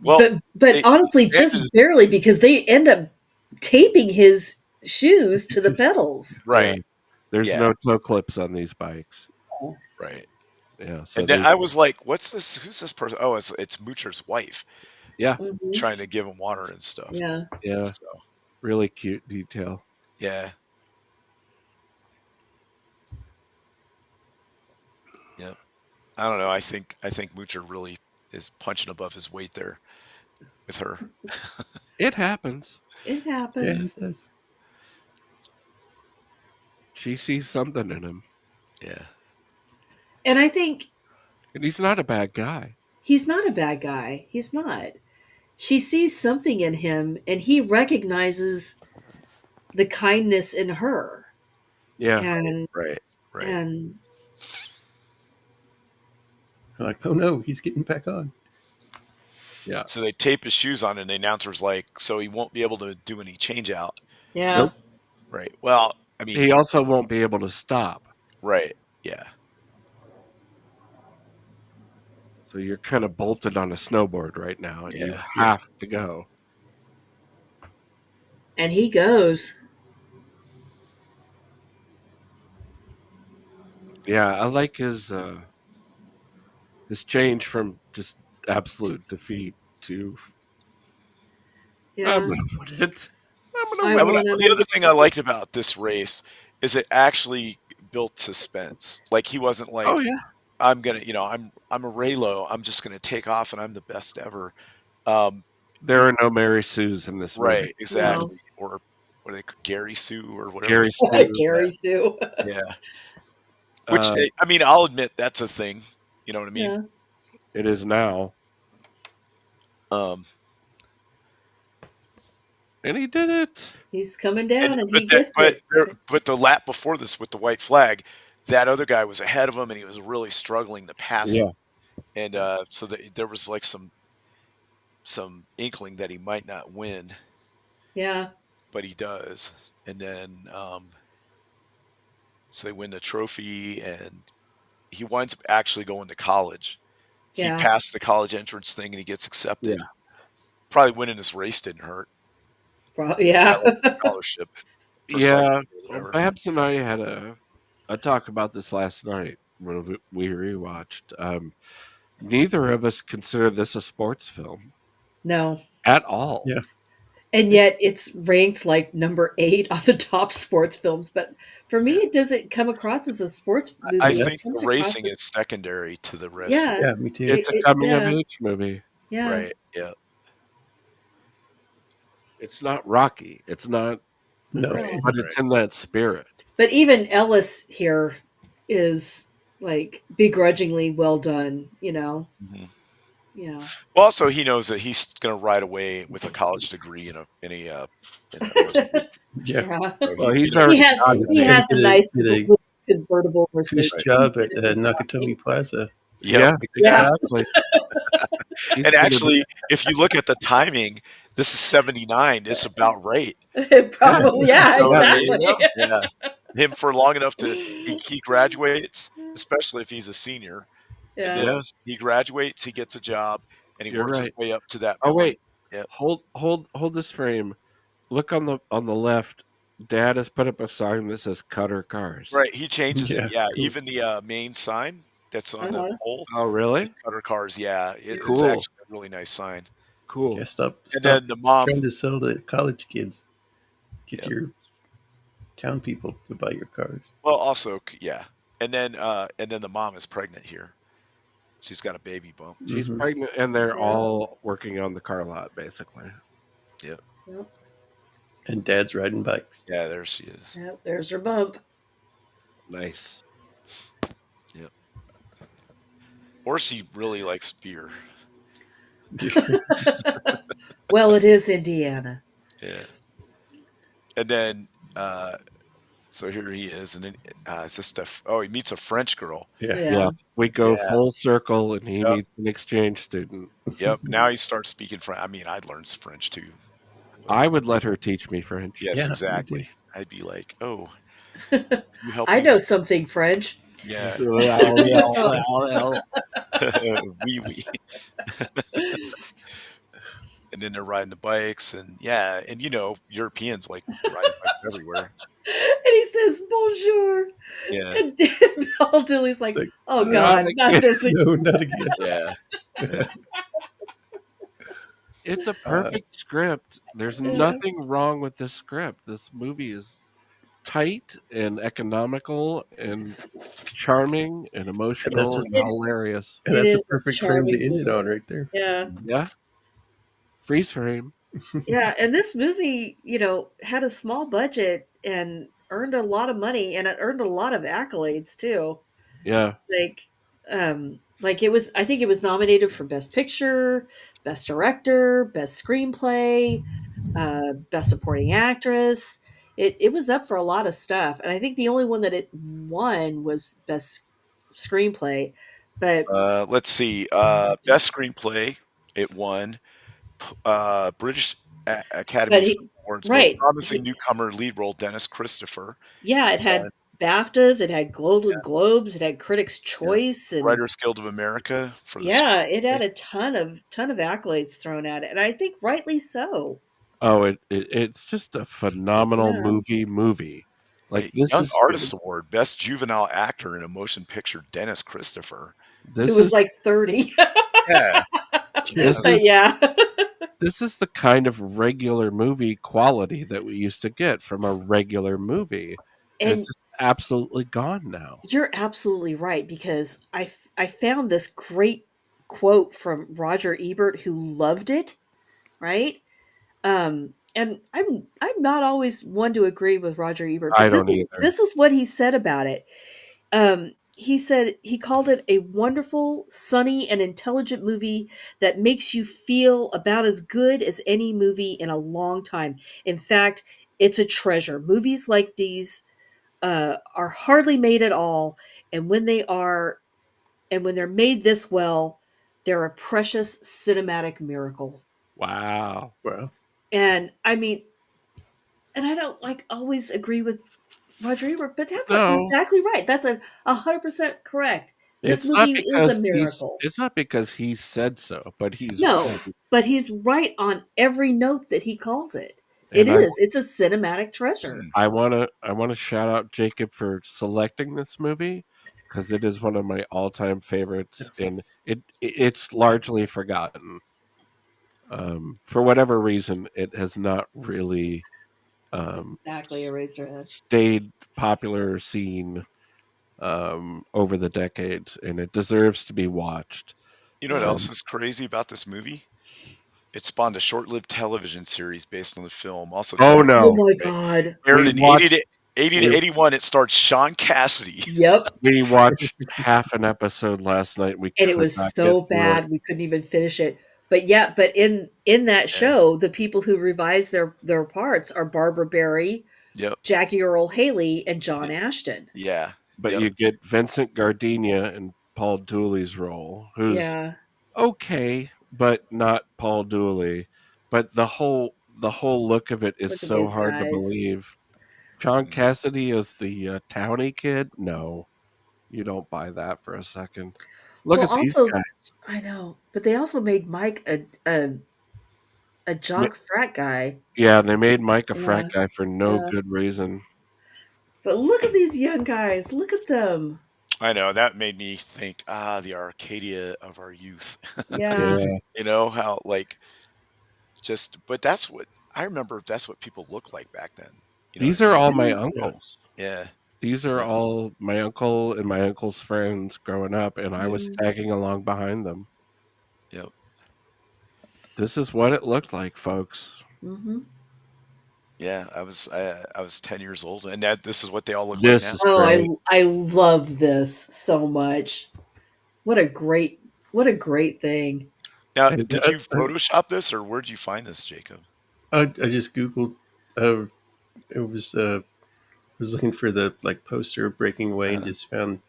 Well, But honestly, just bandages- barely, because they end up taping his shoes to the pedals. right, Yeah. There's Yeah. no toe clips on these bikes. right. Yeah. So And then I was like, "What's this? Who's this person?" Oh, it's Moocher's wife Mhm. trying to give him water and stuff. Yeah. yeah, So really cute detail. yeah, yeah. I don't know. I think Moocher really is punching above his weight there with her. It happens. It Yeah, happens. it does. She sees something in him, Yeah, And I think and he's not a bad guy. he's not a bad guy. He's not. She sees something in him, and he recognizes the kindness in her. Yeah. And right. and Like, oh no, he's getting back on. Yeah. So they tape his shoes on, and the announcer's like, "So he won't be able to do any change out." yeah. Nope. Right. Well, I mean, He also won't be able to stop. right. Yeah. So you're kind of bolted on a snowboard right now, and you Yeah. have to go. And he goes. Yeah, I like his change from just absolute defeat to I'm Yeah. gonna win it. I'm I gonna win wanna The other thing I liked about this race is it actually built suspense. Like he wasn't it. like, Oh yeah. I'm gonna, I'm a Raylo. I'm just gonna take off and I'm the best ever. Um, There are no Mary Sues in this right, movie. exactly. Or what are they, Gary Sue or whatever. Gary Sue. Gary Sue. Yeah. Which Uh, I mean, I'll admit that's a thing. You know what I mean? Yeah. it is now. Um, And he did it. He's coming down, and he but gets it. but the lap before this with the white flag, that other guy was ahead of him and he was really struggling to pass him. And so there was like some inkling that he might not win, Yeah. but he does. And then so they win the trophy, and he winds up actually going to college. Yeah. He passed the college entrance thing, and he gets accepted. Yeah. Probably winning this race didn't hurt. Yeah. Scholarship. for Yeah. cycling or whatever. Babs and I had a talk about this last night when we rewatched. neither of us consider this a sports film No. at all. Yeah. And yet it's ranked like number 8 on the top sports films. But for me, it doesn't come across as a sports I movie. It think Yes. comes the across racing is as, secondary to the rest of yeah, Yeah, me too. It's a coming of yeah, age movie. yeah. right. Yeah. It's not Rocky. It's not, No. Right. but Right. it's in that spirit. But even Ellis here is like begrudgingly well done, you know? Mhm. Yeah. Well, also he knows that he's going to ride away with a college degree in a Mercedes. Yeah. Yeah. So Well, he he's knows. He already has got He's he it. gonna has a nice get a blue convertible Mercedes. Right. job He's at gonna be Nakatomi fine. Plaza. Yep. Yeah, Yeah. exactly. He's And gonna be, actually, if you look at the timing, this is 79. It's about right. yeah. Probably, yeah, You know So what I there mean? you exactly. go. Yeah. Him for long enough he graduates, especially if he's a senior, and then Yeah. Yeah, he graduates, he gets a job, and he you're works his right. way up to that Oh billing. wait, Yep. hold this frame. Look on the left. Dad has put up a sign that says "Cutter Cars." Right. He changes it. Yeah. Yeah. Cool. Even the main sign that's on the Uh-huh. pole Oh, is really? Cutter Cars. Yeah. Yeah. It's Cool, actually a really nice sign. Yeah. cool. And Stop then the mom, trying to sell to college kids. Get yeah. your town people to buy your cars. Well, also, yeah. And then the mom is pregnant here. She's got a baby bump. She's Mm-hmm. pregnant, and they're Yeah. all working on the car lot, basically. Yep. Yep. And dad's riding bikes. Yeah, there she is. Yep. There's her bump. Nice. Yep. Or she really likes beer. Well, it is Indiana. Yeah. And then so here he is, and then it's just he meets a French girl. Yeah. Yeah. Yeah, we go Yeah. full circle, and he Yep. meets an exchange student. Yep. Now he starts speaking French. I mean, I'd learn French too. I would let her teach me French. Yes, Yeah, me exactly. too. I'd be like, "Oh, can you help I me know with something French. yeah, Well, wee wee." And then they're riding the bikes, and yeah, and Europeans like riding bikes everywhere. And he says, bonjour. Yeah, And Paul Dooley's like, Like, oh God, not this again. no, not again. yeah, it's a perfect script. There's Yeah. nothing wrong with this script. This movie is tight and economical and charming and emotional and hilarious. And It that's a is a perfect frame to charming end it movie. on right there. Yeah. Yeah. Freeze frame. Yeah. And this movie, had a small budget and earned a lot of money, and it earned a lot of accolades too. Yeah. Like it was, I think it was nominated for Best Picture, Best Director, Best Screenplay, Best Supporting Actress. It was up for a lot of stuff, and I think the only one that it won was Best Screenplay. But let's see. Best screenplay, it won. British Academy but Film he Awards, most right, promising newcomer lead role, Dennis Christopher. yeah, it had Won. BAFTAs, it had Yeah, Golden Globes, it had Critics' yeah. Choice, and Writers Guild of America for the yeah, it had screenplay. a ton of accolades thrown at it, and I think rightly so. Oh, it's just a phenomenal Yeah. movie. Like Hey, this Young is Artist Award, Best Juvenile Actor in a Motion Picture, Dennis Christopher. It this was is like 30. Yeah, this But is yeah. this is the kind of regular movie quality that we used to get from a regular movie. And it's And just absolutely gone now. you're absolutely right, because I found this great quote from Roger Ebert, who loved it, right? And I'm not always one to agree with Roger Ebert, I but don't either. this is what he said about it. He said he called it a wonderful, sunny, and intelligent movie that makes you feel about as good as any movie in a long time. In fact, it's a treasure. Movies like these are hardly made at all, and when they're made this well, they're a precious cinematic miracle. Wow. Wow. And I mean, and I don't like always agree with Roger Ebert, but that's No. exactly right. That's 100% correct. This It's not movie is a miracle. because he said so, but he's No, right. but he's right on every note that he calls it. It And is. It's a cinematic treasure. Mm. I wanna shout out Jacob for selecting this movie because it is one of my all-time favorites, and it's largely forgotten. For whatever reason, it has not really Exactly, Eraserhead. stayed popular scene over the decades, and it deserves to be watched. You know what Yeah. else is crazy about this movie? It spawned a short-lived television series based on the film, also Oh titled Oh no, my Ray. god. Aired we in 80 watched to 80 to we 81. It starred Sean Cassidy. Yep. we watched half an episode last night. We And it could was not get so through it. bad we couldn't even finish it. But yeah, but in that Yeah. show, the people who revise their parts are Barbara Barry, Yep. Jackie Earl Haley, and Y- John Ashton. Yeah. But Yep. you get Vincent Gardenia in Paul Dooley's role, who's Yeah. okay, but not Paul Dooley. But the whole look of it is Look at so these hard to guys. believe. John Mhm. Cassidy is the towny kid. No, you don't buy that for a second. Look Well, at these also, guys. I know, but they also made Mike a Ma- jock frat guy. Yeah, they made Mike a frat Yeah, guy for no yeah. good reason. But look at these young guys. Look at them. I know that made me think, the Arcadia of our youth. Yeah. Yeah, You know how but that's what I remember. That's what people looked like back then. You know what I these are mean? all my Yeah. Yeah. uncles. Yeah. These are Yep. all my uncle and my uncle's friends growing up, and I was Yeah. tagging along behind them. Yep. This is what it looked like, folks. Mhm. Yeah. I was 10 years old, and this is what they all look like This now. is Oh, great. I love this so much. What a great what a great thing. Now, And did you Photoshop this, or where'd you find this, Jacob? I just googled. Uh, it was looking for the like poster of Breaking Away and Uh, just found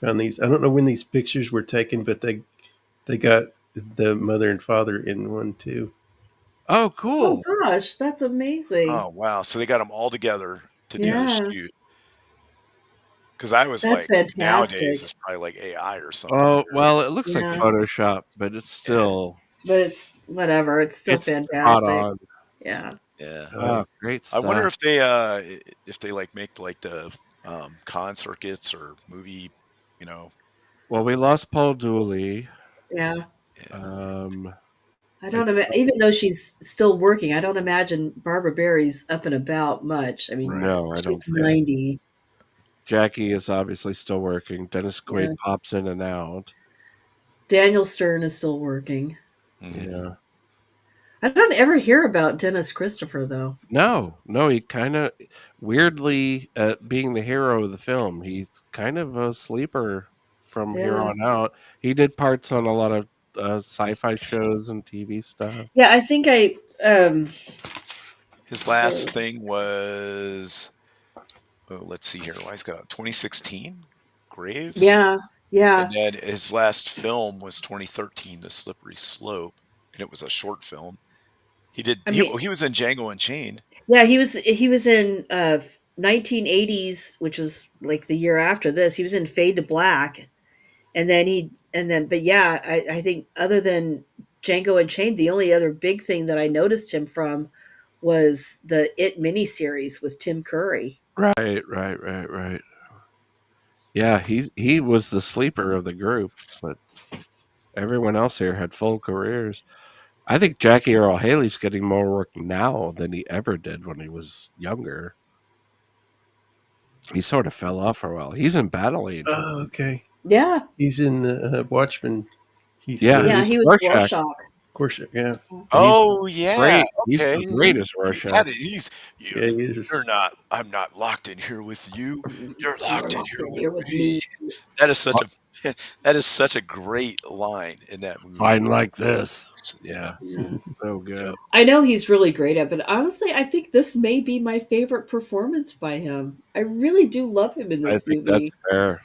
these. I don't know when these pictures were taken, but they got the mother and father in one too. oh, Oh cool. gosh, that's amazing. oh wow! So they got them all together to do this Yeah, shoot. Because I was that's like, nowadays fantastic. it's probably like AI or something. Oh, well, it looks like Yeah, Photoshop, but it's Yeah. still but it's whatever. It's still it's spot fantastic. on. Yeah. Yeah. Uh, Oh, great I wonder stuff. if they like make like the con circuits or movie, you know. Well, we lost Paul Dooley. Yeah. Yeah. Um, I I don't even though she's still working, I don't imagine Barbara Barry's up and about much. I mean, Right. no, I she's don't think so. 90. Jackie is obviously still working. Dennis Yeah. Quaid pops in and out. Daniel Stern is still working. Hmm. Yeah. I don't ever hear about Dennis Christopher though. No, no, he kind of weirdly being the hero of the film. He's kind of a sleeper from here Yeah. on out. He did parts on a lot of sci-fi shows and TV stuff. Yeah, I think I His so last thing was, oh, let's see here. Why he's got 2016 Graves, yeah. and Yeah. then his last film was 2013, The Slippery Slope, and it was a short film. He did. I He, mean, he was in Django Unchained. yeah, he was in 1980s, which is like the year after this. He was in Fade to Black, but yeah, I think other than Django Unchained, the only other big thing that I noticed him from was the It miniseries with Tim Curry. Right, right, right, right. Yeah, he was the sleeper of the group, but everyone else here had full careers. I think Jackie Earl Haley's getting more work now than he ever did when he was younger. He sort of fell off for a while. He's in Battle Angel. oh, okay. Yeah, He's in the Watchmen. He's Yeah, the yeah, he's he was Rorschach, Rorschach. course. Yeah, and he's Oh yeah. great. He's Okay. great Mhm. as Rorschach. That is, yeah, he is. you're not. I'm not locked in here with you. You're You're locked in locked here in with here with me. me. That is such a that is such a great line in that movie. Fine like this. Yeah. Yeah, Yeah. so good. Yep. I know he's really great at, but honestly, I think this may be my favorite performance by him. I really do love him in I this think that's movie. fair.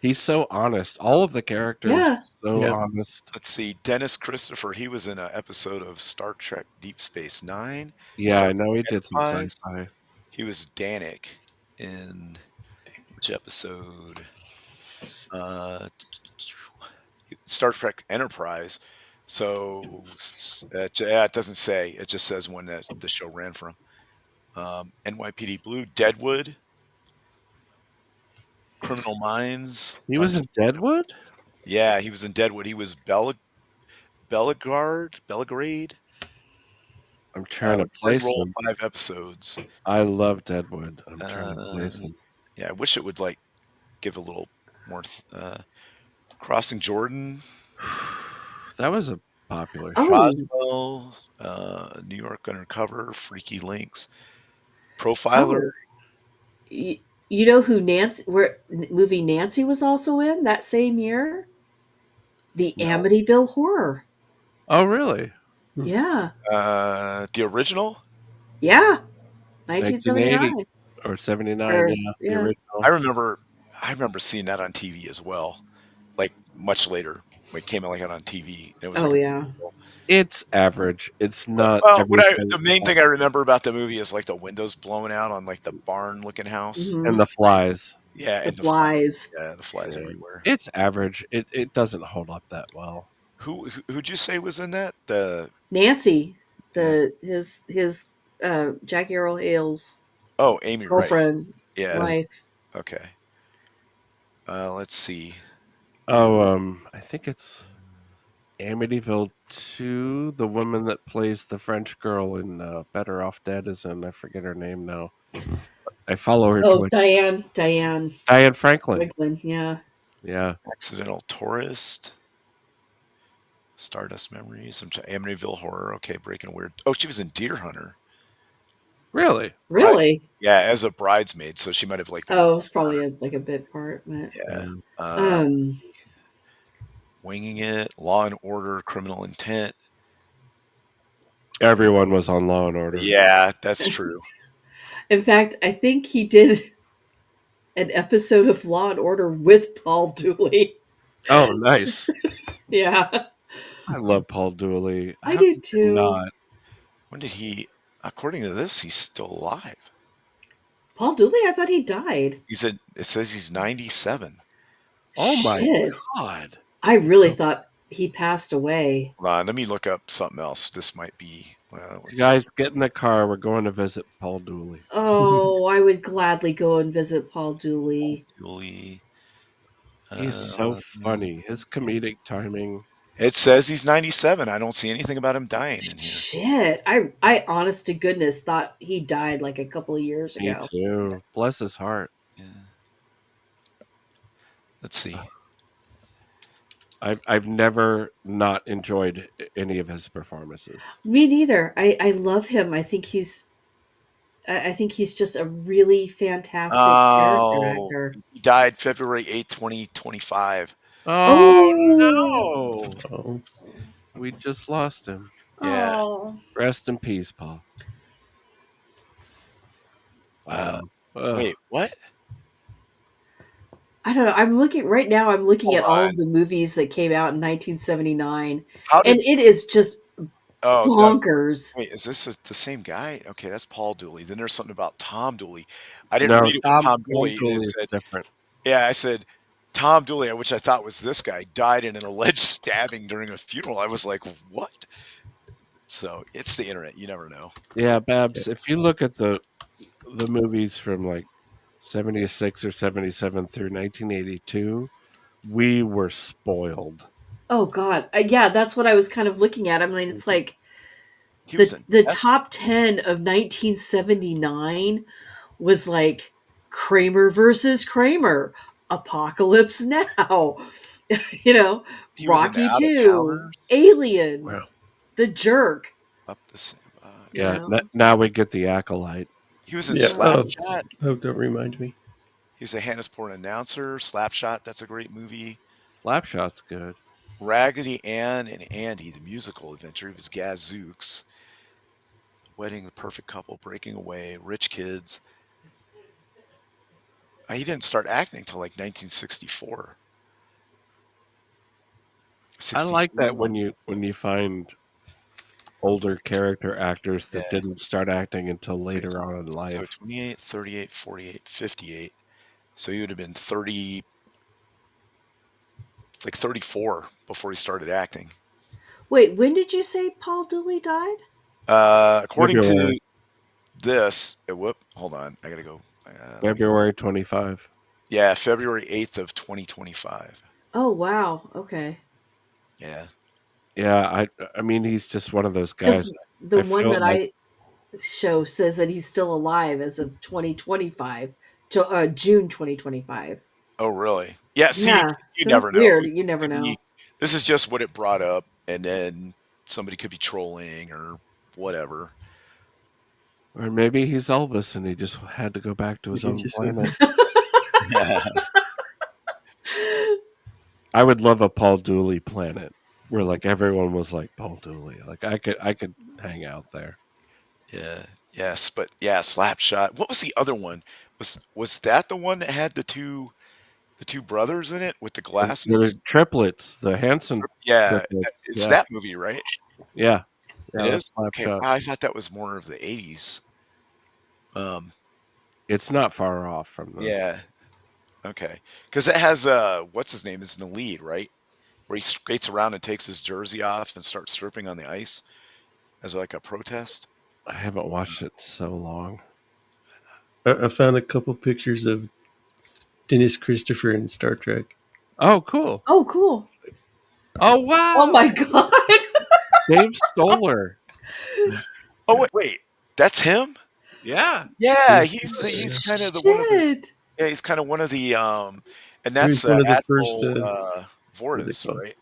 He's so honest. All of the characters are Yeah, so Yeah. honest. Let's see. Dennis Christopher. He was in an episode of Star Trek Deep Space Nine, Yeah, Star I know he Trek did some Enterprise. sci-fi. He was Danik in which episode? Uh, Star Trek Enterprise. So yeah, it doesn't say. It just says when the show ran from. NYPD Blue, Deadwood. Criminal Minds. He was in Deadwood? Yeah, he was in Deadwood. He was Belgrade. I'm trying to Lead place role, him. 5 episodes. I love Deadwood. I'm trying to Uh, place him. yeah, I wish it would like give a little more. Crossing Jordan, That was a popular show. Oh, Roswell, New York Undercover, Freaky Links, Profiler. oh, you know who Nancy? Where movie Nancy was also in that same year? The No, Amityville Horror. Oh, really? Yeah, the original. yeah, 1980 1979. or 79? Or Yeah, the yeah. I original. remember. I remember seeing that on TV as well. Like much later, when it came out like on TV. It was like Oh a yeah. It's average. It's not well. everything. The main thing I remember about the movie is like the windows blowing out on like the barn looking house. And Hmm. the flies. Yeah, The and the flies. flies. Yeah, the flies Yeah. everywhere. It's average. It doesn't hold up that well. Who'd you say was in that? The Nancy, yeah. his Jackie Earl Hale's Oh, Amy Wright. girlfriend, Yeah. wife. Okay. Let's see. Oh, I think it's Amityville 2. The woman that plays the French girl in Better Off Dead is in. I forget her name now. I follow her Oh, Twitter. Diane Diane Franklin. Wiglin. Yeah. Yeah. Accidental Tourist. Stardust Memories. Amityville Horror. Okay, Breaking a Weird. Oh, she was in Deer Hunter. Really? Right. Really? Yeah, as a bridesmaid, so she might have like been. Oh, it's probably like a bit part, but Yeah. Yeah. um, Winging It. Law and Order. Criminal Intent. Everyone was on Law and Order. Yeah, that's true. in fact, I think he did an episode of Law and Order with Paul Dooley. Oh, nice. Yeah, I love Paul Dooley. I How do could you too. not? When did he? According to this, he's still alive. Paul Dooley, I thought he died. It says he's 97. Oh my Shit. God. I really thought he passed away. Hold on, let me look up something else. This might be. You Let's guys, get in the car. We're going to visit Paul Dooley. Oh, I would gladly go and visit Paul Dooley. see. He's so Uh, funny. His comedic timing. It says he's 97. I don't see anything about him dying in here. Shit. I honest to goodness thought he died like a couple of years Me ago. too. Bless his heart. Yeah. Let's see. I've never not enjoyed any of his performances. Me neither. I love him. I think he's just a really fantastic character Oh, actor. he died February 8th, 2025. Oh, Oh, no. Oh, We just lost him. Yeah. oh. Rest in peace, Paul. Uh, Wow. Ugh. Wait, what? I don't know. I'm looking right now. I'm looking Hold at all on. of the movies that came out in 1979, How and did. it is just Oh, no. bonkers. Wait, is this the same guy? Okay, that's Paul Dooley. Then there's something about Tom Dooley. I didn't No, read it with Tom Dooley. Dooley It is said, different. yeah, I said, Tom Dooley, which I thought was this guy, died in an alleged stabbing during a funeral. I was like, what? So it's the internet. You never know. Yeah, Babs, if you look at the movies from like 76 or 77 through 1982, we were spoiled. Oh God, yeah, that's what I was kind of looking at. I mean, it's like He was in the Death. top 10 of 1979 was like Kramer versus Kramer, Apocalypse Now, you know, He was in Rocky Out of 2, Towners. Alien, wow. The Jerk. Up the same. You Yeah, know? now we get the Acolyte. He was in Yeah. Oh, Slapshot. oh, don't remind me. He was a Hannisport announcer. Slapshot. That's a great movie. Slapshot's good. Raggedy Ann and Andy, the musical adventure. He was Gazooks. Wedding, the perfect couple, breaking away, rich kids. He didn't start acting until like 1964. I like 63. that when you find older character actors that Yeah. didn't start acting until later on in So life. 28, 38, 48, 58. So he would have been 30, like 34 before he started acting. Wait, when did you say Paul Dooley died? According February. to this, hold on, I gotta go. February 25. Yeah, February 8th of 2025. Oh wow. Okay. Yeah. Yeah, I mean, he's just one of those guys. Because the I one feel that like I show says that he's still alive as of 2025 to June 2025. Oh, really? Yeah. See, Yeah. you So that's never know. weird. You never Could know. be. This is just what it brought up, and then somebody could be trolling or whatever. or maybe he's Elvis and he just had to go back to his He own just planet. I would love a Paul Dooley planet where like everyone was like Paul Dooley. Like I could hang out there. Yeah. Yes, but yeah, Slapshot. What was the other one? Was that the one that had the two brothers in it with the The glasses? triplets, the Hanson Yeah, triplets. it's Yeah, that movie, right? yeah, It yeah. That's is. Okay, Slapshot. I thought that was more of the '80s. Um, It's not far off from this. yeah. Okay, because it has what's his name is in the lead, right? Where he skates around and takes his jersey off and starts stripping on the ice as like a protest. I haven't watched it in so long. I found a couple pictures of Dennis Christopher in Star Trek. Oh, cool. Oh, cool. Oh, Oh wow. my god. Dave Stoller. Oh wait, that's him. Yeah. Yeah, he's Yeah. kind of the one of the Shit. yeah he's kind of one of the and He was that's one of the first. Admiral What's it Vortis, called? right?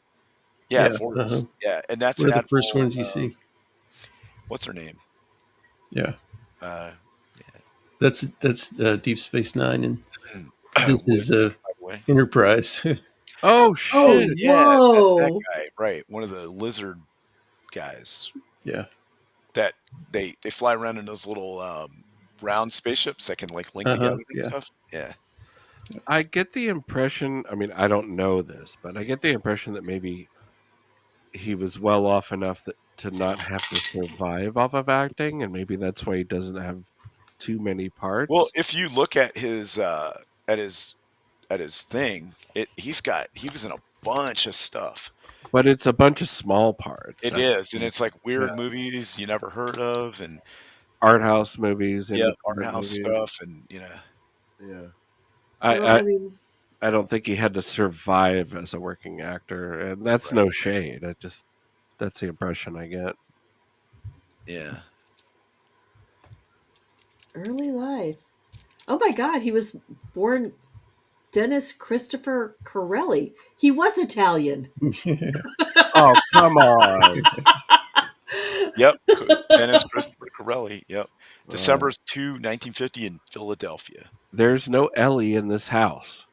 Yeah, Yeah. Uh-huh. Vortis. Yeah, and that's One of the first Admiral. ones you see. What's her name? Yeah. Uh, That's Deep Space Nine, and this Wood, is by the way. Enterprise. Oh, Oh, shit. Yeah, that's that whoa. guy, right? One of the lizard guys Yeah. that they fly around in those little round spaceships that can like link Uh-huh. together and Yeah. stuff. Yeah. I get the impression, I mean, I don't know this, but I get the impression that maybe he was well off enough to not have to survive off of acting, and maybe that's why he doesn't have too many Well, parts. if you look at his at his at his thing, he was in a bunch of stuff. But it's a bunch of small parts. It is, and it's like weird Yeah. movies you never heard of, and Art house movies, yeah, art independent house movies. stuff, and Yeah. Well, I, I mean, I don't think he had to survive as a working actor, and that's right, no shade. That's the impression I get. yeah. early life. Oh my god, he was born Dennis Christopher Corelli. He was Italian. Oh, come on. Yep, Dennis Christopher Corelli. Yep, Uh, December 2, 1950 in Philadelphia. there's no Ellie in this house.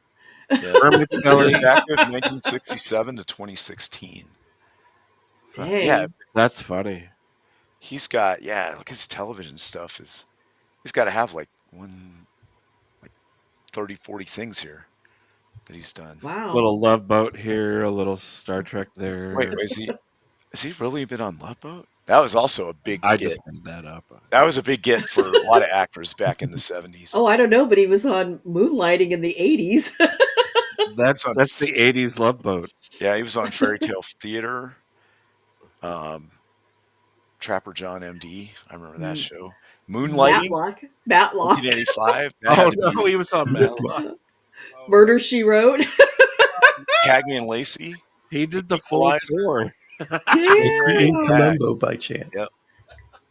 Yeah, Kermit he was Kelly. active 1967 to 2016. Yeah, Dang. That's funny. he's got look his television stuff is he's got to have like 30, 40 things here that he's done. A Wow. little Love Boat here, a little Star Trek Wait, there. is he really been on Love Boat? That was also a big I get. just made that up. That was a big get for a lot of actors back in the 70s. Oh, I don't know, but he was on Moonlighting in the 80s. That's So- that's the '80s Love Boat. Yeah, he was on Fairy Tale Theater. Trapper John MD. I remember that show. Moonlighting, Matlock. 1985. That Oh had to no, be he was on Matlock. Murder, She Wrote. Cagney and Lacey. He did the full Equalizer. tour. In Damn. Columbo by chance. Yep.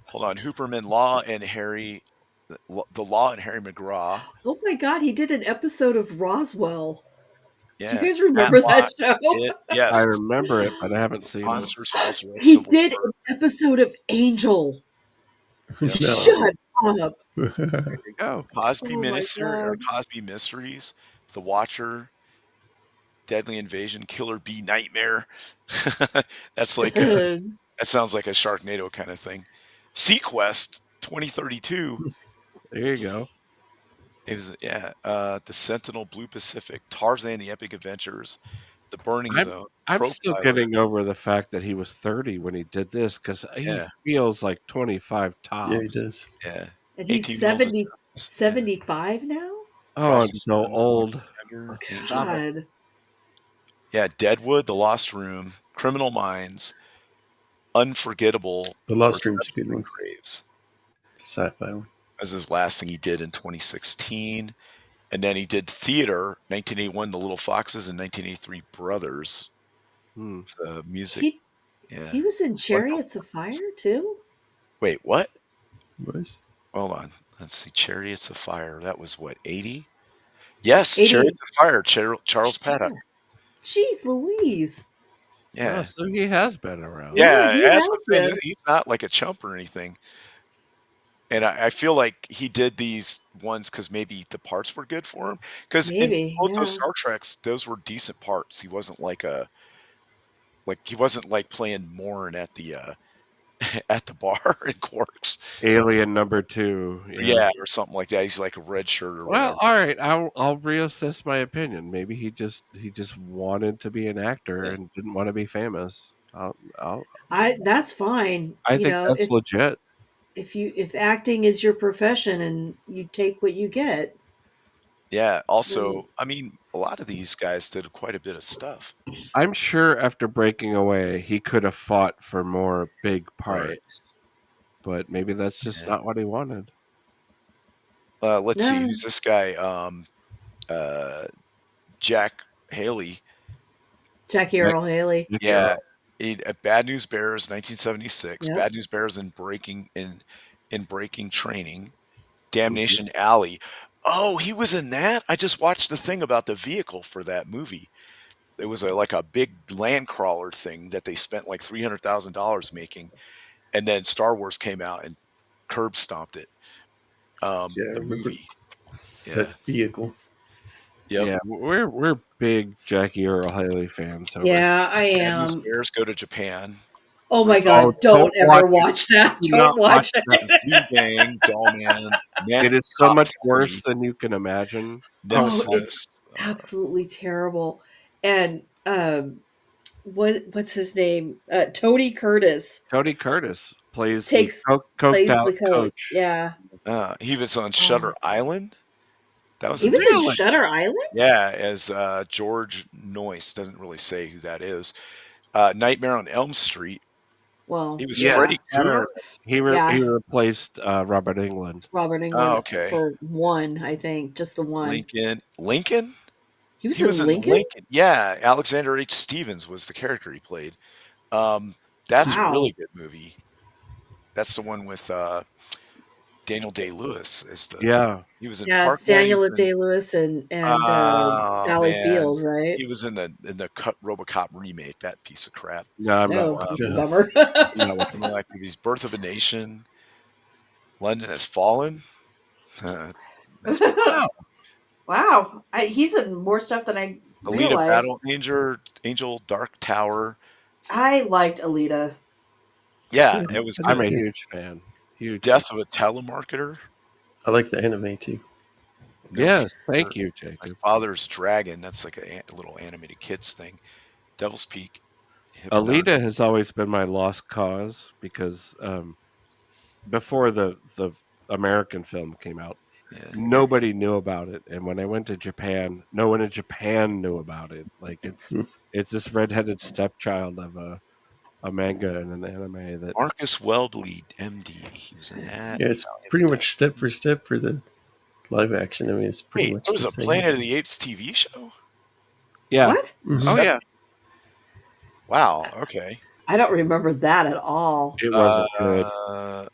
Hold on. Hooperman Law and Harry, the Law and Harry McGraw. Oh my god, he did an episode of Roswell. Yeah. Do you guys remember that Matlock. show? Yes. I remember it, but I haven't seen it. Monsters Falls Arrest He of did War. an episode of Angel. No. Shut up. There you go. Cosby Oh my Minister or God. Cosby Mysteries, The Watcher, Deadly Invasion, Killer Bee Nightmare. That's like that sounds like a Sharknado kind of thing. Sequest 2032. There you go. It was The Sentinel, Blue Pacific, Tarzan: The Epic Adventures, The Burning Zone. I'm still Profiler. getting over the fact that he was 30 when he did this because he Yeah. feels like 25 tops. Yeah, he does. Yeah. And he's 18 Wheels of 70, Justice. 75 now? Oh, Crossing I'm so Time, old. Contender, Stop it. God. Yeah, Deadwood, The Lost Room, Criminal Minds, Unforgettable. The Lost or Room's a good one. Graves. Sci-fi one. As his last thing he did in 2016. And then he did theater, 1981, The Little Foxes, and 1983, Brothers. Hmm. Music. He Yeah. he was in Bunch of Chariots of ones. Fire too. Wait, what? Was Hold on. Let's see. Chariots of Fire. That was what, 80? Yes, 80. Chariots of Fire, Charles Paddock. Yeah. Jeez Louise. Oh, Yeah. so he has been around. Yeah, Yeah, he that's what has I'm saying. been. He's not like a chump or anything. And I feel like he did these ones because maybe the parts were good for him. Because in Maybe, both those yeah. Star Treks, those were decent parts. He wasn't he wasn't like playing Morn at the at the bar in Quarks. Alien number 2. Yeah. Yeah, or something like that. He's like a red shirt or Well, whatever. all right. I'll reassess my opinion. Maybe he just wanted to be an actor Yeah. and didn't want to be famous. That's fine. I think that's legit. If acting is your profession and you take what you get, Yeah. then Also, I mean, a lot of these guys did quite a bit of stuff. I'm sure after breaking away, he could have fought for more big Right. parts, but maybe that's just Yeah. not what he wanted. Let's see. no. Who's this guy? Uh, Jack Haley. Jackie Like, Earl Haley. Yeah. Bad News Bears, 1976. Yep. Bad News Bears in Breaking Training. Mhm. Damnation Alley. Oh, he was in that. I just watched the thing about the vehicle for that movie. It was like a big land crawler thing that they spent like $300,000 making, and then Star Wars came out and curb stomped it. yeah, I The remember movie. that Yeah. vehicle. Yep. Yeah, we're big Jackie Earl Haley fans over. Yeah, I Bad News am. Bears go to Japan. Oh my Breaking Oh, god, don't don't ever watch it. watch that. Do not Don't watch watch that. it. Z Gang, Dollman, It Manic is so Cop much worse 3, than you can imagine. Don't Oh, watch it's Nemesis. absolutely terrible. And what's his name? Tony Curtis Tony Curtis plays the takes coked plays out the coach. coach. Yeah. He was on Oh. Shutter Island. That was He a was in decent. Really? Shutter Island? Yeah, as George Noyce, doesn't really say who that is. Nightmare on Elm Street. He Well, was Yeah, yeah. Freddy Krueger. he Yeah. replaced Robert Englund. Robert Oh, Englund okay. for one, I think. Just the one. Lincoln. He was He was in in Lincoln? Lincoln. Yeah, Alexander H. Stevens was the character he played. That's a Wow. really good movie. That's the one with Daniel Day-Lewis. Yeah, He was in Yeah, it's Parkland. He Daniel was in, Day-Lewis and oh Sally man, Field, right? he was in the RoboCop remake. That piece of crap. no, I'm not Oh, watching. Yeah. bummer. I'm not watching. Criminal Activities, Birth of a Nation, London Has Fallen. That's Wow. Wow. He's in more stuff than I Alita realized. Battle Angel, Dark Tower. I liked Alita. Yeah, Yeah, it was I I'm good. a did too. huge fan. Huge. Death of a Telemarketer. I like the anime too. No Yes, Fear. thank you, My Jacob. Father's Dragon. That's like a little animated kids thing. Devil's Peak. Hypnotic. Alita has always been my lost cause because before the American film came out, Yeah. nobody knew about it, and when I went to Japan, no one in Japan knew about it. Like Hmm. it's this redheaded stepchild of a manga and an anime that Marcus Welbleed, MD. He was in that. Yeah, it's pretty much step for step for the live action. I mean, it's pretty Wait, much there was the a same. Planet of the Apes TV show? yeah. What? Mhm. Oh yeah, Wow. Okay. I don't remember that at all. it wasn't good.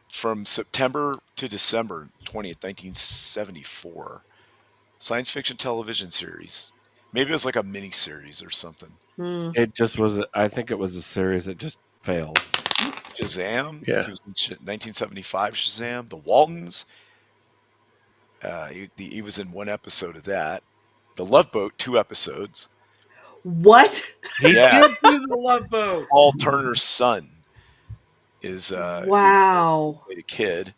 From September to December 20th, 1974. Science fiction television series. Maybe it was like a mini series or something. Hmm. It just was. I think it was a series that just failed. Shazam. Yeah. He was in 1975 Shazam. The Waltons. He was in one episode of that. The Love Boat, 2 episodes. What? He Yeah. did do the Love Boat. Paul Turner's son is who Wow. played a kid.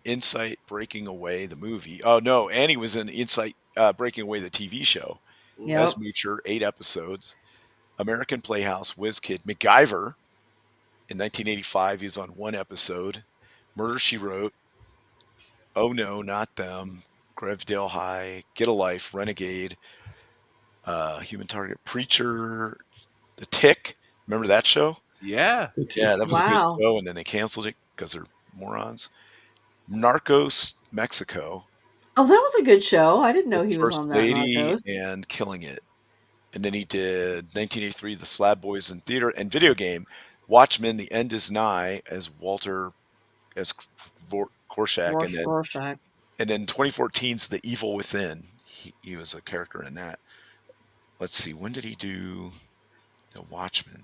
Insight Breaking Away, the movie. Oh no, Annie was in Insight Breaking Away, the TV show. Yep. As Moocher, 8 episodes. American Playhouse, Whiz Kid, MacGyver. In 1985, he was on 1 episode. Murder She Wrote. Oh No, Not Them. Grevdale High, Get a Life, Renegade, Human Target, Preacher, The Tick. Remember that show? Yeah. Yeah, that was a Wow. good show, and then they canceled it because they're morons. Narcos, Mexico. Oh, that was a good show. I didn't know he was First on that Lady Narcos. and Killing It. And then he did 1983, The Slab Boys in theater and video game. Watchmen, The End Is Nigh as Walter as Korshak, Rorschach. and then 2014's The Evil Within. He was a character in that. Let's see, when did he do The Watchmen?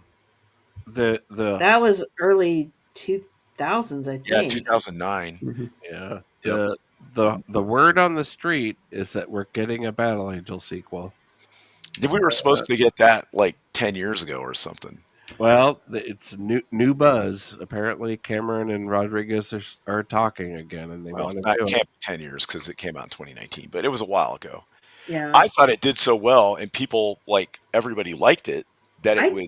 The That was early 2000s, I Yeah, think. 2009. Mhm. yeah Yep. the word on the street is that we're getting a Battle Angel sequel. We were supposed to get that like 10 years ago or something. Well, it's new buzz. Apparently, Cameron and Rodriguez are talking again, and they Well, want to not do it. can't be 10 years because it came out in 2019, but it was a while ago. Yeah. I thought it did so well, and people like everybody liked it that it I would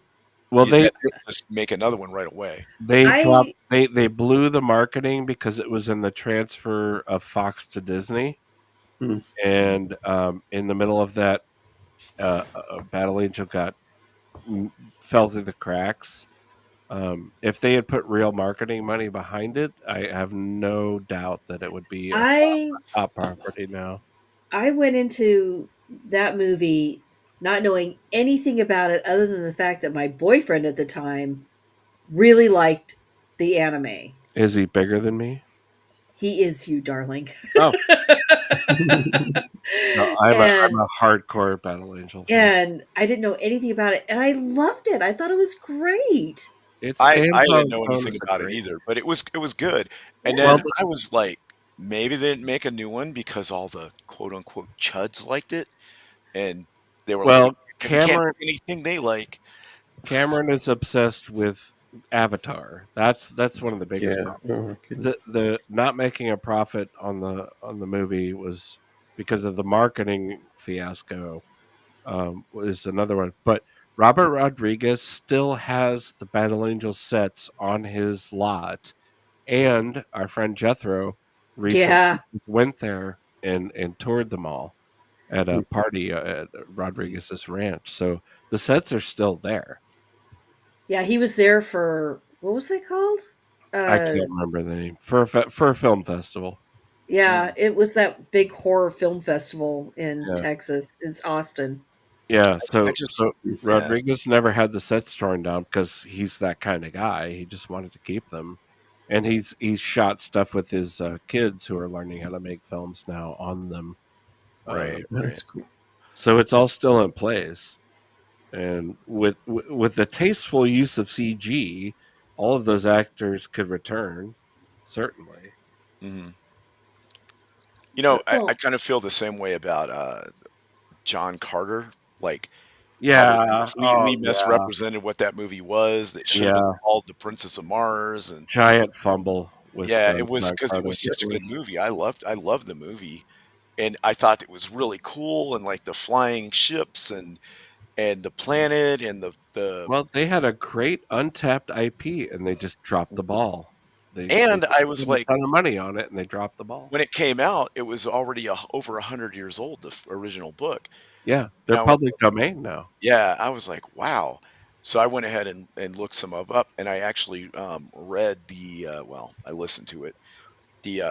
Well, you did just make another one right away. they dropped I they blew the marketing because it was in the transfer of Fox to Disney, Mm. and in the middle of that, Battle Angel fell through the cracks. If they had put real marketing money behind it, I have no doubt that it would be a I top property now. I went into that movie not knowing anything about it other than the fact that my boyfriend at the time really liked the anime. Is he bigger than me? He is you, darling. Oh, no, I'm and a hardcore Battle Angel fan. and I didn't know anything about it and I loved it. I thought it was great. It I stands on didn't its know own anything as a about it great. either, but it was good. And Yeah. then Well, I was like, maybe they didn't make a new one because all the quote unquote chuds liked it, and they were like, well, we can't Cameron do anything they like. Cameron is obsessed with Avatar. That's one of the biggest Yeah. problems. Oh my goodness. The not making a profit on the movie was because of the marketing fiasco. Was another one, but Robert Rodriguez still has the Battle Angel sets on his lot, and our friend Jethro recently Yeah. went there and toured them all at a Mm. party at Rodriguez's ranch. So the sets are still there. Yeah, he was there for what was it called? I Uh can't remember the name for a film festival. yeah, Mm. it was that big horror film festival in Yeah, Texas. It's Austin. yeah. I So just yeah, Rodriguez never had the sets torn down because he's that kind of guy. He just wanted to keep them, and he's shot stuff with his kids who are learning how to make films now on them. Uh, right, right. That's cool. so it's all still in place, and with the tasteful use of CG, all of those actors could return certainly. Hmm. You know, I Well, kind of feel the same way about John Carter, like how they Yeah. Oh completely yeah. misrepresented what that movie was. That should have been Yeah. called The Princess of Mars, and Giant fumble with yeah, it was John because it Carter. was It such a good was. movie. I loved the movie, and I thought it was really cool, and like the flying ships and the planet and the Well, they had a great untapped IP, and they just dropped the ball. They and I was spent a like, ton of money on it, and they dropped the ball. when it came out, it was already over 100 years old. The original book. Yeah, And they're I was public domain now. Yeah, I was like, wow. So I went ahead and looked some of up, and I actually read well, I listened to it, the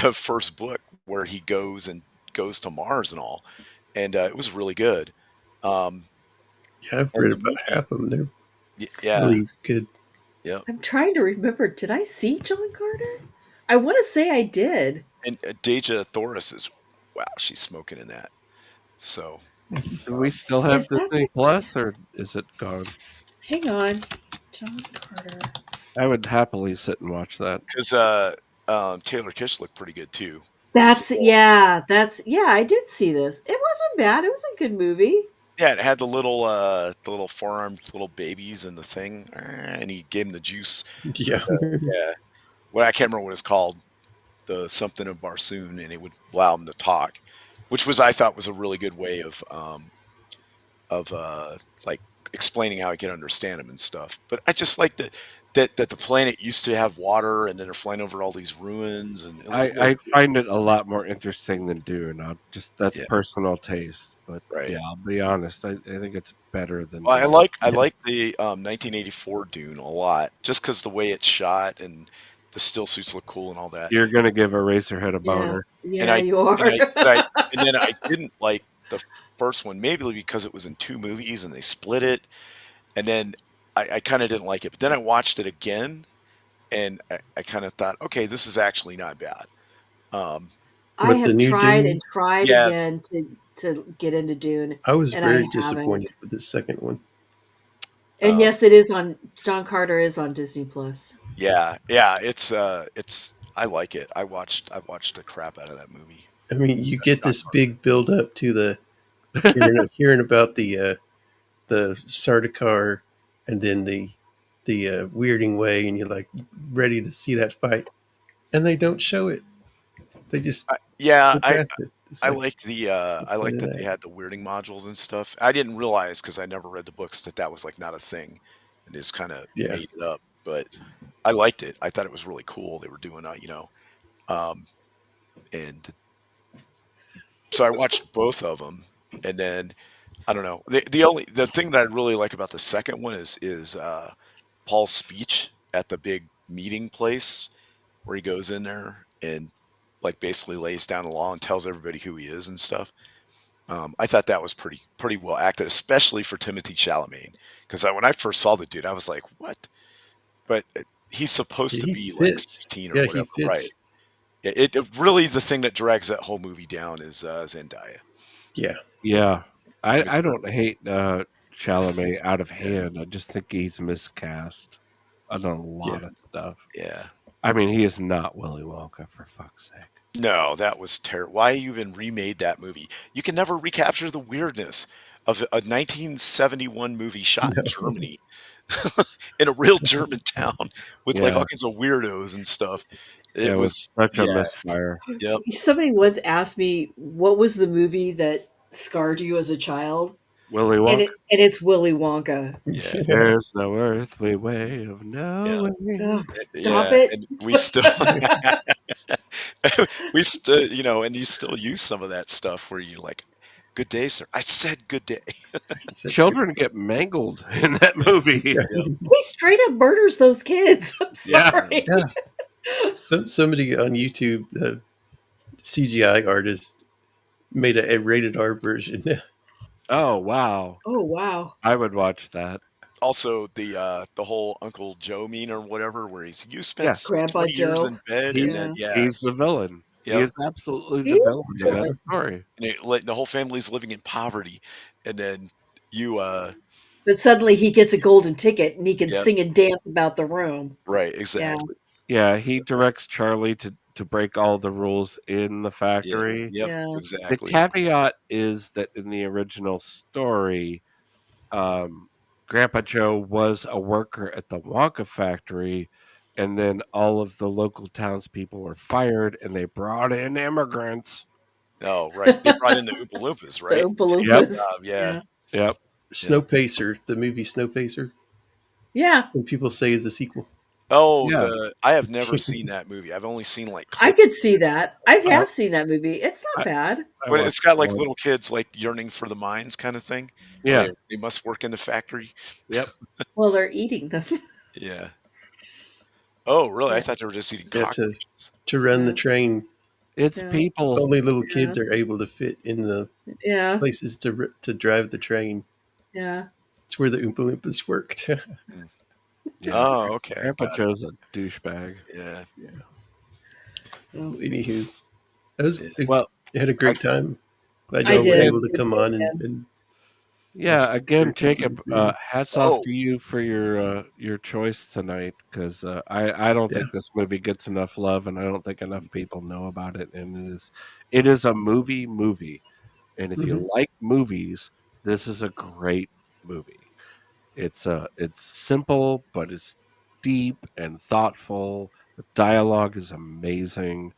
the first book where he goes to Mars and all, and it was really good. Um, Yeah, I've and read the about movie, half of them. They're yeah, really good. yeah. I'm trying to remember. Did I see John Carter? I want to say I did. And Deja Thoris is wow, she's smoking in that. So Do we still have Is that Disney the Plus, or is it gone? hang on. John Carter. I would happily sit and watch that. because Taylor Kish looked pretty good too. So That's yeah, I did see this. It wasn't bad. It was a good movie. yeah, it had the little four-armed little babies and the thing, and he gave him the juice. Yeah. Yeah. Well, I can't remember what it's called, the something of Barsoon, and it would allow him to talk, which was I thought was a really good way of like explaining how I could understand him and stuff. But I just like that the planet used to have water, and then they're flying over all these ruins, and it looked really I find it a lot more interesting than Dune. That's yeah, personal taste, but yeah, right. I'll be honest. I think it's better than Well, Dune. I like the 1984 Dune a lot, just because the way it's shot and the still suits look cool and all that. You're gonna give Eraserhead a Yeah. boner. And Yeah, I you are. and I but I and then I didn't like the first one, maybe because it was in 2 movies and they split it, and then I kinda didn't like it, but then I watched it again, and I kinda thought, "Okay, this is actually not bad." Um, I What, the have new tried and Dune? tried yeah, again to get into Dune, I was and I very disappointed haven't. with the second one. And um, yes, it is on John Carter is on Disney Plus. yeah, it's I like it. I watched the crap out of that movie. I mean, you get John this Carter. big build up to the hearing about the Sardaukar, and then the weirding way, and you're like ready to see that fight, and they don't show it. They just Yeah, go past it. It's I like, liked the I point liked of that they that? had the weirding modules and stuff. I didn't realize because I never read the books that that was like not a thing, and just kind of Yeah. made it up. But I liked it. I thought it was really cool. They were doing, um, and so I watched both of them, and then I don't know. The thing that I really like about the second one is Paul's speech at the big meeting place where he goes in there and like basically lays down the law and tells everybody who he is and stuff. I thought that was pretty well acted, especially for Timothy Chalamet. Because when I first saw the dude, I was like, "What?" But he's supposed Yeah, to he be like fits. 16 or Yeah, he whatever, right? fits. It really the thing that drags that whole movie down is Zendaya. Yeah. Yeah, I mean, I don't hate Chalamet out of yeah, hand. I just think he's miscast on a Yeah. lot of stuff. yeah. I mean, he is not Willy Wonka, for fuck's sake. No, that was terrible. Why you even remade that movie? You can never recapture the weirdness of a 1971 movie shot in No. Germany, in a real German town with like Yeah, all kinds of weirdos and stuff. It it was was, such a yeah, misfire. yep, Somebody once asked me what was the movie that scarred you as a child, Willy and Wonka. it's Willy Wonka. yeah, There's no earthly way of yeah, Oh, knowing. stop yeah. it! And we still, we still, and you still use some of that stuff where you like, "Good day, sir." I said, "Good day." Said good. Children get mangled in that movie. Yeah. Yep, He straight up murders those kids. I'm Yeah. sorry. Yeah. Somebody on YouTube, the CGI artist, made a rated R version. Oh wow, Oh wow. I would watch that. also the whole Uncle Joe meme or whatever, where you spent Yeah, 'Grandpa 20 years Joe. in bed, and he's then Yeah. yeah, he's the villain. He yep, is absolutely He the is villain of that villain. story. and the whole family's living in poverty, and then you But suddenly he gets a golden ticket and he can yep, sing and dance about the room. right, Yeah. exactly, Yeah, he directs Charlie to break all the rules in the yeah, factory. yep, Yeah. The exactly. caveat is that in the original story, um, Grandpa Joe was a worker at the Wonka factory, and then all of the local townspeople were fired, and they brought in immigrants. Oh, right, they brought in the Oompa Loompas, The right? Oompa To do the Yep, Loompas. job, yeah, Yeah. yep, yep. Snowpacer, the movie Snowpacer. Yeah. Some people say is a sequel. Oh, yeah. I have never seen that movie. I've only seen like I clips could of see it. that. I I, have seen that movie. It's not I, bad. I But it's watched got it like once. little kids like yearning for the mines kind of thing, where Yeah, they must work in the factory. yep. Well, they're eating them. Yeah. Oh, really? I Yeah. thought they were just eating Yeah, cockroaches. to run the Yeah. train. It's Yeah. people. Only little Yeah. kids are able to fit in the Yeah. places to drive the train. Yeah. It's where the Oompa Loompas worked. Mm. Yeah, Oh, okay, Grandpa got it. Joe's a douchebag. Yeah. Yeah. Oh, Anywho, that was Yeah. Well, I had a great time. Glad I y'all were did. able again, to come on and watch yeah, the again, great Jacob, movie. hats off Oh, to you for your choice tonight because I don't Yeah. think this movie gets enough love, and I don't think enough people know about it. And it is a movie, and if Hmm. you like movies, this is a great movie. It's simple, but it's deep and thoughtful. The dialogue is amazing.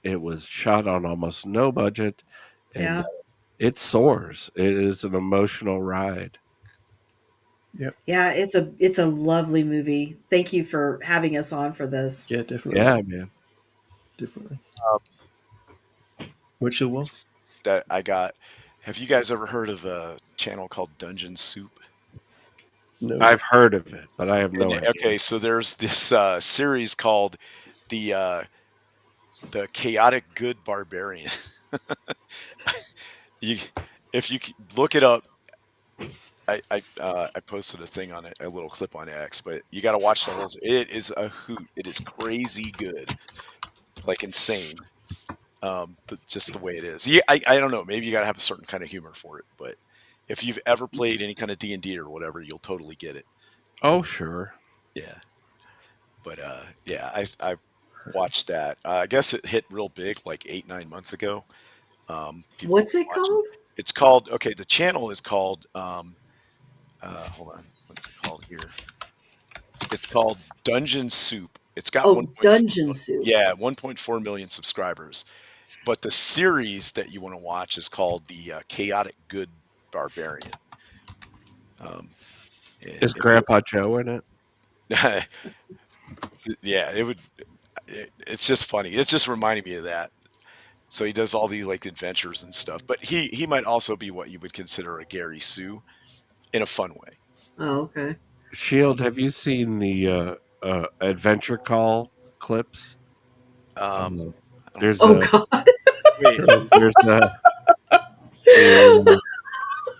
It was shot on almost no budget, and Yeah. it soars. It is an emotional ride. Yep. Yeah. It's a lovely movie. Thank you for having us on for this. Yeah, definitely. Yeah, man. Definitely. um, What you will? that I got. Have you guys ever heard of a channel called Dungeon Soup? No. I've heard of it, but I have no idea. Okay, so there's this series called the uh, the Chaotic Good Barbarian. you, if you look it up, I posted a thing on it, a little clip on X, but you got to watch the whole. It is a hoot. It is crazy good, like insane. Just the way it is. Yeah, I don't know. Maybe you got to have a certain kind of humor for it, but if you've ever played any kind of D&D or whatever, you'll totally get it. Oh, sure. Yeah. But yeah, I watched that. I guess it hit real big like 8-9 months ago. People What's were it watching. called? It's called, okay, the channel is called hold on, what's it called here? It's called Dungeon Soup. It's got Oh, 1.4 Dungeon Soup. yeah, 1.4 million subscribers. But the series that you want to watch is called the Chaotic Good Barbarian. And Is Grandpa Joe in it? yeah, it's just funny. It's just reminding me of that. So he does all these like adventures and stuff. But he might also be what you would consider a Gary Sue in a fun way. Oh, okay. Shield, have you seen the Adventure Call clips? Um, I don't There's Oh a God. wait. there's a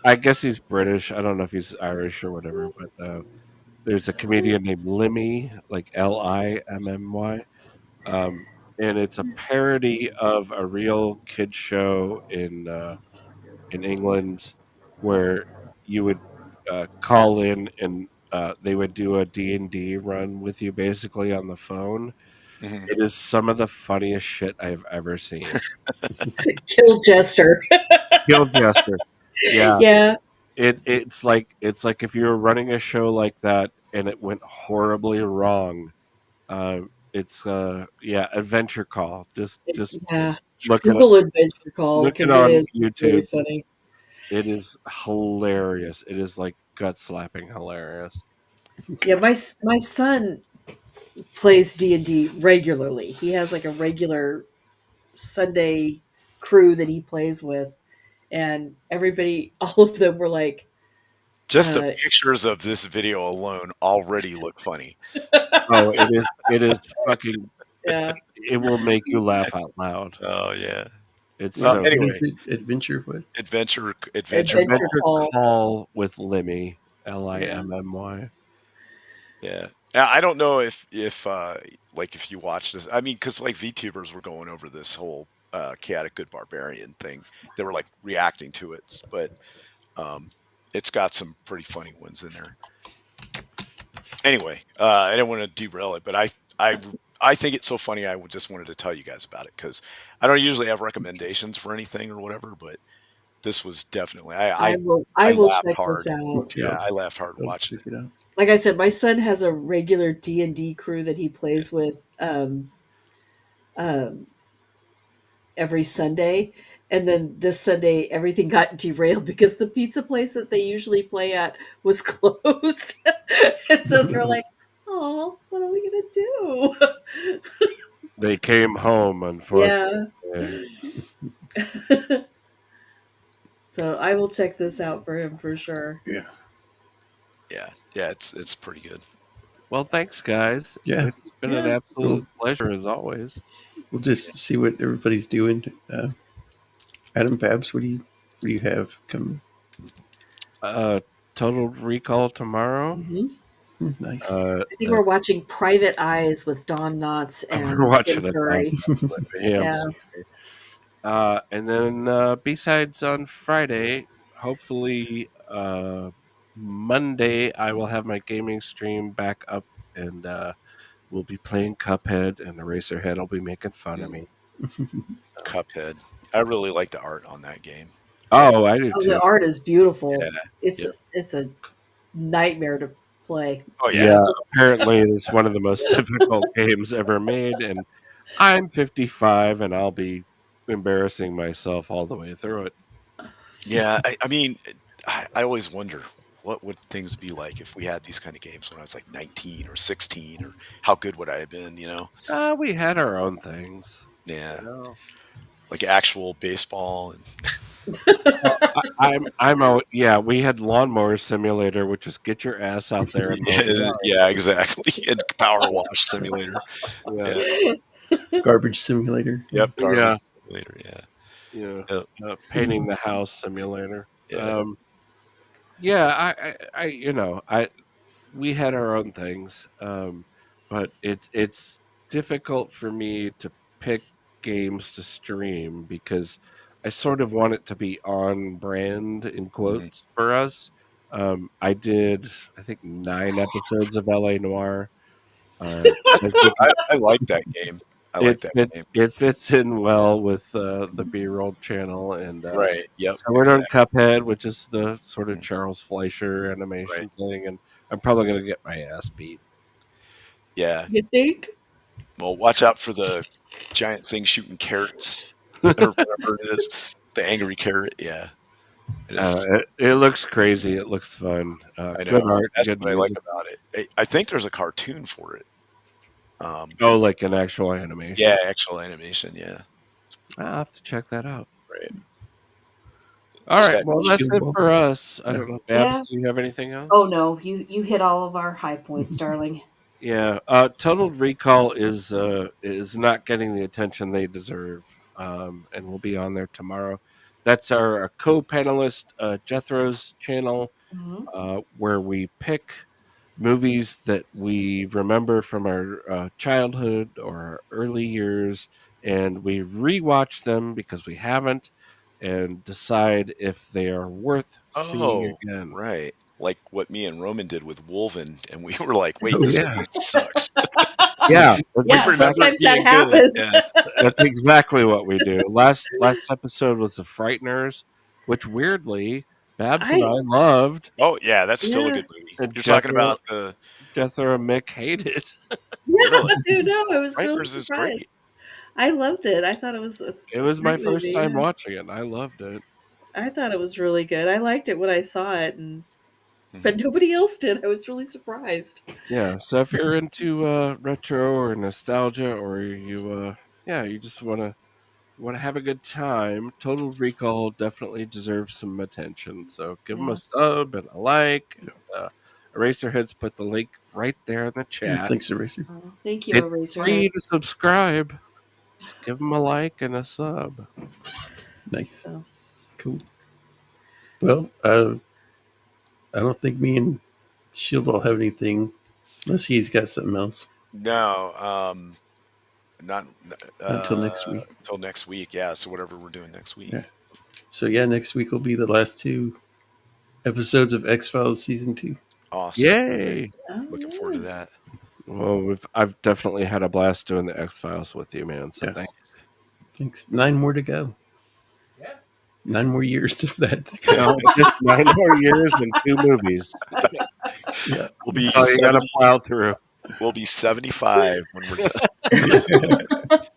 I guess he's British. I don't know if he's Irish or whatever, but there's a comedian named Limmy, like Limmy, um, and it's a parody of a real kid show in England where you would call in and they would do a D&D run with you basically on the phone. Mhm. It is some of the funniest shit I've ever seen. Kill Jester. Guild Jester. Yeah. Yeah. It's like if you were running a show like that and it went horribly wrong. It's yeah, Adventure Call. Just Yeah. look it Google Adventure Call look it because it on is really YouTube. funny. It is hilarious. It is like gut slapping hilarious. Yeah, my son plays D&D regularly. He has like a regular Sunday crew that he plays with, and everybody, all of them were like, Just the uh, pictures of this video alone already look funny. Oh, it is fucking yeah, it will make you laugh out loud. Oh yeah. It's What, so what is Anyway, it? Adventure? What? adventure Adventure call. Adventure Call. Call with Limmy, Yeah, Limmy. Yeah. I don't know if like if you watch this. I mean, because like VTubers were going over this whole chaotic good barbarian thing. They were like reacting to it, but um, it's got some pretty funny ones in there. Anyway, I didn't want to derail it, but I think it's so funny. Just wanted to tell you guys about it because I don't usually have recommendations for anything or whatever, but this was definitely I I will laughed check this hard. out. Okay, Yeah, I laughed hard I'll watching check it. it out. Like I said, my son has a regular D&D crew that he Yeah. plays with um, every Sunday. And then this Sunday, everything got derailed because the pizza place that they usually play at was closed. And so they're like, "Oh, what are we gonna do?" They came home, unfortunately. Yeah. So I will check this out for him for sure. Yeah. Yeah, it's pretty good. Well, thanks, guys. Yeah. It's been an Yeah. absolute pleasure as always. We'll just see what everybody's doing. Adam Babs, what do you have coming? Uh, Total Recall tomorrow. Mhm. Nice. I think we're That's watching Private Eyes with Don Knotts we're and Tim watching it on Curry. him. Yeah. And then B-sides on Friday. Hopefully, Monday I will have my gaming stream back up, and we'll be playing Cuphead, and Eraserhead will be making fun of Mm, me. So. Cuphead. I really like the art on that game. Oh, I do Oh, the too. art is Yeah. beautiful. It's Yeah. it's a nightmare to play. Oh yeah. Yeah, apparently it is one of the most difficult games ever made, and I'm 55, and I'll be embarrassing myself all the way through it. Yeah. I mean, I always wonder what would things be like if we had these kind of games when I was like 19 or 16, or how good would I have been? We had our own things, Yeah. you know. Like actual baseball and Yeah, we had Lawnmower Simulator, which is get your ass out there and mow the yard. Yeah, exactly. And Power Wash Simulator. Yeah, Garbage simulator. Yep, Garbage yeah, Simulator. Yeah. yeah. Yep. Painting the house simulator. Yeah. Yeah, we had our own things, but it's difficult for me to pick games to stream because I sort of want it to be on brand in Mhm. quotes for us. I did, I think, 9 episodes of LA Noire. That's I think I like that game. I like that game. it fits in well with the B-roll channel, and Right. Yep. so we're doing Exactly. Cuphead, which is the sort of Mhm. Charles Fleischer Right. animation thing, and I'm probably gonna get my ass beat. Yeah. You think? Well, watch out for the giant thing shooting carrots or whatever it is. The angry carrot. Yeah. I just It looks crazy. It looks fun. I Good know. art, That's good what I like music. about it. I think there's a cartoon for it. Oh, like an actual animation. Yeah, actual animation. Yeah. I'll have to check that out. Right. All Just right. got Well, that's it Shieldwall. for us. I Yeah. don't know, Babs. Yeah. Do you have anything Oh else? no, you hit all of our high points, darling. Yeah. Total Recall is not getting the attention they deserve, and we'll be on there tomorrow. That's our co-panelist Jethro's channel, Mhm. where we pick movies that we remember from our childhood or our early years, and we rewatch them because we haven't, and decide if they are worth seeing Oh, again. right. Like what me and Roman did with Wolven, and we were like, "Wait, Oh this yeah. movie sucks." Yeah, We Yeah, remember it sometimes that being good. happens. Yeah. that's exactly what we do. Last episode was the Frighteners, which weirdly Babs and I I loved, Oh, yeah, that's still a yeah. good movie. and You're talking about the Jethro and Mick hated. Yeah, really? dude, no, I was really Frighteners is surprised. great. I loved it. I thought it was a It was my great first movie. time Yeah. watching it, and I loved it. I thought it was really good. I liked it when I saw it, and Mhm. but nobody else did. I was really surprised. Yeah, so if you're into retro or nostalgia, or you just want to have a good time, Total Recall definitely deserves some attention. So give them a Yeah. sub and a like. And, Eraserheads put the link right there in the chat. Thanks, Eraser. Oh, thank you, It's free Eraserhead. to subscribe. Just give them a like and a sub. Nice. So Cool. Well, I don't think me and Shield will have anything unless he's got something else No, not until next week. until next week. Yeah, so whatever we're doing next week. Yeah. So yeah, next week will be the last 2 episodes of X-Files season 2. Awesome. Yay! Looking forward to that. Well, I've definitely had a blast doing the X Files with you, man. So Yeah. thanks. Thanks. 9 more to go. Yeah. 9 more years of that. Just 9 more years and 2 movies. Yeah. We'll be That's all you got to 70, plow through. we'll be 75 when we're done.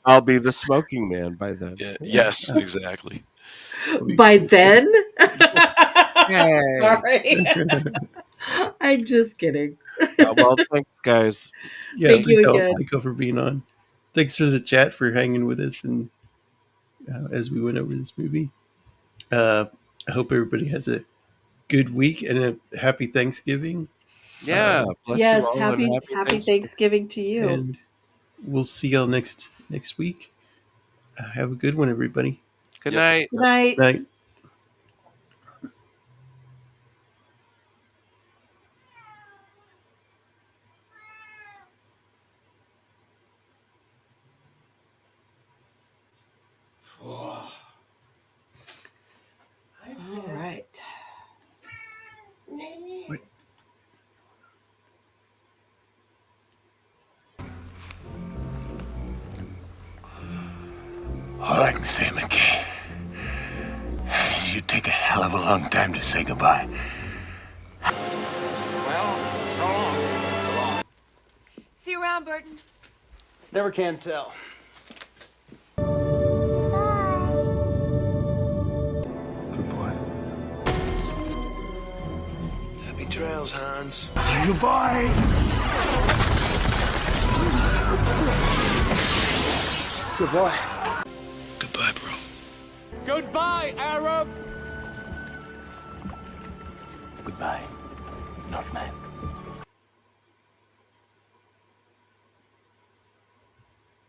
I'll be the smoking man by then. Yeah, yes, exactly. by then, Yay. sorry, I'm just kidding. Well, thanks, guys. Yeah, Thank you Rico, again. Rico for being on. Thanks for the chat for hanging with us and as we went over this movie. I hope everybody has a good week and a happy Thanksgiving. Yeah, bless you Yes, all and happy happy Thanksgiving to you. And we'll see y'all next week. Have a good one, everybody. Good Yep. night. Good night. Night. All right. What? All I can say, McKay, is you take a hell of a long time to say goodbye. Well, so long. See you around, Burton. Never can tell. Good boy. Happy trails, Hans. Goodbye. Good boy. Goodbye, bro. Goodbye, Arab! Goodbye.